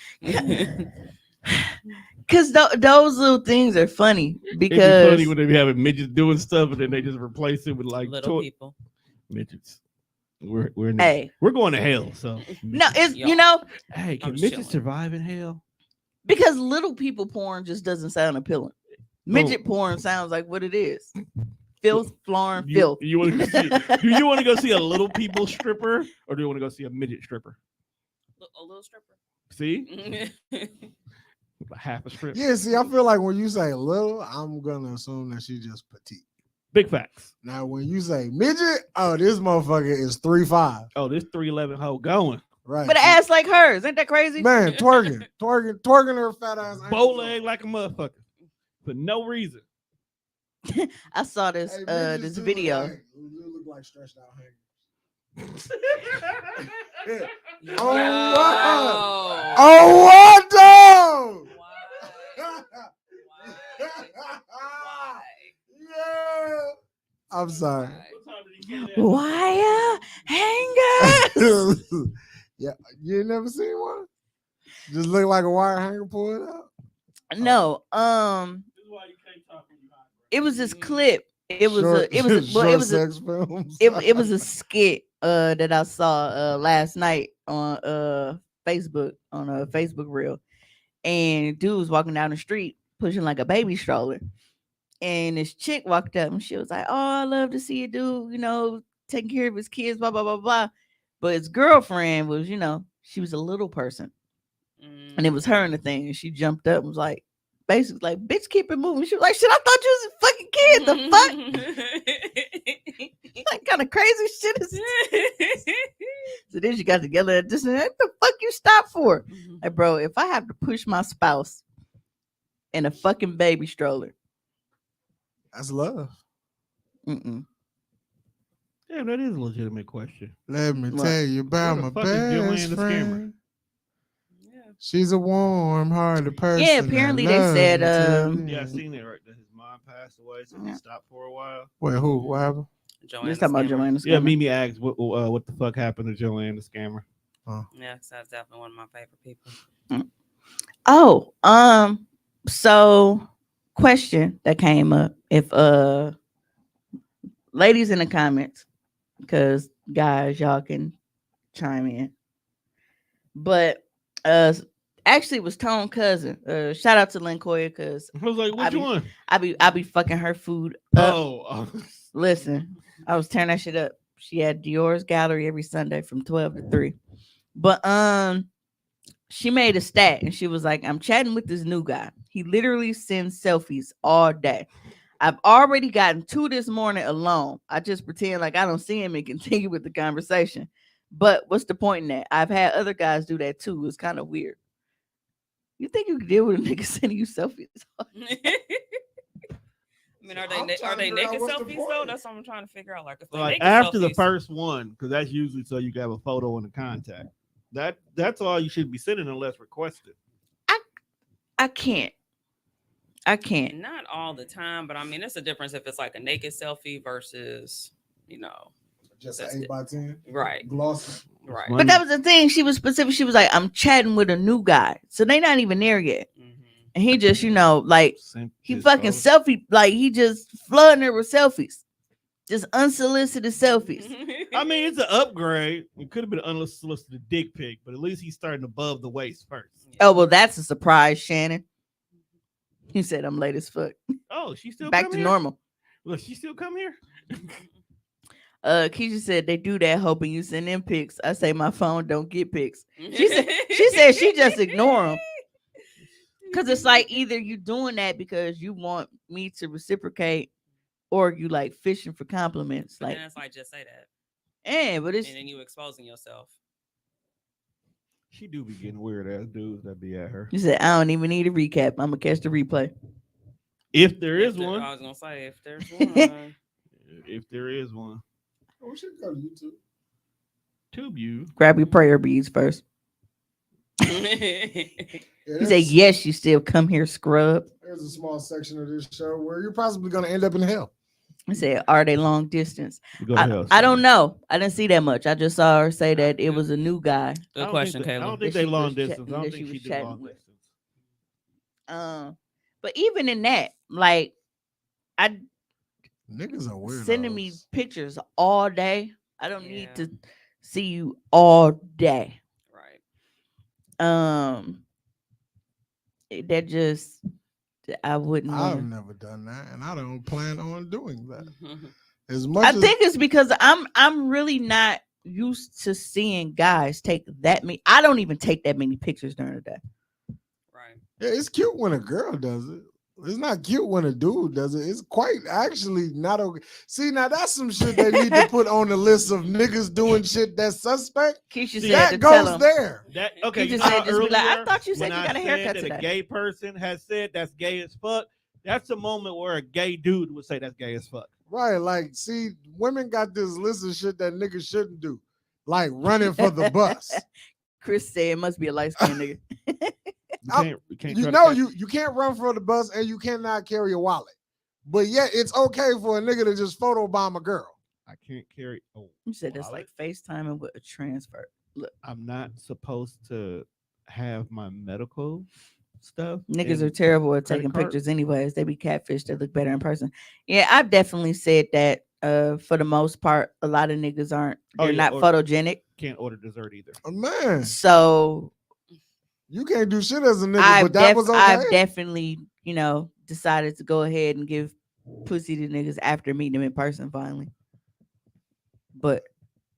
Because those little things are funny. It'd be Because funny when they be having midgets doing stuff and then they just replace it with like Little people. midgets. We're in hey, we're going to hell. So no, it's Yo. you know, hey, can I'm midgets chilling. survive in hell? because little people porn just doesn't sound appealing. Midget porn sounds like what it is. Filth, flooring, filth. You want to see? Do you want to go see a little people stripper or do you want to go see a midget stripper? A little stripper. See, half a strip. Yeah, see, I feel like when you say little, I'm gonna assume that she just petite. Big facts. Now, when you say midget, oh, this motherfucker is 3'5". Oh, this 311 hoe going. Right. But an ass like hers, ain't that crazy? Man, twerking her fat ass. Bow ankles leg off. like a motherfucker for no reason. I saw this Hey, midgets this do video. look like stretched out hangers. Yo. Oh, wow. Oh, what though? Why? Yeah. I'm sorry. Wire hanger. Yeah, you ain't never seen one? Just look like a wire hanger pulled up. No, This is why you can't talk when you hot, bro. it was this clip. It was Short- a, it was a, well, short it was a, sex films. it was a skit that I saw last night on Facebook on a Facebook reel, and dude was walking down the street pushing like a baby stroller, and this chick walked up and she was like, "Oh, I love to see a dude, you know, taking care of his kids, blah blah blah blah." But his girlfriend was, you know, she was a little person, and it was her and the thing, and she jumped up and was like, basically like, "Bitch, keep it moving." She was like, "Shit, I thought you was a fucking kid. The fuck? Like kind of crazy shit is." So then she got together at this and what the fuck you stop for? Like, bro, if I have to push my spouse in a fucking baby stroller, That's love. mm-mm. Damn, that is a legitimate question. Let me What? tell you about Where my the fuck is Joanne best the friend. Yeah. She's a warm-hearted person. Yeah, apparently they said, Yeah, I seen that right there. His mom passed away, so he stopped for a while. Wait, who? What happened? Let's talk about Joanna. Yeah, Mimi asked what the fuck happened to Joanne the scammer. Yeah, that's definitely one of my favorite people. Oh, so question that came up. If ladies in the comments, because guys, y'all can chime in. But actually it was Tone cousin. Shout out to Linkoya because I was like, what you want? I be fucking her food up. Oh. Listen, I was tearing that shit up. She had Dior's gallery every Sunday from 12 to 3. But she made a stat and she was like, I'm chatting with this new guy. He literally sends selfies all day. I've already gotten 2 this morning alone. I just pretend like I don't see him and continue with the conversation. But what's the point in that? I've had other guys do that too. It's kind of weird. You think you could deal with a nigga sending you selfies? I mean, are I'm they trying to figure out naked what's the selfies point. though? That's what I'm trying to figure out. Like, if they Like naked after the selfies- first one, because that's usually so you can have a photo in the contact. That's all you should be sending unless requested. I can't. Not all the time, but I mean, it's a difference if it's like a naked selfie versus, you know, Just That's an it. 8x10. right, Glossy. right. Money. But that was the thing. She was specific. She was like, I'm chatting with a new guy. So they not even there yet. Mhm. And he just, you know, like Sent he his fucking photo. selfie, like he just flooding her with selfies. Just unsolicited selfies. I mean, it's an upgrade. It could have been an unsolicited dick pic, but at least he's starting above the waist first. Oh, well, that's a surprise, Shannon. He said I'm late as fuck. Oh, she still Back come to here? normal. Look, she still come here? Keisha said they do that hoping you send them pics. I say my phone don't get pics. She said she just ignore them. Cause it's like either you doing that because you want me to reciprocate or you like fishing for compliments. But Like, then it's like just say that, but it's and then you exposing yourself. She do be getting weird ass dudes that be at her. you said I don't even need a recap. I'm gonna catch the replay. If there If is there, one. I was gonna say if there's one. If there is one. Oh, we should go to YouTube. Tube you. Grab your prayer beads first. Yeah, He said, "Yes, you still come here, scrub." there's a small section of this show where you're possibly going to end up in hell. He said, "Are they long distance?" You go to hell. I don't know. I didn't see that much. I just saw her say that it Good- was a new guy. Good question, I don't Caleb. think That they she long was chat- distance. I don't that think she she was do chatting long with. distance. But even in that, like, I Niggas are weird. sending me pictures all day. I don't need Yeah. to see you all day. Right. That just I wouldn't I've want to. never done that, and I don't plan on doing that. Mhm. As much I as think it's because I'm really not used to seeing guys take that many. I don't even take that many pictures during the day. Right. yeah, it's cute when a girl does it. It's not cute when a dude does it. It's quite actually not okay. See, now that's some shit they need to put on the list of niggas doing shit that's suspect. Keisha See, said That to tell goes him. there. That okay? You You just know said how just be like, I earlier thought you said when you I got a said haircut that today. a gay person has said that's gay as fuck. That's a moment where a gay dude would say that's gay as fuck. Right, like, see, women got this list of shit that niggas shouldn't do, like running for the bus. Chris said it must be a light skinned nigga. You can't. You try to know, catch- you can't run for the bus, and you cannot carry a wallet. But yet, it's okay for a nigga to just photobomb a girl. I can't carry. Oh, You said that's wallet. like FaceTiming with a transfer. Look, I'm not supposed to have my medical stuff. niggas in are terrible at credit taking card. pictures anyways. They be catfish. They look better in person. Yeah, I've definitely said that. For the most part, a lot of niggas aren't. Oh, They're yeah, not or- photogenic. Can't order dessert either. Oh, man, So you can't do shit as a nigga, but that was okay. I've definitely, decided to go ahead and give pussy to niggas after meeting them in person finally. But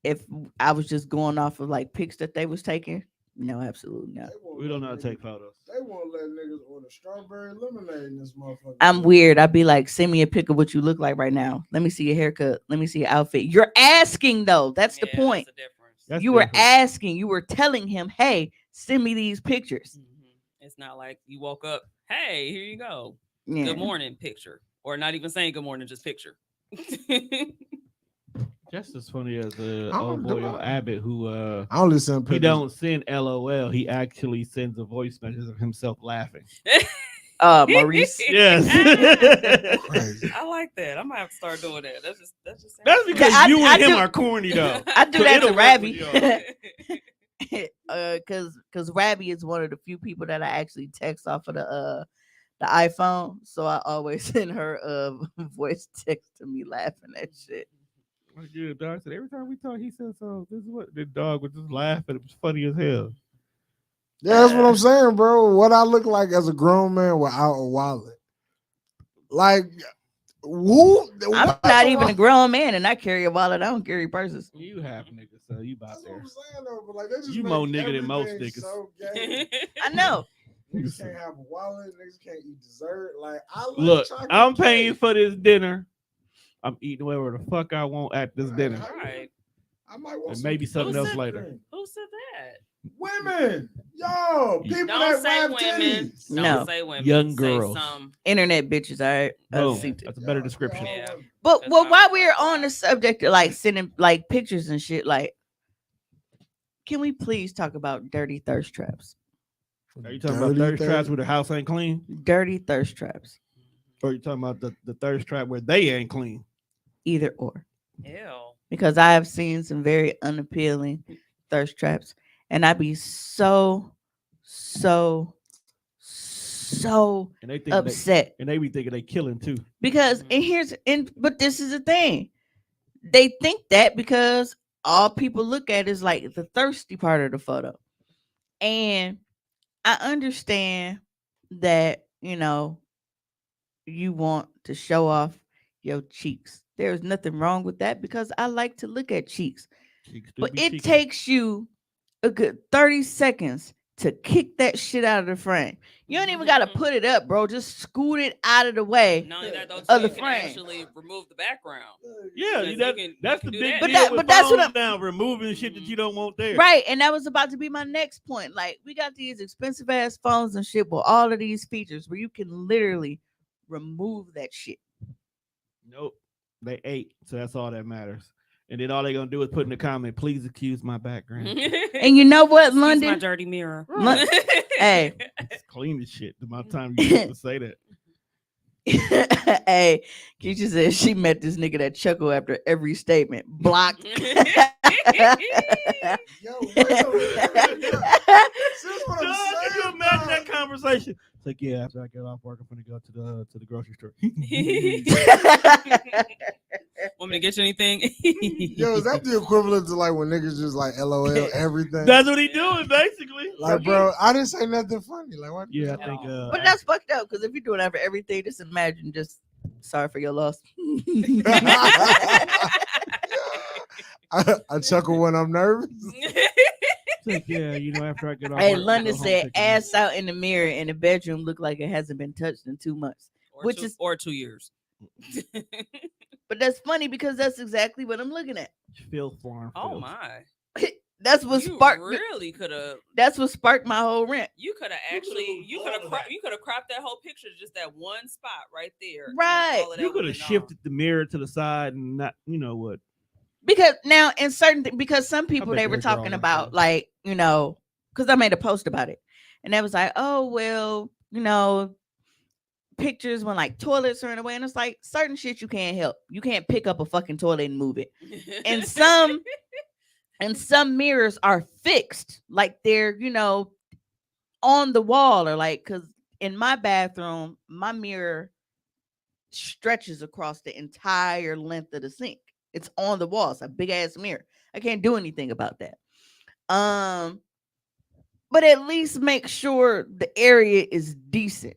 if I was just going off of like pics that they was taking, no, absolutely not. They won't We don't know let how to take niggas- photos. They won't let niggas order strawberry lemonade in this motherfucker. I'm weird. I'd be like, send me a pic of what you look like right now. Let me see your haircut. Let me see your outfit. You're asking though. That's the Yeah, point. That's the difference. That's You were different. asking. You were telling him, hey, send me these pictures. Mhm. It's not like you woke up, hey, here you go. Yeah. Good morning, picture. Or not even saying good morning, just picture. Just as funny as the I old don't boy do on it. Abbott who I only send pictures. he don't send LOL. He actually sends a voice message of himself laughing. Maurice. Yes. Crazy. I like that. I might have to start doing that. That's just That's because I- you I and him do- are corny though. I do So that it'll to work Rabby. with y'all. Cause Rabby is one of the few people that I actually text off of the iPhone. So I always send her a voice text to me laughing at shit. Like, yeah, dog said every time we talk, he said so. This is what the dog would just laugh and it was funny as hell. Yeah, that's what I'm saying, bro. What I look like as a grown man without a wallet. Like, who? I'm what's not even wrong- a grown man and I carry a wallet. I don't carry purses. You half nigga, so you about That's what there. I'm saying, though. But like, they just You make more nigga than most everything niggas. So gay. I know. Niggas can't have a wallet. Niggas can't eat dessert. Like, I like Look, chocolate I'm paying cake. for this dinner. I'm eating whatever the fuck I want at this dinner. Right. I might want And some maybe something ice else cream. later. Who said that? Women, yo, people Don't that say have women. titties. Don't No. say women. Young Say girls. some. Internet bitches, all right. Boom. See, That's a better description. all Yeah. women. but That's well, not while like we're on that. the subject of like sending like pictures and shit, like, can we please talk about dirty thirst traps? Are you talking about thirst traps thirst- where the house ain't clean? Dirty thirst traps, Or are you talking about the thirst trap where they ain't clean? either or. Ew. Because I have seen some very unappealing thirst traps, and I'd be so And they think upset and they be thinking they killing too. because but this is the thing, they think that because all people look at is like the thirsty part of the photo, and I understand that you want to show off your cheeks. There's nothing wrong with that because I like to look at cheeks. Cheeks do But be it cheeky. takes you a good 30 seconds to kick that shit out of the frame. You don't even got to put it up, bro. Just scoot it out of the way. Not only that, though, Of too, the you can frame. actually remove the background. Yeah, Because that's you the can do big that But deal that- with but that's what phones I'm- now, removing shit that you don't want there. Right. And that was about to be my next point. Like, we got these expensive ass phones and shit with all of these features where you can literally remove that shit. Nope. They ate, so that's all that matters. And then all they're gonna do is put in the comment, please accuse my background. And you know what, Excuse London? my dirty mirror. Lon- Hey. It's clean as shit. The amount of time you used to say that. Hey, Keisha said she met this nigga that chuckle after every statement. Blocked. Yo, wait a minute. This what I'm Dog, can you saying, imagine dog. that conversation? It's like, yeah, after I get off work, I'm gonna go to the grocery store. Want me to get you anything? Yo, is that the equivalent to like when niggas just like LOL everything? That's what he doing, basically. Like, bro, I didn't say nothing funny. Like, what? Yeah, At I think. all. But that's fucked up because if you're doing that for everything, just imagine just sorry for your loss. I chuckle when I'm nervous. it's like, yeah, after I get off. Hey, work, I'm London gonna go home, said take a nap. ass out in the mirror in the bedroom look like it hasn't been touched in 2 months. Which is- or 2 years. But that's funny because that's exactly what I'm looking at. Phil Farm. Oh Phil. my! That's what You sparked. really could have. That's what sparked my whole rant. You could have actually. You could have cropped that whole picture to just that one spot right there. and Right. all of that You could would've have been shifted the mirror to the side and not, you know what? Because now in certain because some people bet they were there's girls talking like about that. like, because I made a post about it. And they was like, oh well, pictures when like toilets are in a way. And it's like certain shit you can't help. You can't pick up a fucking toilet and move it. gone. And some mirrors are fixed, like they're, on the wall or like because in my bathroom, my mirror stretches across the entire length of the sink. It's on the wall. It's a big ass mirror. I can't do anything about that. But at least make sure the area is decent.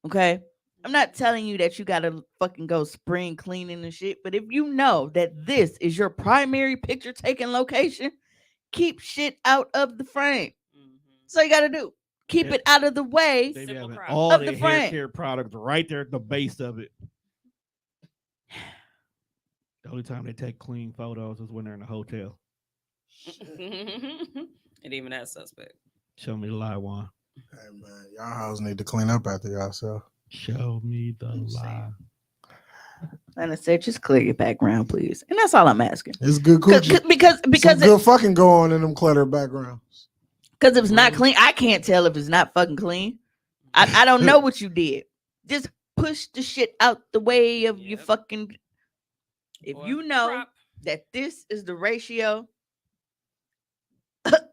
Okay. I'm not telling you that you gotta fucking go spring cleaning and shit, but if you know that this is your primary picture taking location, keep shit out of the frame. That's all you gotta do. Keep Yeah. it out of the way. They be Simple having crap. all Of their the hair frame. care products right there at the base of it. The only time they take clean photos is when they're in a hotel. And even that suspect. Show me the lie, Juan. Hey man, y'all house need to clean up after yourself. Show me the I'm lie. And I said, just clear your background, please. And that's all I'm asking. It's good coochie. Because Some good fucking go on in them cluttered backgrounds. if it's not clean, I can't tell if it's not fucking clean. I don't know what you did. Just push the shit out the way of your Yep. fucking. If Or you know crop. that this is the ratio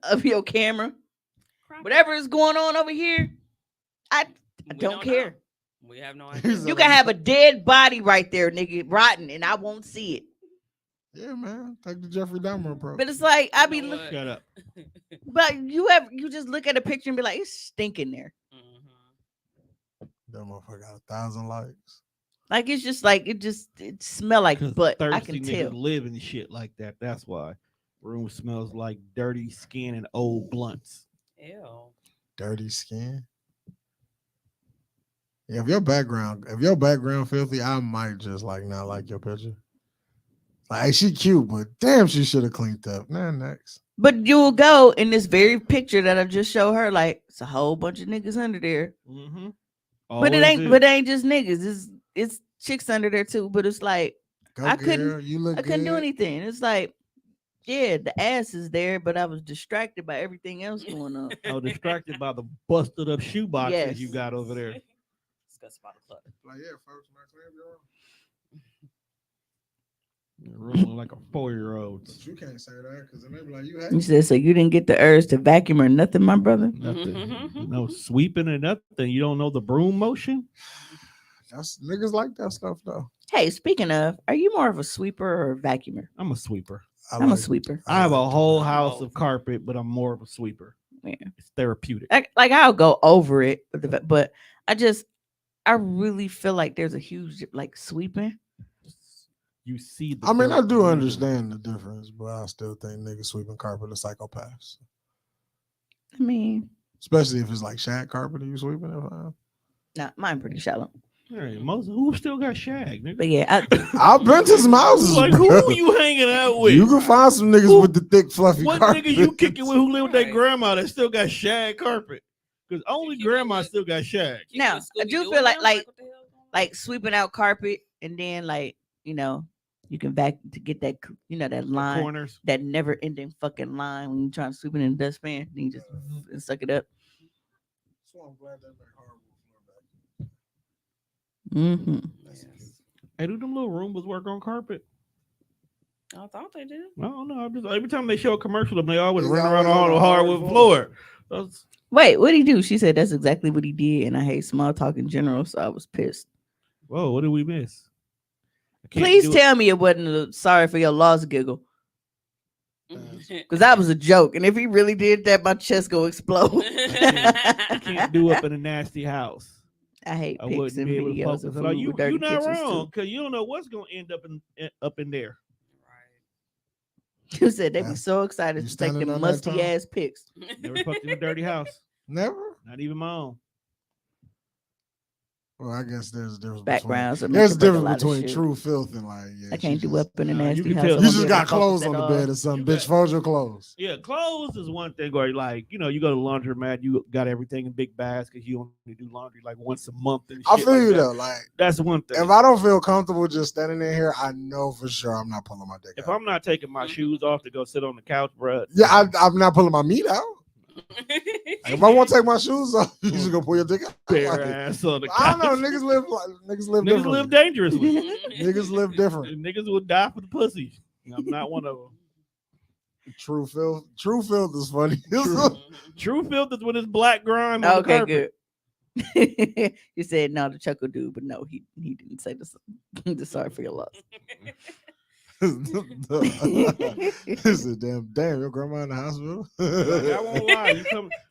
of your camera, Crop. whatever is going on over here, I We don't care. know. We have no idea. He's You can have a dead body right there, nigga, rotten, and I won't see it. Yeah, man. Take the Jeffrey Dahmer approach. But it's like I be know look, what? Shut up. but you just look at a picture and be like, it's stinking there. Mhm. That motherfucker got 1,000 likes. Like it's just like it smell like 'Cause butt. I thirsty can niggas tell. live in shit like that. That's why. Room smells like dirty skin and old blunts. Ew. Dirty skin. Yeah, if your background filthy, I might just like not like your picture. Like, hey, she cute, but damn, she should have cleaned up. Nah, next. But you'll go in this very picture that I just showed her, like it's a whole bunch of niggas under there. Mm-hmm. But it ain't just niggas. It's chicks under there too. But it's like Go, I girl. couldn't- You look I couldn't do good. anything. It's like, yeah, the ass is there, but I was distracted by everything else going on. I was distracted by the busted up shoe boxes Yes. you got over there. Discuss about the clutter. Like, yeah, folks, my claim your own. Your room look like a 4-year-old. But you can't say that because then they be like, you You hate. said so. You didn't get the urge to vacuum or nothing, my brother. Nothing. No sweeping or nothing. You don't know the broom motion? That's niggas like that stuff though. Hey, speaking of, are you more of a sweeper or a vacuumer? I'm a sweeper. I'm a sweeper. I have a like whole to- house of carpet, but I'm more of a sweeper. Yeah. It's therapeutic. Like I'll go over it, but I really feel like there's a huge like sweeping. you see the. I mean, I dirt do moving. understand the difference, but I still think niggas sweeping carpet are psychopaths. I mean, Especially if it's like shag carpet and you sweeping it. nah, mine pretty shallow. Hey, most who still got shag, nigga? But yeah, I've been to some houses. Like bro. who you hanging out with? You can find some niggas Who- with the thick, fluffy What carpet. niggas you kicking with who live with their Right. grandma that still got shag carpet? Because only kicking grandma with- still got shag. Keep Now, with I do Scooby-Doo feel and like- them, like- what the hell going on? like sweeping out carpet and then like you can vac to get that that The line, corners. that never ending fucking line when you trying to sweep it in the dustpan. Then you just and suck it up. So I'm glad they make hardwood floor Mm-hmm. Yes. Hey, do them little Roombas work on carpet? I thought they did. I don't know. Every time they show a commercial of them, they always It's run around always on on the the hardwood hardwood floor. That's- Wait, what did he do? She said that's exactly what he did, and I hate small talk in general, so I was pissed. Whoa, what did we miss? I can't Please do it. tell me it wasn't a sorry for your loss giggle, because that was a joke. And if he really did that, my chest go explode. I can't do up in a nasty house. I hate I pics wouldn't and be able to videos focus of at all. food You with dirty not kitchens wrong too. because you don't know what's gonna end up in there. You said they'd be Yeah. so excited You to take standing them on that musty tongue? ass pics. Never fucked in a dirty house. Never? Not even my own. Well, I guess there's a difference Backgrounds are between there's a make or break a difference lot of between shit. true filth and like I can't do up in a Nah, you nasty can house. tell- I You won't just be able got to focus clothes at on the all. bed or something. You Bitch, got- fold your clothes. Yeah, clothes is one thing where like, you got a laundromat, you got everything in big bags because you only do laundry like once a month and I shit feel like you that. though. Like That's one thing. if I don't feel comfortable just standing in here, I know for sure I'm not pulling my dick If out. I'm not taking my shoes off to go sit on the couch, bruh. Yeah, I'm not pulling my meat out. If I want to take my shoes off, you just gonna pull your dick out. bare Like, ass on the I couch. don't know. Niggas live Niggas differently. live dangerously. Niggas live different. Niggas will die for the pussy. I'm not one of them. True filth is funny. True filth is with his black grime on the Okay, carpet. good. You said no to Chuckle Dude, but no, he didn't say this. The sorry for your loss. This is damn. Your grandma in the hospital. Like, I won't lie.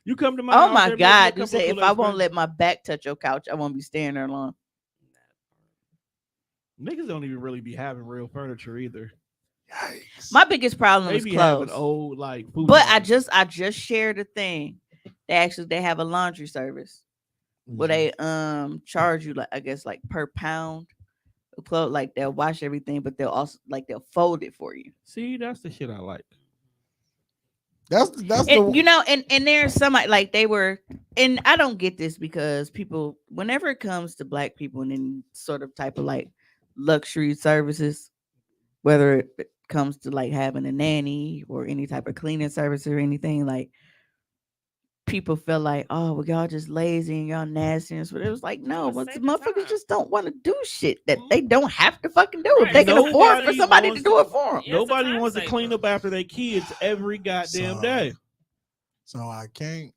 You come to my Oh house, my there may be a God! You couple say of if I Kool-Aid won't friends. let my back touch your couch, I won't be staying there long. Niggas don't even really be having real furniture either. Yikes. My biggest problem They is be having clothes. old like food. But I items. just shared a thing. They have a laundry service where they charge you like I guess like per pound of clothes. Like they'll wash everything, but they'll also like they'll fold it for you. See, that's the shit I like. That's And the and there's some like they were, and I don't get this because people, whenever it comes to black people and then sort of type of like luxury services, whether it comes to like having a nanny or any type of cleaning service or anything, like people feel like, oh, well, y'all just lazy and y'all nasty. But it was like, no, it's but saving motherfuckers time. just don't want to do shit that they don't have to fucking do if Right. they can afford for Nobody somebody to wants do it for them. Yeah, it's a Nobody time wants to saver. clean up after their kids every goddamn So- day. So I can't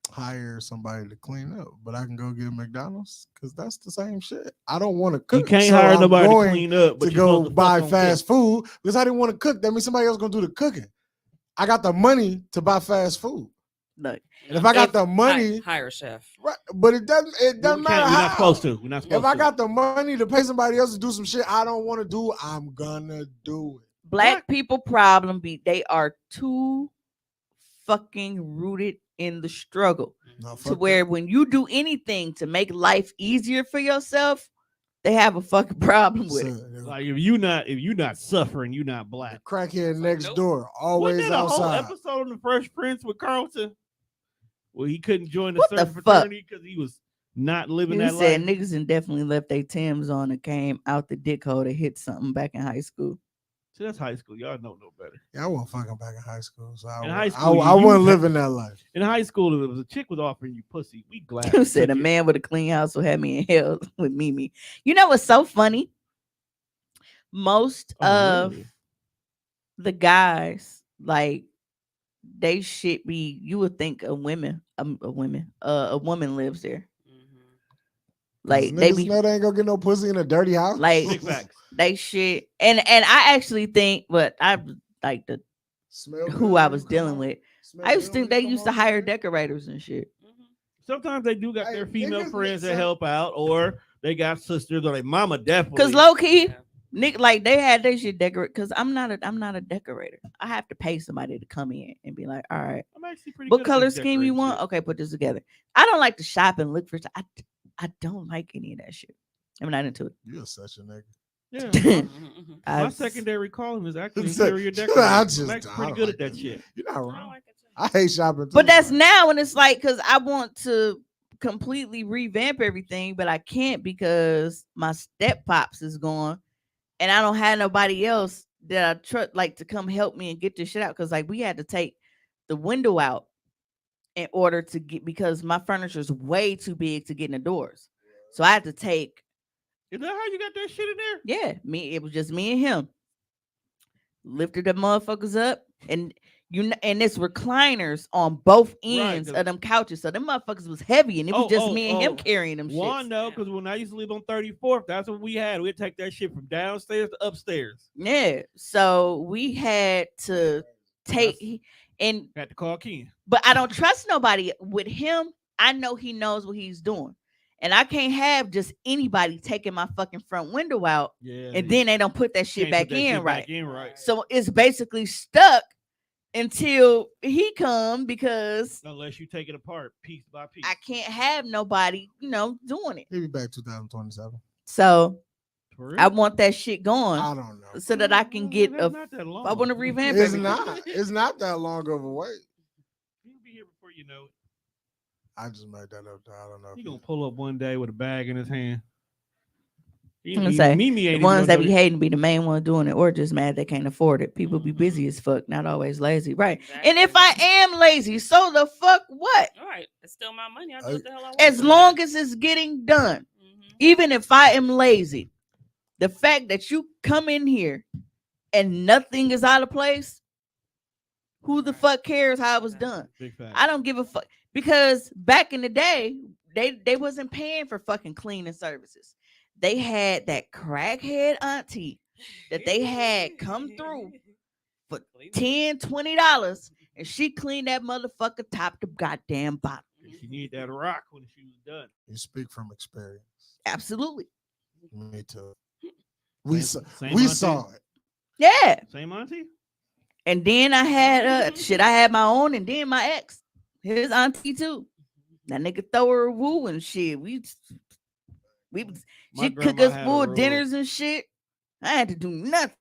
hire somebody to clean up, but I can go get McDonald's because that's the same shit. I don't want to cook. You can't so hire I'm nobody to going clean up, but to you go supposed to buy fuck on fast cook. food because I didn't want to cook. That means somebody else gonna do the cooking. I got the money to buy fast food, Look, and if I got If- the money, hire a chef. right, but it doesn't We matter can't- how. We're not supposed to. We're not supposed If I to. got the money to pay somebody else to do some shit I don't want to do, I'm gonna do it. black people problem be they are too fucking rooted in the struggle No, to fuck where that. when you do anything to make life easier for yourself, they have a fucking problem with it. So, Like if you not suffering, you not black. crackhead like, next nope. door, always Wasn't that a whole outside. episode of The Fresh Prince with Carlton? Well, he couldn't join the What the certain fuck? fraternity because he was not living You that said life. niggas and definitely left their Timbs on and came out the dick hole to hit something back in high school. See, that's high school. Y'all know no better. Yeah, I wasn't fucking back in high school, so In high school, I you wasn't had- living that life. In high school, if a chick was offering you pussy, we glad. You we said took a it. man with a clean house will have me in hell with Mimi. You know what's so funny? Most Oh, of really? the guys, like they should be. You would think a woman lives there. Like they Niggas be know they ain't gonna get no pussy in a dirty house. like Big facts. they should. And I actually think, but I like the Smell who good I when was you come dealing home? with. Smell I used to good when think they you come used to home, hire nigga? decorators and shit. Sometimes they do got Hey, their female niggas friends that some- help out, or they got sisters, or their mama definitely. Cause low key, Yeah. Nick, like they had their shit decorate because I'm not a decorator. I have to pay somebody to come in and be like, all right, I'm actually pretty what good at color this scheme you decorating want? shit. Okay, put this together. I don't like to shop and look for. I don't like any of that shit. I'm not into You're such a nigga. Yeah, it. my I, secondary calling is actually Say- interior I decorating. I'm just actually I pretty don't good like at that that. shit. You're not I wrong. like it too. I hate shopping too. but that's like, now, and it's like because I want to completely revamp everything, but I can't because my step pops is gone, and I don't have nobody else that I trust like to come help me and get this shit out. Because like we had to take the window out in order to get because my furniture is way too big to get in the doors. So I had to take Is that how you got that shit in there? me. It was just me and him. Lifted the motherfuckers up and and it's recliners on both Right, ends 'cause- of them couches. So them motherfuckers was heavy and it was just me and him carrying them One shits. though, because when I used to live on 34th, that's what we had. We'd take that shit from downstairs to upstairs. Yeah. So we had to take and Had to call Ken. but I don't trust nobody with him. I know he knows what he's doing. And I can't have just anybody taking my fucking front window out Yeah, and then they don't put that shit can't back put that in shit right. Back in right. So it's basically stuck until he come because Unless you take it apart piece by piece. I can't have nobody, doing it. He'll be back 2027. So For real? I want that shit going I don't know. so that I can get That's a. not that long. I want to revamp It's everything. not. It's not that long of a wait. He'll be here before you know it. I just made that up. I don't know. He gonna pull up one day with a bag in his hand. I'm gonna say Mimi the ain't ones that even be hating be the main one doing it, or just mad they can't afford it. People be busy as fuck, not always lazy, right? And if I am lazy, so the fuck what? All right, it's still my money. I do what the hell I want. As long as it's getting done, even if I am lazy, the fact that you come in here and nothing is out of place, who the fuck cares how it was done? Big fact. I don't give a fuck because back in the day, they wasn't paying for fucking cleaning services. They had that crackhead auntie that they had come through for $10, $20, and she cleaned that motherfucker top to goddamn bottom. She need that rock when she was done. You speak from experience. Absolutely. Me too. We saw. Same We auntie? saw it. Yeah. Same auntie? And then I had I had my own, and then my ex, his auntie too. That nigga throw her a woo and shit. My She cook grandma us had a full rule. dinners and shit. I had to do nothing.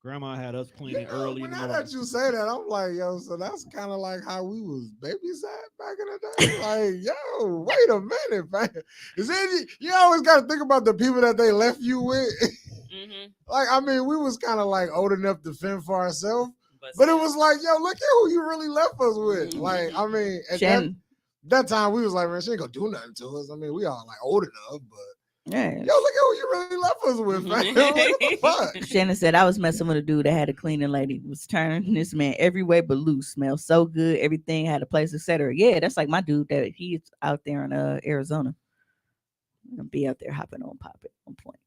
Grandma had us cleaning You know, early when in the now morning. that you say that, I'm like, yo, so that's kind of like how we was babysat back in the day. Like, yo, wait a minute, man. Is it? You always got to think about the people that they left you with. Like, I mean, we was kind of like old enough to fend for ourselves, but it was like, yo, look at who you really left us with. Like, I mean, at that time, we was like, man, she ain't gonna do nothing to us. I mean, we all like old enough, but. Yeah. Yo, look at who you really left us with, man. Like, what the fuck? Shannon said I was messing with a dude that had a cleaning lady, was turning this man every way but loose, smelled so good, everything had a place, etc. Yeah, that's like my dude that he's out there in Arizona. I'm gonna be out there hopping on pop at one point.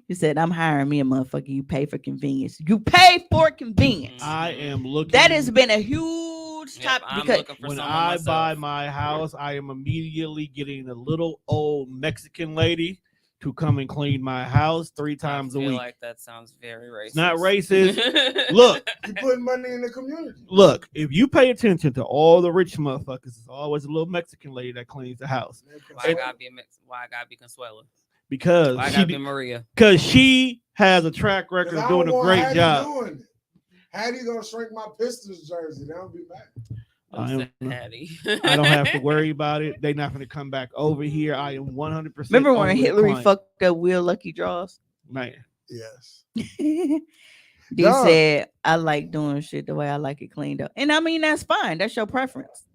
He said, I'm hiring me a motherfucker. You pay for convenience. You pay for convenience. I am looking. That has been a huge topic because when I buy my house, I am immediately getting a little old Mexican lady to come and clean my house 3 times a week. Like that sounds very racist. It's not racist. Look, you putting money in the community. Look, if you pay attention to all the rich motherfuckers, there's always a little Mexican lady that cleans the house. Why I gotta be a Mexican? Why I gotta be Consuela? Because why I gotta be Maria? Because she has a track record of doing a great job. Hattie gonna shrink my Pistons jersey. They don't be mad. I don't have to worry about it. They're not going to come back over here. I am 100%. Remember when Hillary fucked up Will Lucky Draws? Man. Yes. D said, I like doing shit the way I like it cleaned up. And I mean, that's fine. That's your preference.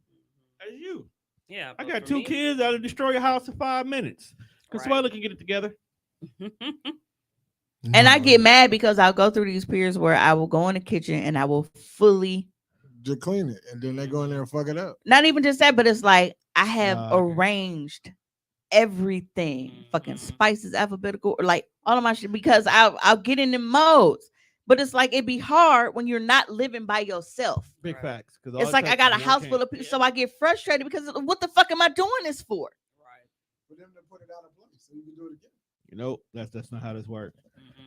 That's you. Yeah. I got 2 kids that'll destroy your house in 5 minutes. Consuela can get it together. And I get mad because I'll go through these periods where I will go in the kitchen and I will fully just clean it, and then they go in there and fuck it up. Not even just that, but it's like I have arranged everything, fucking spices, alphabetical, like all of my shit, because I'll get in the modes. But it's like it'd be hard when you're not living by yourself. Big facts. It's like I got a house full of people, so I get frustrated because what the fuck am I doing this for? For them to put it out of place so you can do it again. You know, that's not how this works.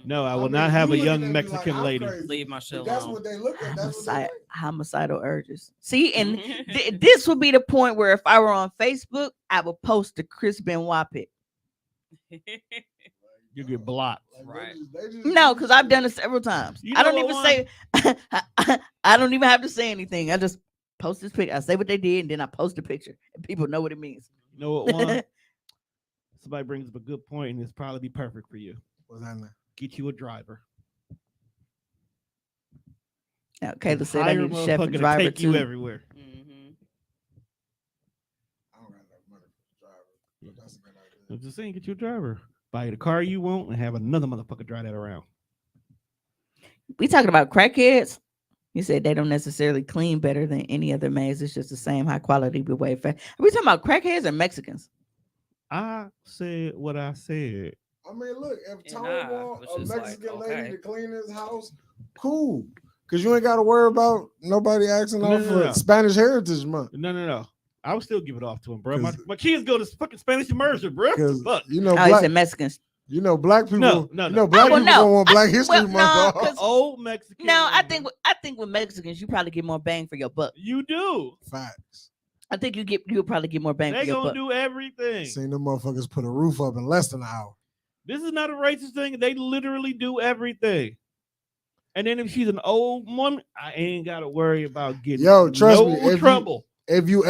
No, I will mean, not have you a young looking at me like Mexican I'm lady. crazy, Leave my but shit that's alone. what they look at. That's what they think. Homicidal urges. See, and this would be the point where if I were on Facebook, I would post the Chris Benoit pic. You get blocked. Like, Right. they just No, do because I've shit. done it several times. You I know don't even what say. I don't even have to say anything. I just post this picture. I say what they did, and then I post the picture, and people know what it means. You know what one? Somebody brings up a good point, and it's probably be perfect for you. What's that name? Get you a driver. Now, Kayla said I Hire need a chef motherfucker and to driver take you too. everywhere. Mhm. I don't got enough money for the driver, but that's a good idea. I'm just saying, get you a driver. Buy the car you want and have another motherfucker drive that around. We talking about crackheads. You said they don't necessarily clean better than any other maids. It's just the same high quality, but way fast. Are we talking about crackheads or Mexicans? I said what I said. I mean, look, if And Tony I want was a just like, Mexican lady okay. to clean his house, cool. Because you ain't got to worry about nobody asking No, off no, for no. Spanish Heritage Month. No. I would still give it off to him, bro. My 'Cause- kids go to fucking Spanish immersion, bro. Because, Fuck. you know, Oh, he black, said Mexicans. black people, No. black well, people no. don't want Black History well, Month no, off. 'cause- Old Mexican. No, I women. think with Mexicans, you probably get more bang for your buck. You do. Facts. I think you'll probably get more bang for They your gonna buck. do everything. Seen them motherfuckers put a roof up in less than an hour. This is not a racist thing. They literally do everything. And then if she's an old woman, I ain't gotta worry about getting Trust no me, if trouble. If you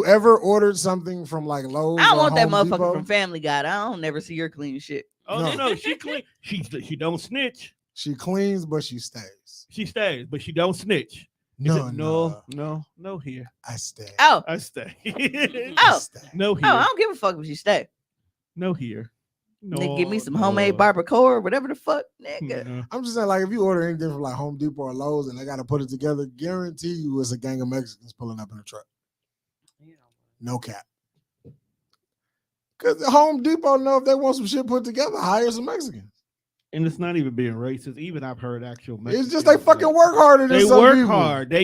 ever ordered something from like Lowe's, I don't or want that Home motherfucker Depot, from Family Guy. I don't never see her clean shit. Oh no, she clean. She don't snitch. she cleans, but she stays. She stays, but she don't snitch. No here. I stay. Oh, I stay. I Oh. stay. No here. I don't give a fuck if she stay. No here. No. Nigga, give me some homemade barbacoa or whatever the fuck, Mm-hmm. nigga. I'm just saying, like, if you order anything from like Home Depot or Lowe's and they got to put it together, guarantee you it's a gang of Mexicans pulling up in a truck. No cap. Because Home Depot know if they want some shit put together, hire some Mexicans. And it's not even being racist. Even I've heard actual It's just Mexicans, they fucking work harder than They some work people. hard.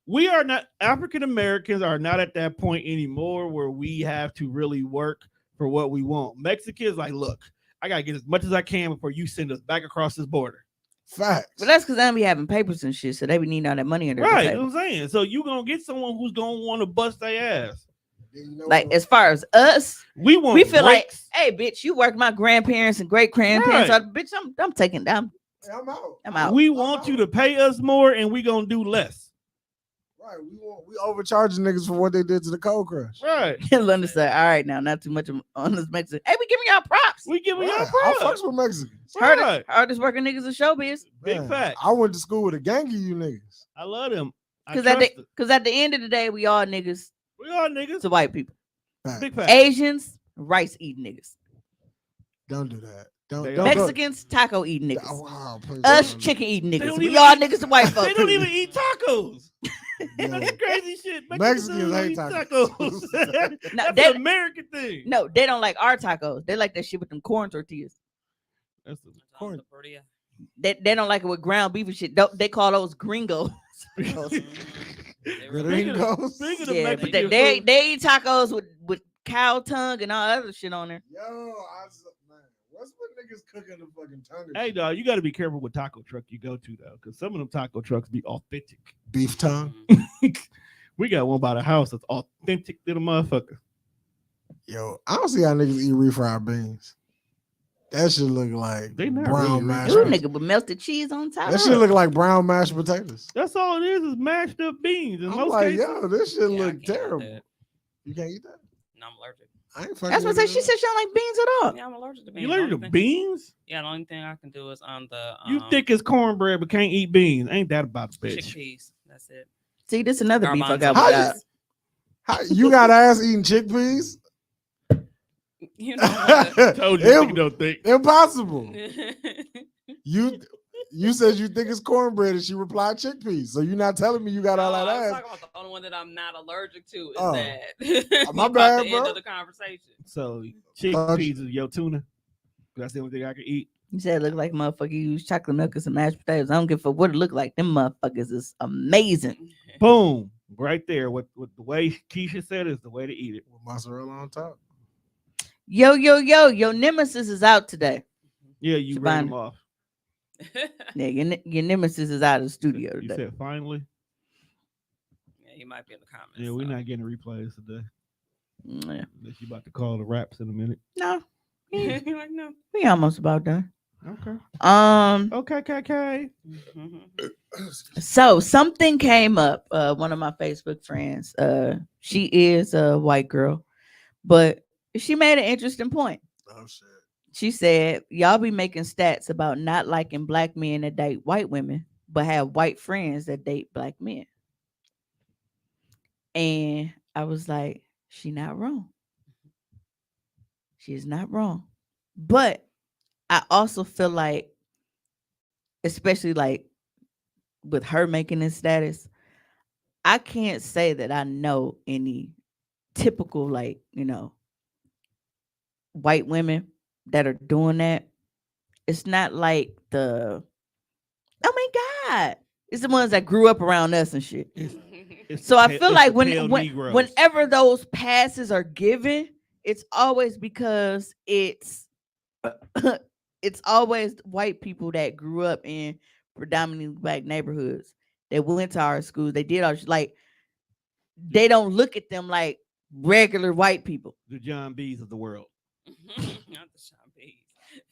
We are not, African Americans are not at that point anymore where we have to really work for what we want. Mexicans like, look, I gotta get as much as I can before you send us back across this border. Facts. But that's because they don't be having papers and shit, so they be needing all that money in their Right, you table. know what I'm saying? So you gonna get someone who's gonna want to bust their ass. You know Like what? as far as us, We want we feel breaks. like, hey, bitch, you work my grandparents and great grandparents. Right. Bitch, I'm taking down. I'm out. I'm out. We want you to pay us more and we gonna do less. Right. We overcharging niggas for what they did to the Cold Crush. Right. London said, all right, now not too much on this Mexican. Hey, we giving y'all props. We giving y'all Right. I props. fucks with Mexicans. Right. Hardest working niggas in showbiz. Big Man, facts. I went to school with a gang of you niggas. I love them. Because at the end of the day, we all niggas We all niggas. to white people. Facts. Big facts. Asians, rice eating niggas. Don't do that. Don't They go. Mexicans, taco eating niggas. Oh, wow, please Us, don't. chicken eating They niggas. don't We even all eat- niggas to white folks. They don't even eat tacos. Yeah. That's crazy shit. Mexicans don't hate eat tacos. No, That's they- an American thing. No, they don't like our tacos. They like that shit with them corn tortillas. That's Corn. They don't like it with ground beef and shit. They call those gringos. Gringos. Speaking of Yeah, but Mexican they food, they eat tacos with cow tongue and all other shit on there. Yo, man, what's with niggas cooking the fucking tongue? hey dog, you got to be careful what taco truck you go to though, because some of them taco trucks be authentic. Beef tongue. We got one by the house that's authentic to the motherfucker. Yo, I don't see how niggas eat refried beans. That should look like They not brown really mashed. Ooh, Right. potatoes. nigga, with melted cheese on top. That should look like brown mashed potatoes. That's all it is mashed up beans. In I'm most like, cases, yo, this shit Yeah, I look can't eat terrible. that. You can't eat that. No, I'm allergic. I ain't fucking. That's what with I say. She it. said she don't like beans at all. Yeah, I'm allergic to beans. you The learn only the thing- beans. Yeah, the only thing I can do is on the You thick as cornbread, but can't eat beans. Ain't that about a bitch? chickpeas. That's it. See, this another beef I Garbanzo got How with you- that. How, you got ass eating chickpeas? You know what? Told you, you don't think. Impossible. You said you think it's cornbread, and she replied chickpeas. So you're not telling me you got all No, that I was ass. talking about the only one that I'm not allergic to is Oh. that. My About bad, the end bro. of the conversation. So chickpeas is your tuna. That's the only thing I can eat. You said it looked like motherfucker use chocolate milk and some mashed potatoes. I don't give a fuck what it look like. Them motherfuckers is amazing. Boom, right there. What the way Keisha said is the way to eat it. With mozzarella on top. Yo, your nemesis is out today. Yeah, you ran them Shabana. off. Yeah, your nemesis is out of the studio You today. said finally. Yeah, he might be in the comments. Yeah, we're not getting replays today. Yeah. Unless you about to call the raps in a minute. No, You're like, no. we almost about done. Okay. Okay. Okay. So something came up. One of my Facebook friends. She is a white girl, but she made an interesting point. Oh shit. She said, "Y'all be making stats about not liking black men that date white women, but have white friends that date black men." And I was like, "She not wrong. She is not wrong." But I also feel like, especially like with her making this status, I can't say that I know any typical like white women that are doing that. It's not like the oh my god, it's the ones that grew up around us and shit. It's So I feel it's like the pale Negroes. whenever those passes are given, it's always because it's always white people that grew up in predominantly black neighborhoods. They went to our schools. They did all like they don't look at them like regular white people. The John B's of the world. Not the Sean P's.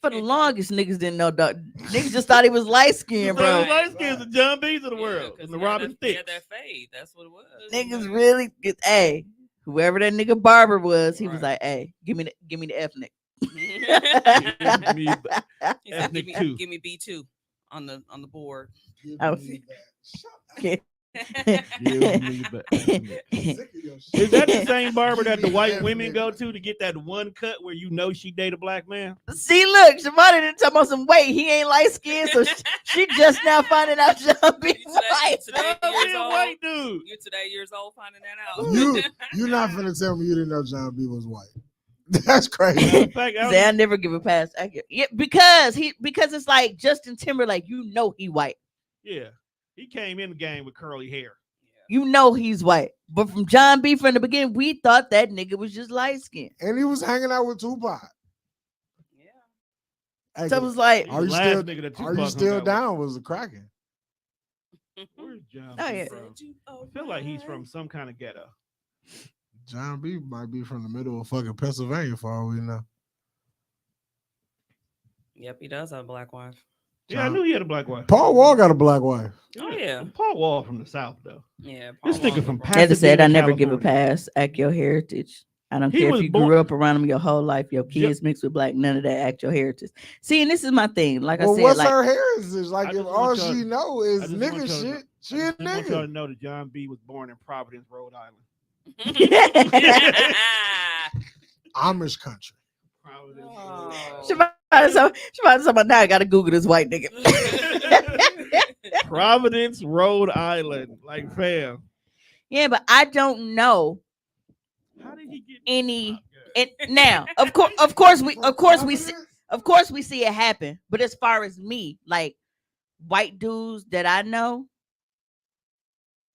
For the longest, niggas didn't know dog. Niggas just thought he was light skinned, Bro, bro. light skins, the John B's of the Yeah, world, 'cause and the he had Robin that, he Thicke. had that fade. That's what it was. Niggas really hey, whoever that nigga barber was, he was Right. like, hey, give me the ethnic. He said, Ethnic give two. me B2 on the board. Give I was- me that. Shut up. Okay. Give me the ethnic. Sick of your shit. Is that the same barber that the Give me white that women ethnic. go to get that one cut where you know she date a black man? See, look, Shavonda didn't talk about some weight. He ain't light skinned, so she just now finding out John B. You white. today Oh, years me a old. white dude. You today years old finding that out. You're not finna tell me you didn't know John B was white. That's crazy. Matter of fact, Say I never give a pass. Yeah, because it's like Justin Timberlake. You know he white. yeah, he came in the game with curly hair. You know he's white. But from John B. from the beginning, we thought that nigga was just light skinned. And he was hanging out with Tupac. Yeah. Hey, So it was like, He Are the you last still- nigga that are Tupac you hung still out with. down? Was the cracking? Where's John Oh, B yeah. from? I feel like he's from some kind of ghetto. John B might be from the middle of fucking Pennsylvania for all we know. Yep, he does have a black wife. Yeah, I knew he had a black wife. Paul Wall got a black wife. Oh, yeah. Paul Wall from the South though. Yeah. This Paul nigga Walker from bro. Pasadena, as I said, I never give a California. pass. Act your heritage. I don't He care was if you born- grew up around them your whole life. Your kids mixed with black. None of that. Act your heritage. See, and this is my thing. Like Well, I said, what's like her heritage? Like, I if just all want y'all- she know I is just want nigga y'all to shit, know- she I a just want y'all nigga. to know that John B was born in Providence, Rhode Island. Amish country. Providence, Oh. Shabbat about now. I gotta Google this white nigga. Providence, Rhode Island. Like, fam. Yeah, but I don't know. How did he get Any- And now, of course, we see it happen. But as far as me, like white dudes that I know,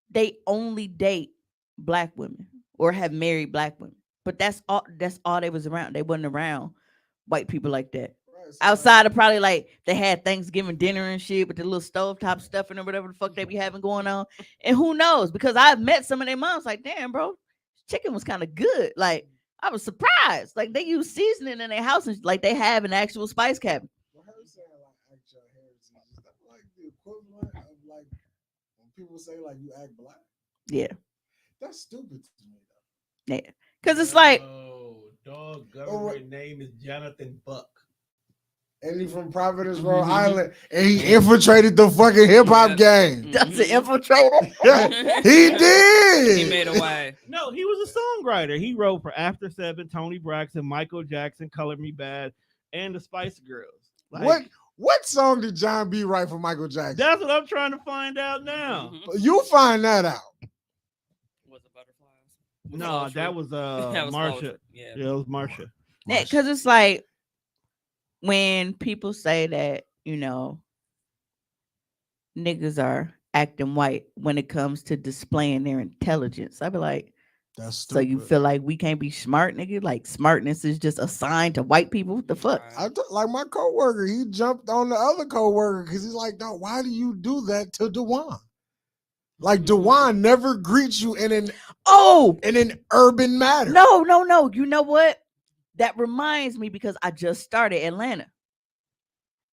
they only date black women or have married black women. But that's all. That's all they was around. They wasn't around white people like that. Outside of probably like they had Thanksgiving dinner and shit with the little stovetop stuffing or whatever the fuck they be having going on. And who knows? Because I've met some of their moms like, damn, bro, chicken was kind of good. Like I was surprised. Like they use seasoning in their house and like they have an actual spice cabinet. Well, her saying like actual heritage, is that like the equivalent of like when people say like you act black? Yeah, That's stupid to me though. yeah. Because it's like, Oh, dog government name is Jonathan Buck. And he from Providence, Rhode Island, and he infiltrated the fucking hip hop game. that's an infiltrator. He did. He made a way. No, he was a songwriter. He wrote for After Seven, Tony Braxton, Michael Jackson, Color Me Bad, and the Spice Girls. Like, What song did John B write for Michael Jackson? That's what I'm trying to find out now. Mhm. You find that out. Was it butterflies? No, Sultry. that was That was Marsha. sultry. Yeah. Yeah, it was Marsha. Because it's like when people say that, niggas are acting white when it comes to displaying their intelligence. I be like, That's So you stupid. feel like we can't be smart, nigga? Like smartness is just assigned to white people? What the fuck? Right. Like my coworker, he jumped on the other coworker because he's like, "Dog, why do you do that to Dewan? Like Dewan never greets you in an Oh urban matter." no. You know what? That reminds me because I just started Atlanta.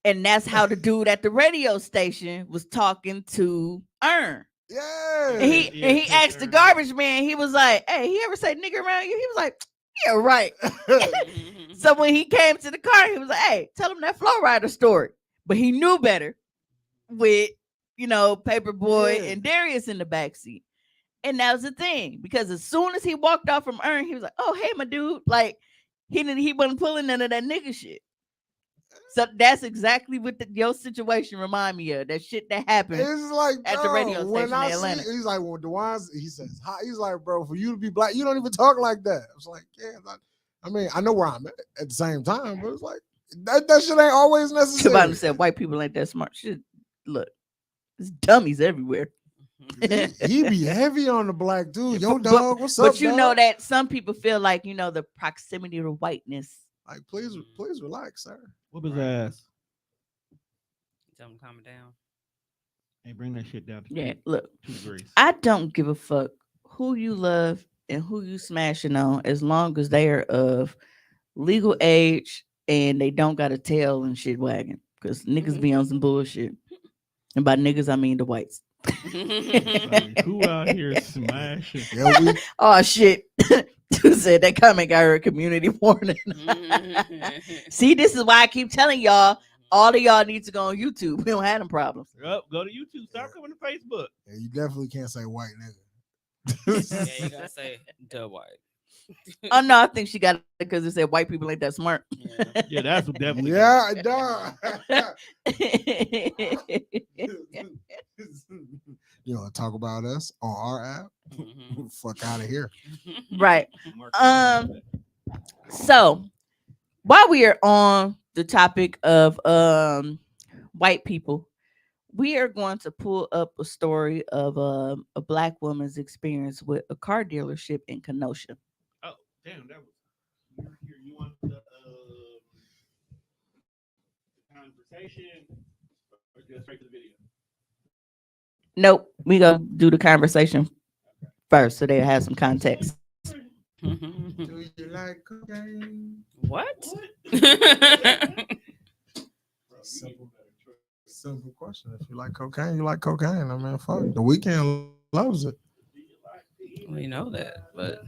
And that's how the dude at the radio station was talking to Earn. Yeah. And he asked the garbage man, he was like, "Hey, he ever say nigga around you?" He was like, "Yeah, right." So when he came to the car, he was like, "Hey, tell him that Flow Rider story." But he knew better with, Paperboy Yeah. and Darius in the backseat. And that was the thing. Because as soon as he walked off from Earn, he was like, "Oh, hey, my dude." Like he wasn't pulling none of that nigga shit. So that's exactly what your situation remind me of. That shit that happened. It's like, at the radio when station I in see, Atlanta. he's like, well, Dewan's, he says, hi. He's like, bro, for you to be black, you don't even talk like that. I was like, yeah, I mean, I know where I'm at the same time, but it's like, that shit ain't always necessary. Kabana said white people ain't that smart. Shit, look, there's dummies everywhere. he be heavy on the black dude. Yo, But- dog, what's up, But you dog? know that some people feel like, the proximity to whiteness. Like, please relax, sir. Whoop his Right. ass. Tell him to calm it down. Hey, bring that shit down to Yeah, look, 2 degrees. I don't give a fuck who you love and who you smashing on as long as they are of legal age and they don't got a tail and shit wagging. Because niggas be on some bullshit. And by niggas, I mean the whites. Like, who out here smashing? Yeah, Oh shit. Who said that comment got her a community warning? See, this is why I keep telling y'all, all of y'all need to go on YouTube. We don't have them problems. Yep, go to YouTube. Stop coming to Facebook. yeah, you definitely can't say white Yeah, nigga. you gotta say the white. Oh no, I think she got it because it said white people ain't that smart. Yeah. Yeah, that's what definitely. Yeah, dog. You want to talk about us on our app? Mhm. Fuck out of here. Right. So while we are on the topic of white people, we are going to pull up a story of a black woman's experience with a car dealership in Kenosha. Oh, damn, that was. You want the conversation or just straight to the video? Nope, we gonna do the conversation first so they have some context. Do you like cocaine? What? Simple question. If you like cocaine, you like cocaine. I mean, fuck. The Weeknd loves it. We know that, but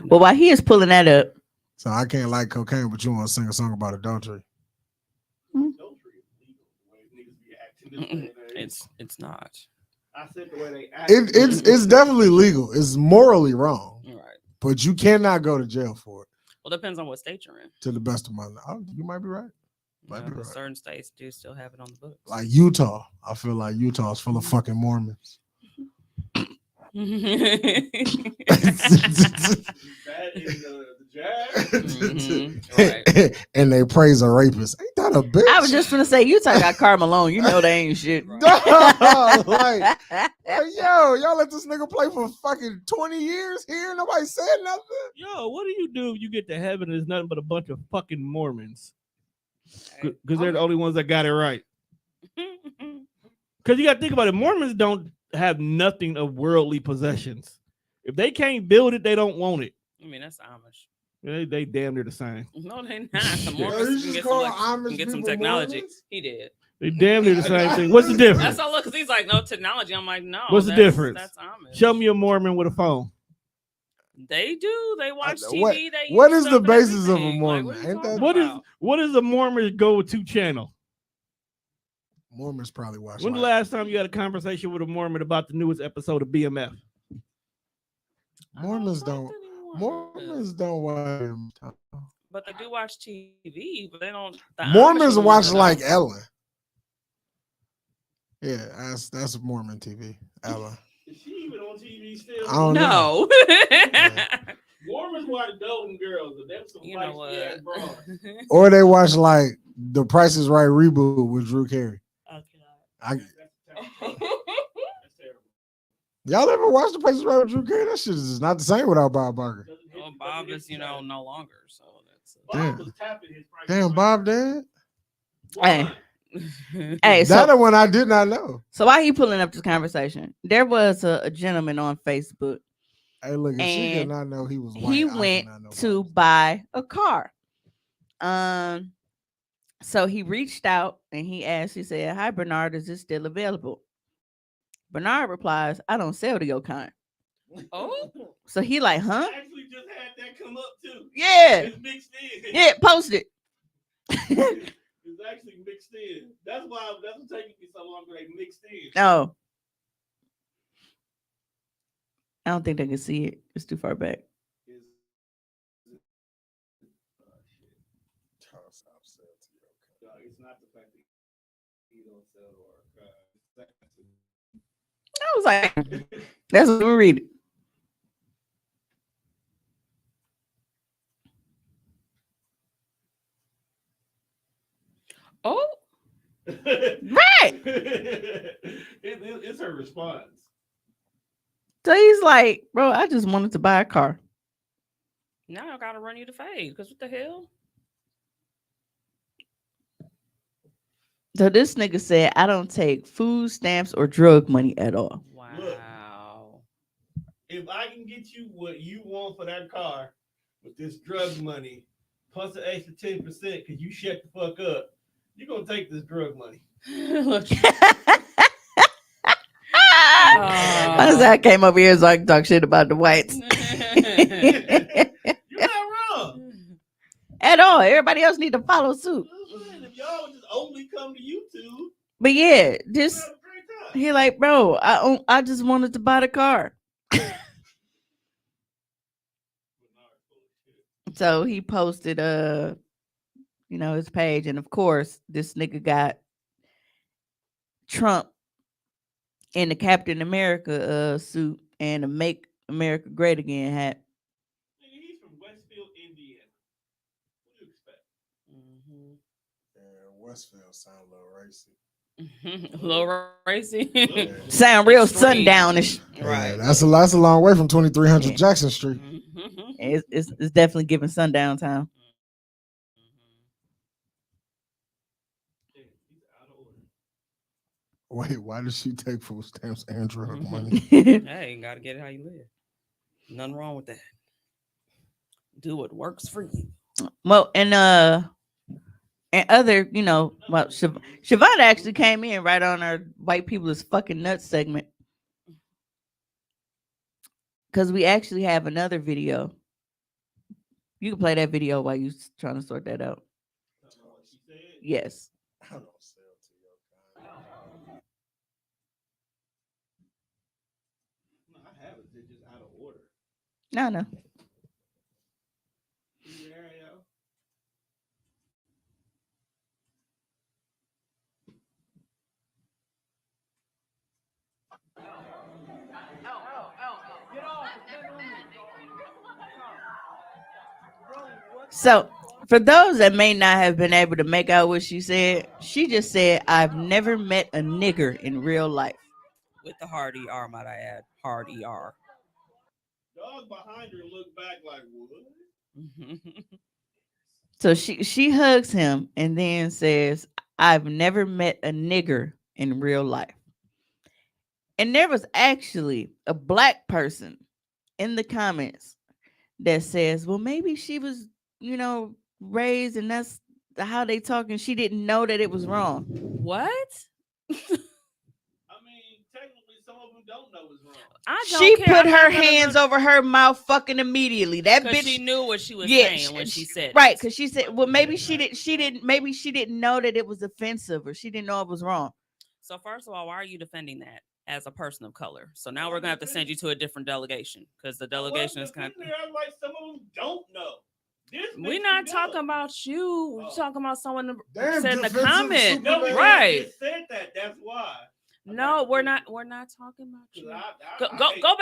Well, while he is pulling that up, So I can't like cocaine, but you want to sing a song about adultery. it's not. I said the way they act. It's definitely legal. It's morally wrong, Right. but you cannot go to jail for it. Well, depends on what state you're in. To the best of my knowledge, you might be right. Might be right. Certain states do still have it on the books. Like Utah, I feel like Utah is full of fucking Mormons. That is the jazz. Right. And they praise a rapist. Ain't that a bitch? I was just gonna say Utah got Karl Malone. You know they ain't shit. Dog, like, yo, y'all let this nigga play for fucking 20 years here. Nobody said nothing. Yo, what do you do if you get to heaven and there's nothing but a bunch of fucking Mormons? Because they're the only ones that got it right. Because you got to think about it. Mormons don't have nothing of worldly possessions. If they can't build it, they don't want it. I mean, that's Amish. They damn near the same. No, they not. The Yo, Mormons you can just get call some, Amish can get some people technology. Mormons? He did. They damn near the same thing. What's the difference? That's all. Look, because he's like, no technology. I'm like, no. What's the that's- difference? That's Amish. Show me a Mormon with a phone. They do. They watch TV. What- They what use is the stuff and basis of a everything. Mormon? Like, what are you Ain't that- talking about? What is a Mormon's go-to channel? Mormons probably watch. When the like- last time you had a conversation with a Mormon about the newest episode of BMF? Mormons I don't. talk to any Mormons don't watch. But they do watch TV, but they don't. the Mormons Amish watch ones like don't. Ellen. Yeah, that's Mormon TV. Ellen. Is she even on TV still? I don't know. No. Mormons watch Golden Girls, but them some You know what? feisty-ass broads. Or they watch like The Price is Right reboot with Drew Carey. I, That's terrible. That's terrible. Y'all ever watch The Price is Right with Drew Carey? That shit is just not the same without Bob Barker. Well, Bob is, no longer. So that's Bob was tapping his price. Damn, Bob dead? Hey. it. Hey, That so one I did not know. why you pulling up this conversation? There was a gentleman on Facebook. Hey, look, if she did And not know he was white, he I went cannot know to Bob. buy a car. So he reached out and he asked, he said, "Hi Bernard, is this still available?" Bernard replies, "I don't sell to your kind." Oh, So he like, huh? I actually just had that come up too. Yeah. It's mixed in. Yeah, post it. It's actually mixed in. That's what's taking me so long. They mixed in. Oh. I don't think they can see it. It's too far back. It's not the fact that he don't sell to our God. I was like, that's what we read it. oh, Right. It's her response. So he's like, bro, I just wanted to buy a car. now I gotta run you the fade. Because what the hell? So this nigga said, I don't take food stamps or drug money at all. Wow. If I can get you what you want for that car with this drug money plus an extra 10% because you shut the fuck up, you're gonna take this drug money. I came over here so I can talk shit about the whites. You're not wrong. At all. Everybody else need to follow suit. If y'all would just only come to YouTube, But yeah, we'll just have a great time. he like, bro, I just wanted to buy the car. So he posted his page, and of course this nigga got Trump in the Captain America suit and a Make America Great Again hat. He's from Westfield, Indiana. What do you expect? Mm-hmm. Yeah, Westfield sound a little racy. A little racy. Sound real Extreme. sundownish. Right. Yeah, that's a long way from 2300 Yeah. Jackson Street. Mm-hmm. It's definitely giving sundown time. He's out of order. Wait, why does she take food stamps and drug money? Hey, you gotta get it how you live. Nothing wrong with that. Do what works for you. Well, and other, well, Siobhan actually came in right on our white people is fucking nuts segment. Because we actually have another video. You can play that video while you're trying to sort that out. Yes. I don't sell to your kind. No, I have it. They're just out of order. No. So, for those that may not have been able to make out what she just said, I've never met a nigger in real life. With the hard ER, might I add. Hard ER. Dog behind her looked back like, what? So she hugs him and then says, I've never met a nigger in real life. And there was actually a black person in the comments that says, well, maybe she was, raised and that's how they talk and she didn't know that it was wrong. What? I mean, technically, some of them don't know it's wrong. She put her hands over her mouth fucking immediately. That bitch, she knew what she was saying when she said right, it. because she said, well, maybe she didn't know that it was offensive or she didn't know it was wrong. So first of all, why are you defending that as a person of color? So now we're gonna have to send you to a different delegation because the delegation is kind of like some of them don't know. We're not talking about you. We're talking about someone Damn, said in the defensive comment. No, Right. Just said that. That's why. No, we're not. We're not talking about you. I Go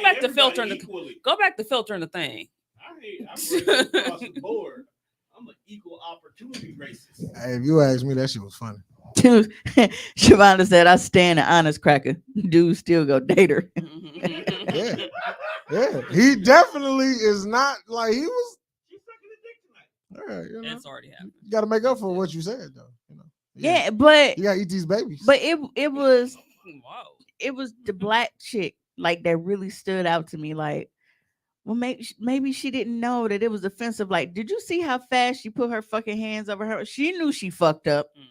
back to filtering equally. Go back to filtering the thing. I'm racist across the board. I'm an equal opportunity racist. Hey, if you ask me, that shit was funny. Dude, Shavonda said, I stand an honest cracker. Dude still go date her. Yeah. Yeah, he definitely is not like he was. She's sucking the dick tonight. All right, you know, It's already happened. you got to make up for what you said, though. You know, Yeah, but you got to eat these babies. Whoa. it was the black chick like that really stood out to me. Like, well, maybe she didn't know that it was offensive. Like, did you see how fast she put her fucking hands over her? She knew she fucked up. Mm-hmm.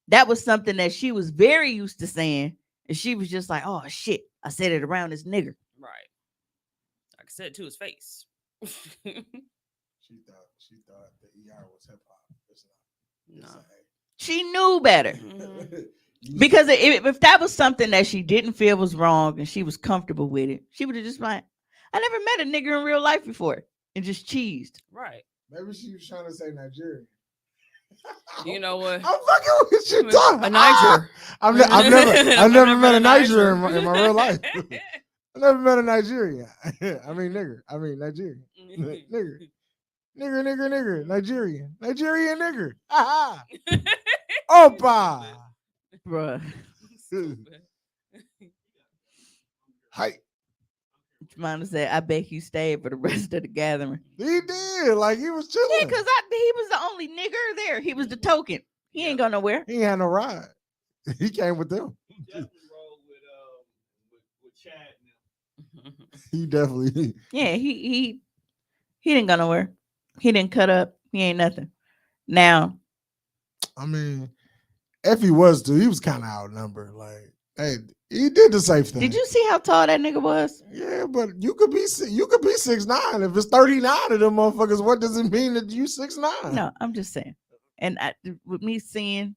That was something that she was very used to saying, and she was just like, "Oh shit, I said it around this nigger." Right. Like I said to his face. She thought the ER was hip hop. It's not. No. She knew better. Mhm. Because if that was something that she didn't feel was wrong and she was comfortable with it, she would have just like, I never met a nigger in real life before and just cheesed. Right. Maybe she was trying to say Nigerian. You know what? I'm fucking with you, dog. A Niger. I've never met a Niger in my real life. I never met a Nigerian. I mean nigger. I mean Nigerian. Nigger. Nigger. Nigerian. Nigerian nigger. Aha. Opa. Bruh. Hi. Jemima said, I bet you stayed for the rest of the gathering. He did. Like he was chilling. Yeah, because he was the only nigger there. He was the token. He ain't going nowhere. He ain't had no ride. He came with them. He definitely rolled with Chad now. He definitely. Yeah, he didn't go nowhere. He didn't cut up. He ain't nothing. Now, I mean, if he was to, he was kind of outnumbered. Like, hey, he did the safe thing. did you see how tall that nigga was? Yeah, but you could be 6'9". If it's 39 of them motherfuckers, what does it mean that you 6'9"? No, I'm just saying. And with me seeing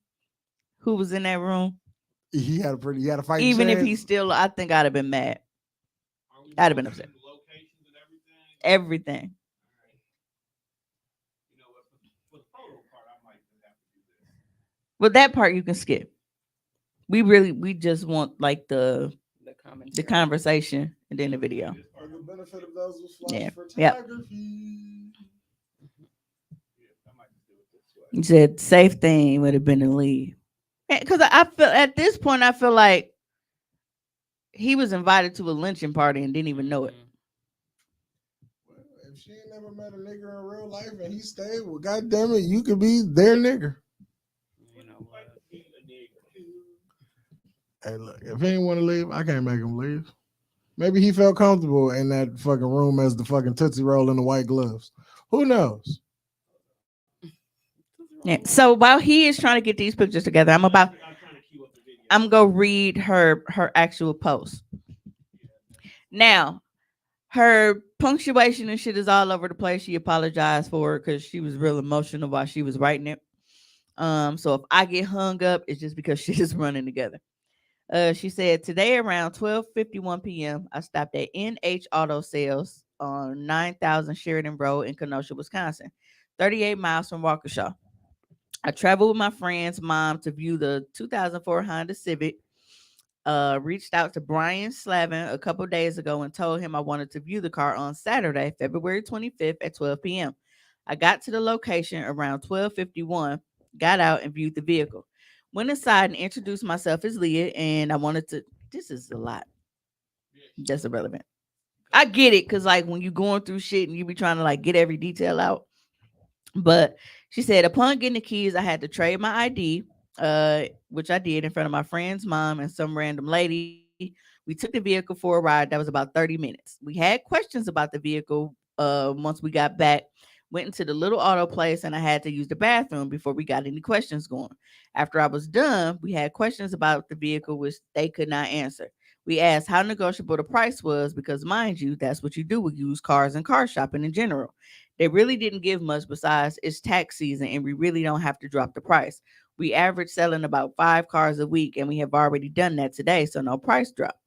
who was in that room, He had a fight. even if chance. he's still, I think I'd have been mad. Are we I'd have been upset. the locations and everything? Everything. You know what? For the photo part, I might just have to do this. But that part you can skip. We just want like the conversation and then the video. For the benefit of those who flash Yeah. photography. I might just do it this way. You said safe thing would have been to leave. Because I feel at this point, I feel like he was invited to a lynching party and didn't even know it. Well, if she ain't never met a nigger in real life and he stayed, well, goddamn it, you could be their nigger. You know what? Hey, look, if he didn't want to leave, I can't make him leave. Maybe he felt comfortable in that fucking room as the fucking Tootsie Roll in the white gloves. Who knows? Yeah. So while he is trying to get these pictures together, I'm trying to queue up the video. I'm gonna read her actual post. Now, her punctuation and shit is all over the place. She apologized for it because she was real emotional while she was writing it. So if I get hung up, it's just because shit is running together. She said today around 12:51 p.m. I stopped at NH Auto Sales on 9000 Sheridan Road in Kenosha, Wisconsin, 38 miles from Waukesha. I traveled with my friend's mom to view the 2004 Honda Civic. Reached out to Brian Slavin a couple days ago and told him I wanted to view the car on Saturday, February 25th at 12 p.m. I got to the location around 12:51, got out and viewed the vehicle. Went inside and introduced myself as Leah, and I wanted to. This is a lot. That's irrelevant. I get it, because like when you're going through shit and you be trying to like get every detail out. But she said, upon getting the keys, I had to trade my ID, which I did in front of my friend's mom and some random lady. We took the vehicle for a ride. That was about 30 minutes. We had questions about the vehicle once we got back. Went into the little auto place and I had to use the bathroom before we got any questions going. After I was done, we had questions about the vehicle, which they could not answer. We asked how negotiable the price was because, mind you, that's what you do with used cars and car shopping in general. They really didn't give much besides it's tax season and we really don't have to drop the price. We average selling about 5 cars a week and we have already done that today, so no price drop.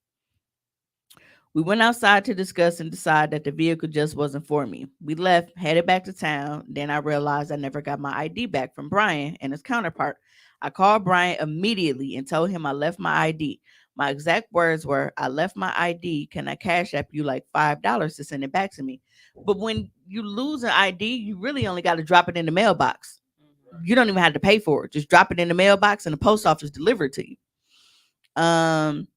We went outside to discuss and decide that the vehicle just wasn't for me. We left, headed back to town. Then I realized I never got my ID back from Brian and his counterpart. I called Brian immediately and told him I left my ID. My exact words were, I left my ID. Can I cash app you like $5 to send it back to me? But when you lose an ID, you really only got to drop it in the mailbox. You don't even have to pay for it. Just drop it in the mailbox and the post office deliver it to you. Um,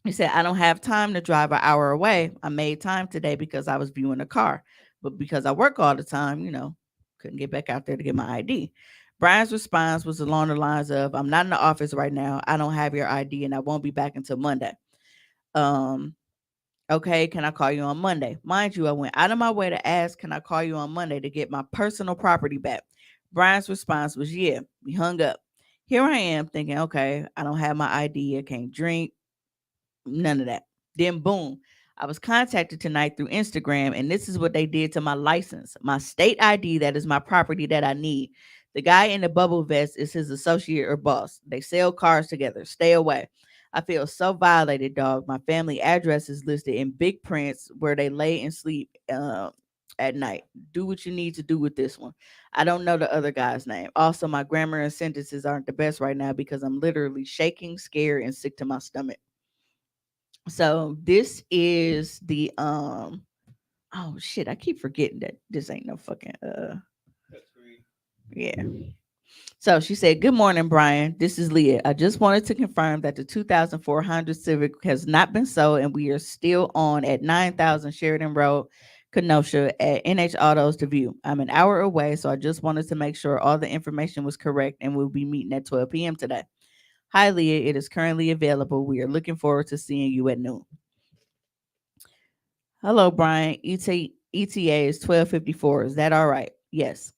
he said, I don't have time to drive an hour away. I made time today because I was viewing a car. But because I work all the time, couldn't get back out there to get my ID. Brian's response was along the lines of, I'm not in the office right now. I don't have your ID and I won't be back until Monday. Um, okay, can I call you on Monday? Mind you, I went out of my way to ask, can I call you on Monday to get my personal property back? Brian's response was, yeah. We hung up. Here I am thinking, okay, I don't have my ID. I can't drink. None of that. Then boom, I was contacted tonight through Instagram, and this is what they did to my license, my state ID. That is my property that I need. The guy in the bubble vest is his associate or boss. They sell cars together. Stay away. I feel so violated, dog. My family address is listed in big prints where they lay and sleep at night. Do what you need to do with this one. I don't know the other guy's name. Also, my grammar and sentences aren't the best right now because I'm literally shaking, scared, and sick to my stomach. So this is the oh shit, I keep forgetting that this ain't no fucking yeah. So she said, "Good morning, Brian. This is Leah. I just wanted to confirm that the 2004 Honda Civic has not been sold and we are still on at 9,000 Sheridan Road, Kenosha at NH Autos to view. I'm an hour away, so I just wanted to make sure all the information was correct and we'll be meeting at 12 p.m. today. Hi, Leah. It is currently available. We are looking forward to seeing you at noon. Hello, Brian. ETA is 12:54. Is that all right? Yes.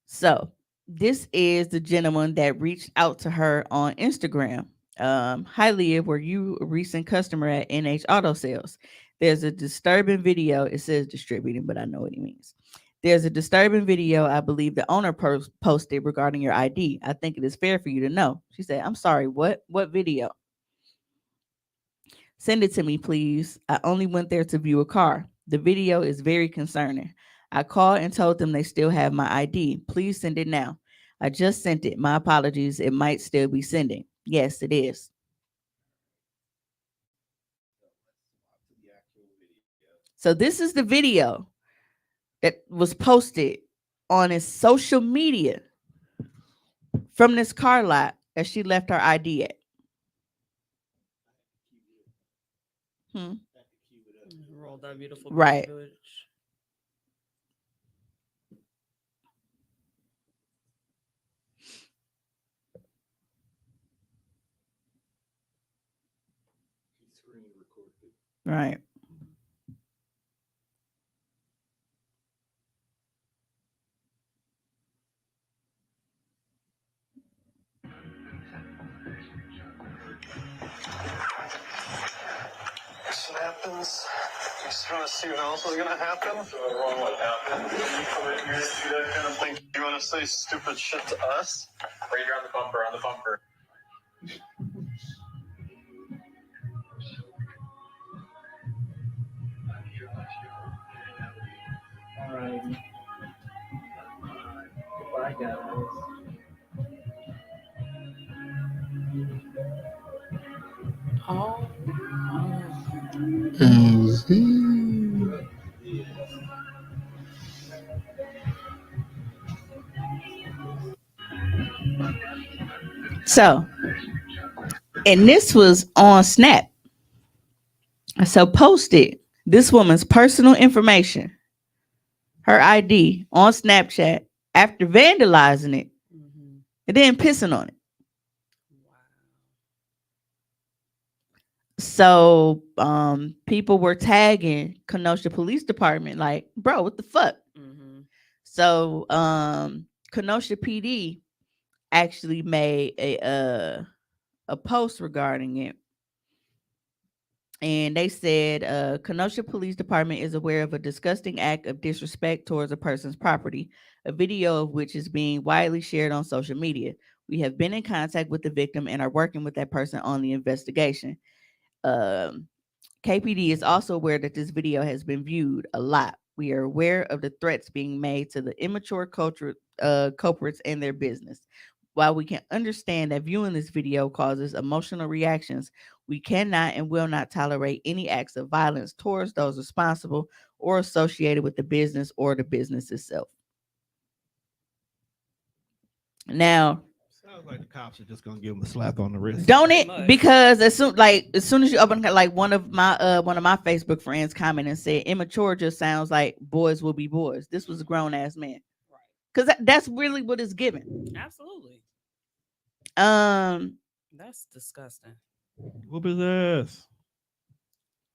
So this is the gentleman that reached out to her on Instagram. Hi, Leah. Were you a recent customer at NH Auto Sales? There's a disturbing video. It says distributing, but I know what he means. There's a disturbing video I believe the owner posted regarding your ID. I think it is fair for you to know. She said, I'm sorry, what? What video? Send it to me, please. I only went there to view a car. The video is very concerning. I called and told them they still have my ID. Please send it now. I just sent it. My apologies. It might still be sending. Yes, it is. So this is the video that was posted on his social media from this car lot that she left her ID at. Roll that beautiful Right. footage. Right. What happens? You just want to see what else is gonna happen? Wrong what happened? You come in here and do that kind of thing. You want to say stupid shit to us? Right here on the bumper, on the bumper. Alrighty. Goodbye, guys. Oh. So, and this was on Snap. So posted this woman's personal information, her ID on Snapchat after vandalizing it and then pissing on it. Wow. So people were tagging Kenosha Police Department like, bro, what the fuck? So Kenosha PD actually made a post regarding it. And they said, Kenosha Police Department is aware of a disgusting act of disrespect towards a person's property, a video of which is being widely shared on social media. We have been in contact with the victim and are working with that person on the investigation. KPD is also aware that this video has been viewed a lot. We are aware of the threats being made to the immature culprits and their business. While we can understand that viewing this video causes emotional reactions, we cannot and will not tolerate any acts of violence towards those responsible or associated with the business or the business itself. Now, Sounds like the cops are just gonna give him a slap on the wrist. don't Pretty it? much. Because as soon as you open, like one of my Facebook friends commented and said, "Immature just sounds like boys will be boys." This was a grown ass man. Right. Because that's really what it's given. Absolutely. Um, That's disgusting. Whoop his ass.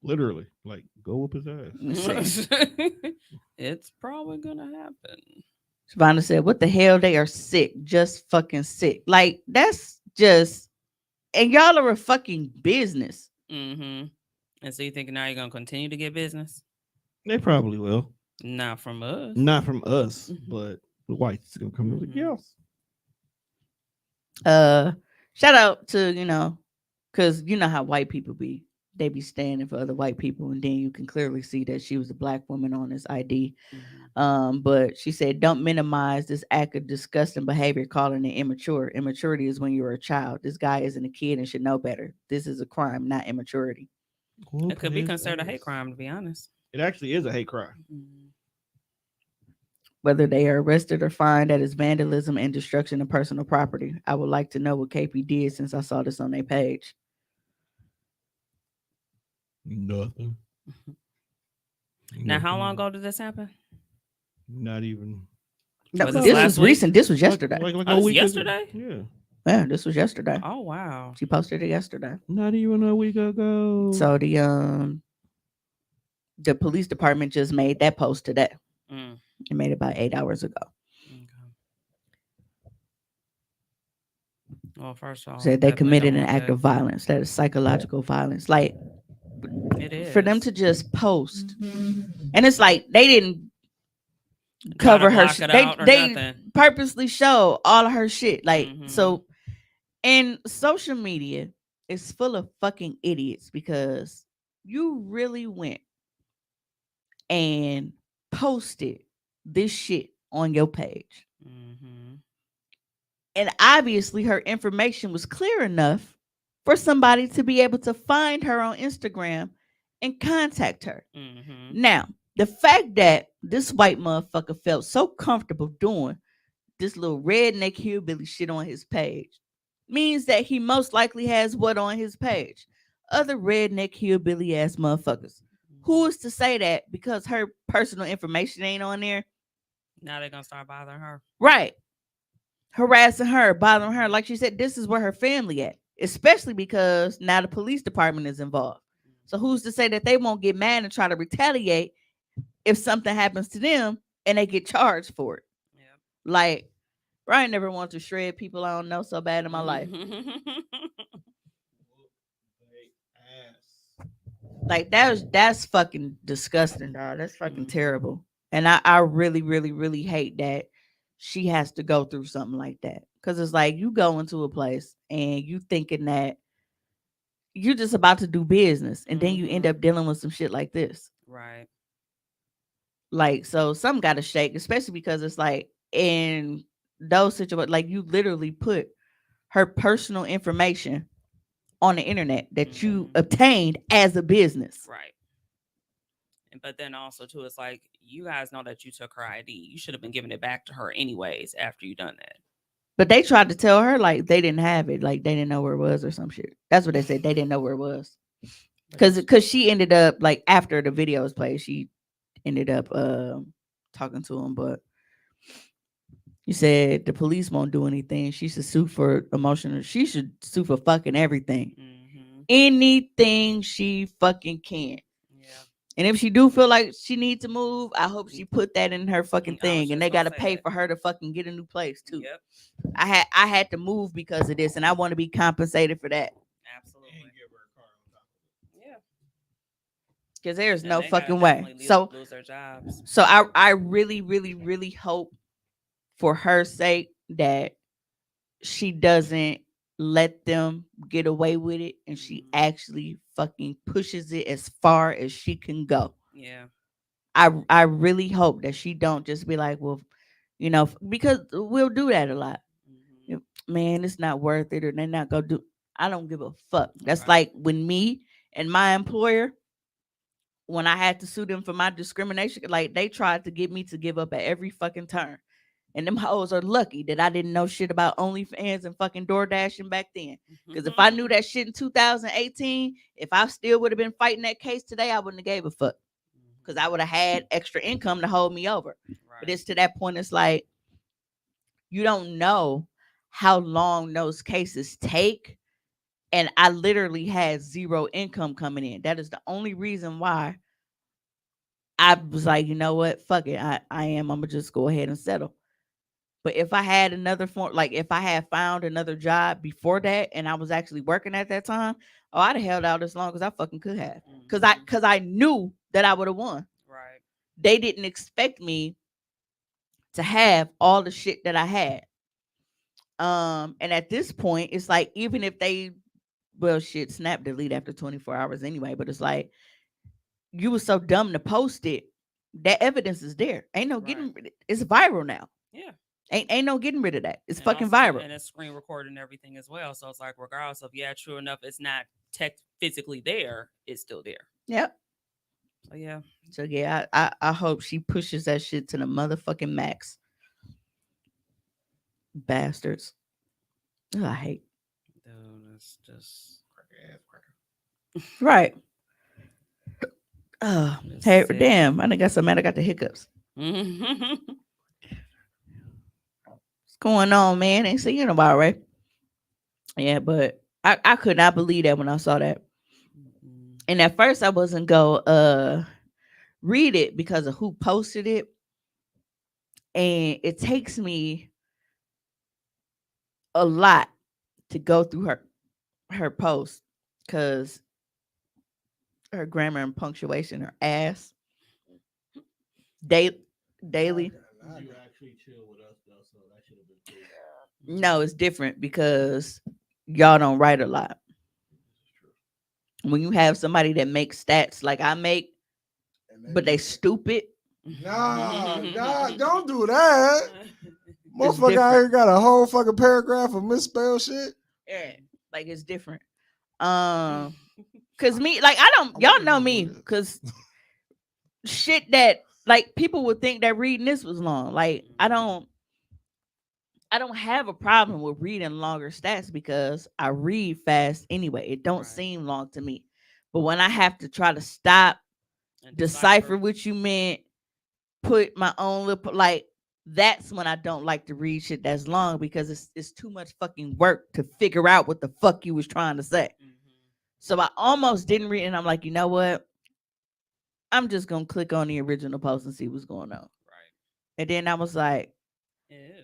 Literally, like go whoop his ass. let's see. It's probably gonna happen. Savannah said, "What the hell? They are sick, just fucking sick. Like that's just, and y'all are a fucking business. Mm-hmm. And so you think now you're gonna continue to get business? They probably will. Not from us. Not from us, Mhm. but the whites gonna come to the Mhm. else. Uh, shout out to because you know how white people be. They be standing for other white people, and then you can clearly see that she was a black woman on this ID. Mhm. But she said, "Don't minimize this act of disgusting behavior, calling it immature. Immaturity is when you're a child. This guy isn't a kid and should know better. This is a crime, not immaturity." It Whoop could be his considered a hate ass. crime, to be honest. It actually is a hate crime. Mhm. Whether they are arrested or fined, that is vandalism and destruction of personal property. I would like to know what KP did since I saw this on their page. Nothing. Now, how long Nothing. ago did this happen? Not even. No, Was this this last was week? recent. This was yesterday. Like Oh, a this week ago. yesterday? Yeah. Yeah, this was yesterday. Oh wow. She posted it yesterday. Not even a week ago. So the police department just made that post today. Mm, It made it about 8 hours ago. okay. Well, first of all, I Said they definitely committed don't an want act that. of violence. That is psychological violence. Like It for them is. to just post, and it's like they didn't Try to cover her. block it They out or they nothing. purposely show all of her shit. Like Mm-hmm. so, and social media is full of fucking idiots because you really went and posted this shit on your page. Mm-hmm. And obviously her information was clear enough for somebody to be able to find her on Instagram and contact her. Mm-hmm. Now, the fact that this white motherfucker felt so comfortable doing this little redneck hillbilly shit on his page means that he most likely has what on his page? Other redneck hillbilly ass motherfuckers. Who is to say that because her personal information ain't on there? Now they're gonna start bothering her. Right. Harassing her, bothering her. Like she said, this is where her family at. Especially because now the police department is involved. So who's to say that they won't get mad and try to retaliate if something happens to them and they get charged for it? Yeah. Like, Brian never wanted to shred people I don't know so bad in my life. Ass. Like that's fucking disgusting, dog. That's fucking terrible. And I really, really, really hate that she has to go through something like that. Cause it's like you go into a place and you thinking that you're just about to do business, and then you end up dealing with some shit like this. Right. Like, so some gotta shake, especially because it's like in those situations, like you literally put her personal information on the internet that you Mhm. obtained as a business. Right. But then also too, it's like you guys know that you took her ID. You should have been giving it back to her anyways after you done that. But they tried to tell her like they didn't have it, like they didn't know where it was or some shit. That's what they said. They didn't know where it was. Cause she ended up like after the video was played, she ended up talking to him, but you said the police won't do anything. She should sue for emotional. She should sue for fucking everything. Mm-hmm. Anything she fucking can. Yeah. And if she do feel like she needs to move, I hope she put that in her fucking I was thing. And just they gonna gotta say pay that. for her to fucking get a new place too. Yep. I had to move because of this, and I want to be compensated for that. Absolutely. And give her a car on top of Yeah. Because there's And no they gotta fucking way. definitely lose their jobs. So I really, really, really hope for her sake that she doesn't let them get away with it and she actually fucking pushes it as far as she can go. Yeah. I really hope that she don't just be like, well, because we'll do that a lot. Mm-hmm. Man, it's not worth it, or they're not gonna do. I don't give a fuck. That's Right. like when me and my employer, when I had to sue them for my discrimination, like they tried to get me to give up at every fucking turn. And them hoes are lucky that I didn't know shit about OnlyFans and fucking DoorDashing back then. Because if I knew that shit in 2018, if I still would have been fighting that case today, I wouldn't have gave a fuck. Because I would have had extra income to hold me over. Right. But it's to that point, it's like, you don't know how long those cases take. And I literally had zero income coming in. That is the only reason why I was like, you know what? Fuck it. I'm going to just go ahead and settle. But if I had another form, like if I had found another job before that and I was actually working at that time, oh, I'd have held out as long as I fucking could have. Because I knew that I would have won. Right. They didn't expect me to have all the shit that I had. And at this point, it's like, even if they, well, shit, snap delete after 24 hours anyway, but it's like, you were so dumb to post it. That evidence is there. Ain't no getting, it's viral now. Yeah. Ain't no getting rid of that. It's And fucking also, viral. and it's screen recording and everything as well. So it's like, regardless of, yeah, true enough, it's not physically there, it's still there. Yep. So yeah. So yeah, I hope she pushes that shit to the motherfucking max. Bastards. Ugh, I hate. Dude, it's just right. Hey, sick. damn! I think I so mad I got the hiccups. Mm-hmm. What's going on, man? Ain't seen you in a while, right? Yeah, but I could not believe that when I saw that. And at first I wasn't go read it because of who posted it. And it takes me a lot to go through her post because her grammar and punctuation are ass. Daily. You actually chill with us though, so that should have been cool. No, it's different because y'all don't write a lot. When you have somebody that makes stats like I make, but they stupid. Nah, don't do that. Motherfucker out here got a whole fucking paragraph of misspelled shit. Yeah, like it's different. Cause me, like y'all know me, cause shit that like people would think that reading this was long. Like I don't have a problem with reading longer stats because I read fast anyway. It don't seem long to me. But when I have to try to stop, decipher what you meant, put my own little, like, that's when I don't like to read shit that's long because it's too much fucking work to figure out what the fuck you was trying to say. So I almost didn't read, and I'm like, you know what? I'm just gonna click on the original post and see what's going on. Right. And then I was like, ew.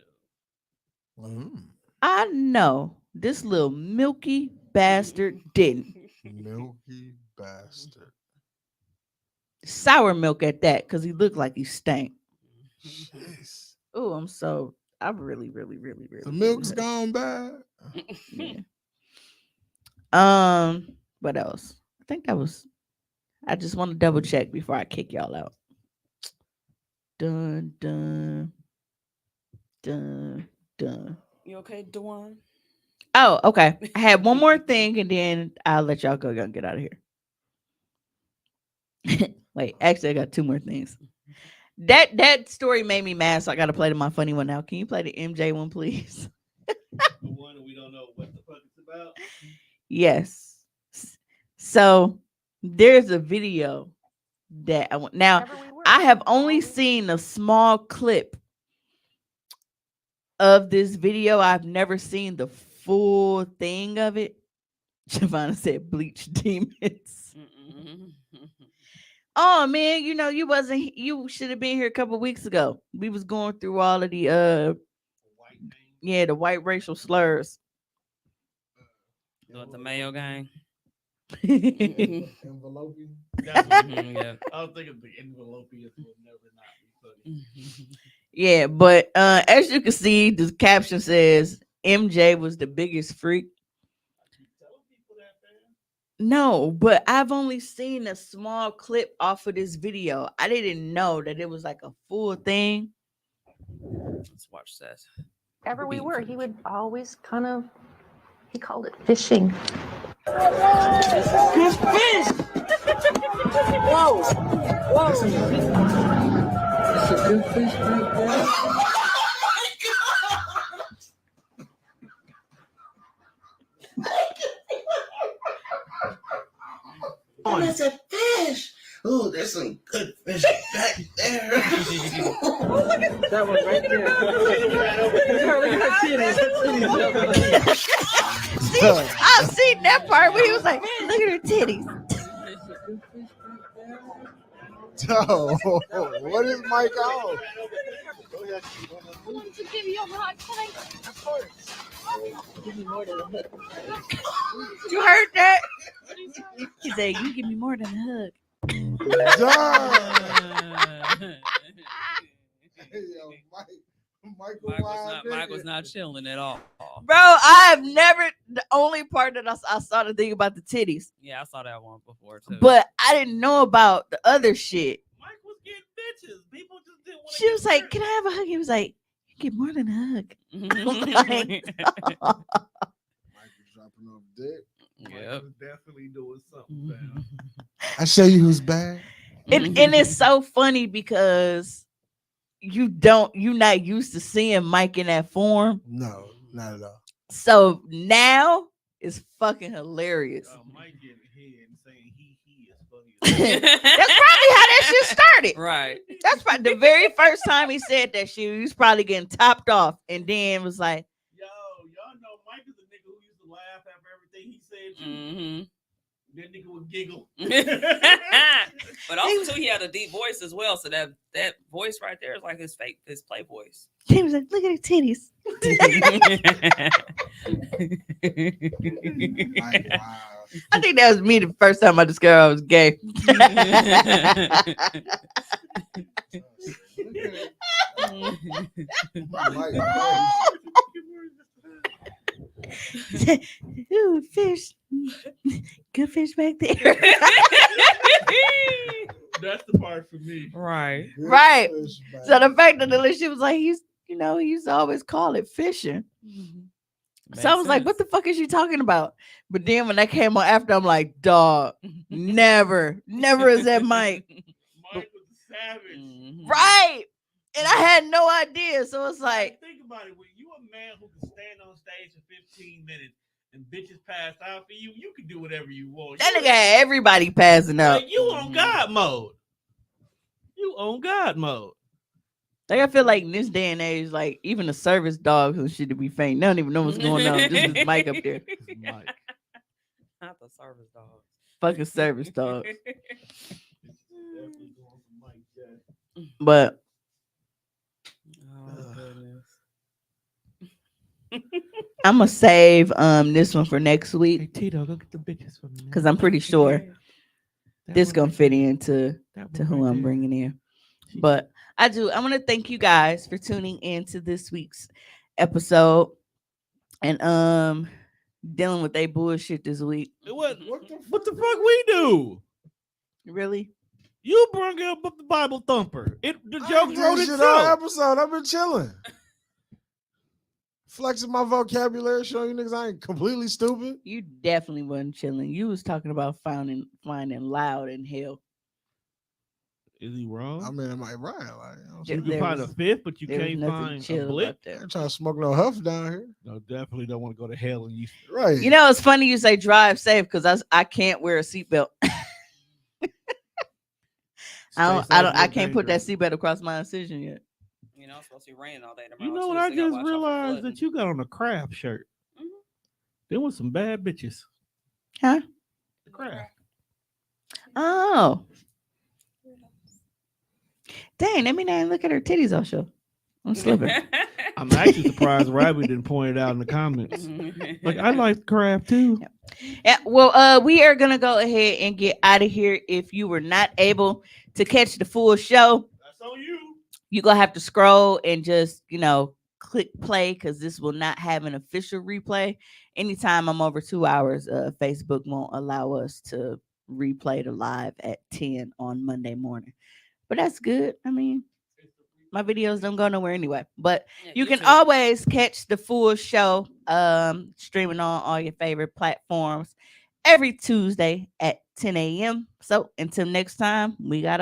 I know this little milky bastard didn't. Milky bastard. Sour milk at that, because he looked like he stank. Jeez. Oh, I'm really, really, really, really. The milk's gone bad. Yeah. What else? I think that was. I just want to double check before I kick y'all out. Dun dun dun dun. You okay, Dewan? Oh, okay. I had one more thing, and then I'll let y'all go and get out of here. Wait, actually, I got two more things. That story made me mad, so I got to play my funny one now. Can you play the MJ one, please? The one we don't know what the fuck it's about. Yes. So there's a video that I want. Now, I have only seen a small clip of this video. I've never seen the full thing of it. Shavana said bleach demons. Oh man, you should have been here a couple weeks ago. We was going through all of the the white racial slurs. The Mayo gang. Envelope. Yeah. I was thinking the envelope will never not be funny. Yeah, but as you can see, the caption says MJ was the biggest freak. No, but I've only seen a small clip off of this video. I didn't know that it was like a full thing. Let's watch that. Wherever we were, he would always he called it fishing. Good fish! Whoa! Whoa! That's a good fish right there. Oh, that's a fish. Oh, there's some good fish back there. That one right there. Look at her titties. See, I've seen that part where he was like, look at her titties. So, what is Mike on? To give you a hug. Can I? Of course. Give me more than a hug. You heard that? He said, you give me more than a hug. Duh. Hey, yo, Mike was not chilling at all. Bro, I have never, the only part that I saw the thing about the titties, Yeah, I saw that one before too. but I didn't know about the other shit. Mike was getting bitches. People just didn't want to. She was like, can I have a hug? He was like, you get more than a hug. Mike was dropping off dick. Mike Yep. was definitely doing something bad. I show you who's bad. And it's so funny because you're not used to seeing Mike in that form. No, not at all. So now it's fucking hilarious. Mike getting head and saying he is funny. That's probably how that shit started. Right. That's probably the very first time he said that shit. He was probably getting topped off, and then was like, Y'all know Mike is a nigga who used to laugh after everything he said. Mm-hmm. That nigga would giggle. But also too, he had a deep voice as well. So that voice right there is like his play voice. he was like, look at her titties. Mike, wow. I think that was me the first time I discovered I was gay. Mike, Ooh, fish. Good fish back there. That's the part for me. Right. Right. So the fact that the shit was like, he used to always call it fishing. So I was like, what the fuck is she talking about? But then when that came on after, I'm like, dog, never is that Mike. Mike was a savage. Mm-hmm. Right. And I had no idea. So it's like, think about it. When you a man who can stand on stage for 15 minutes and bitches pass out for you, you can do whatever you want. that nigga had everybody passing out. Like, you on God mode. You on God mode. Like, I feel like in this day and age, like even the service dogs and shit to be faint. They don't even know what's going on. This is Mike up there. Mike. Not the service dog. Fucking service dog. Definitely going for Mike Jack. But Oh goodness. I'm gonna save this one for next Hey week Tito, go get the bitches for me. because I'm pretty sure this gonna fit into to who I'm bringing in. But I want to thank you guys for tuning in to this week's episode and dealing with a bullshit this week. What the fuck we do? Really? You brought up the Bible thumper. The I joke ain't wrote did shit all itself. episode. I've been chilling. Flexing my vocabulary, showing you niggas I ain't completely stupid. You definitely wasn't chilling. You was talking about finding loud in hell. Is he wrong? I mean, am I right? Like, You There can find was- a fifth, but you there was can't nothing find a chill blip. about I there. ain't trying to smoke no huff down here. No, definitely don't want to go to hell and you. Right. You know, it's funny you say drive safe because I can't wear a seatbelt. I can't put that seatbelt across my incision yet. You know, it's supposed to be raining all day tomorrow. You know too, what? so I you gotta just watch out for realized flooding. that you got on a craft shirt. Mhm. There was some bad bitches. Huh? The craft. Oh. Dang, that mean I didn't look at her titties all show. I'm slipping. I'm actually surprised Robbie didn't point it out in the comments. Like, I like craft too. Yeah, well, we are gonna go ahead and get out of here. If you were not able to catch the full show, That's on you. you're gonna have to scroll and just click play because this will not have an official replay. Anytime I'm over 2 hours, Facebook won't allow us to replay the live at 10 on Monday morning. But that's good. I mean, my videos don't go nowhere anyway. But Yeah, you can YouTube. always catch the full show streaming on all your favorite platforms every Tuesday at 10 a.m. So until next time, we got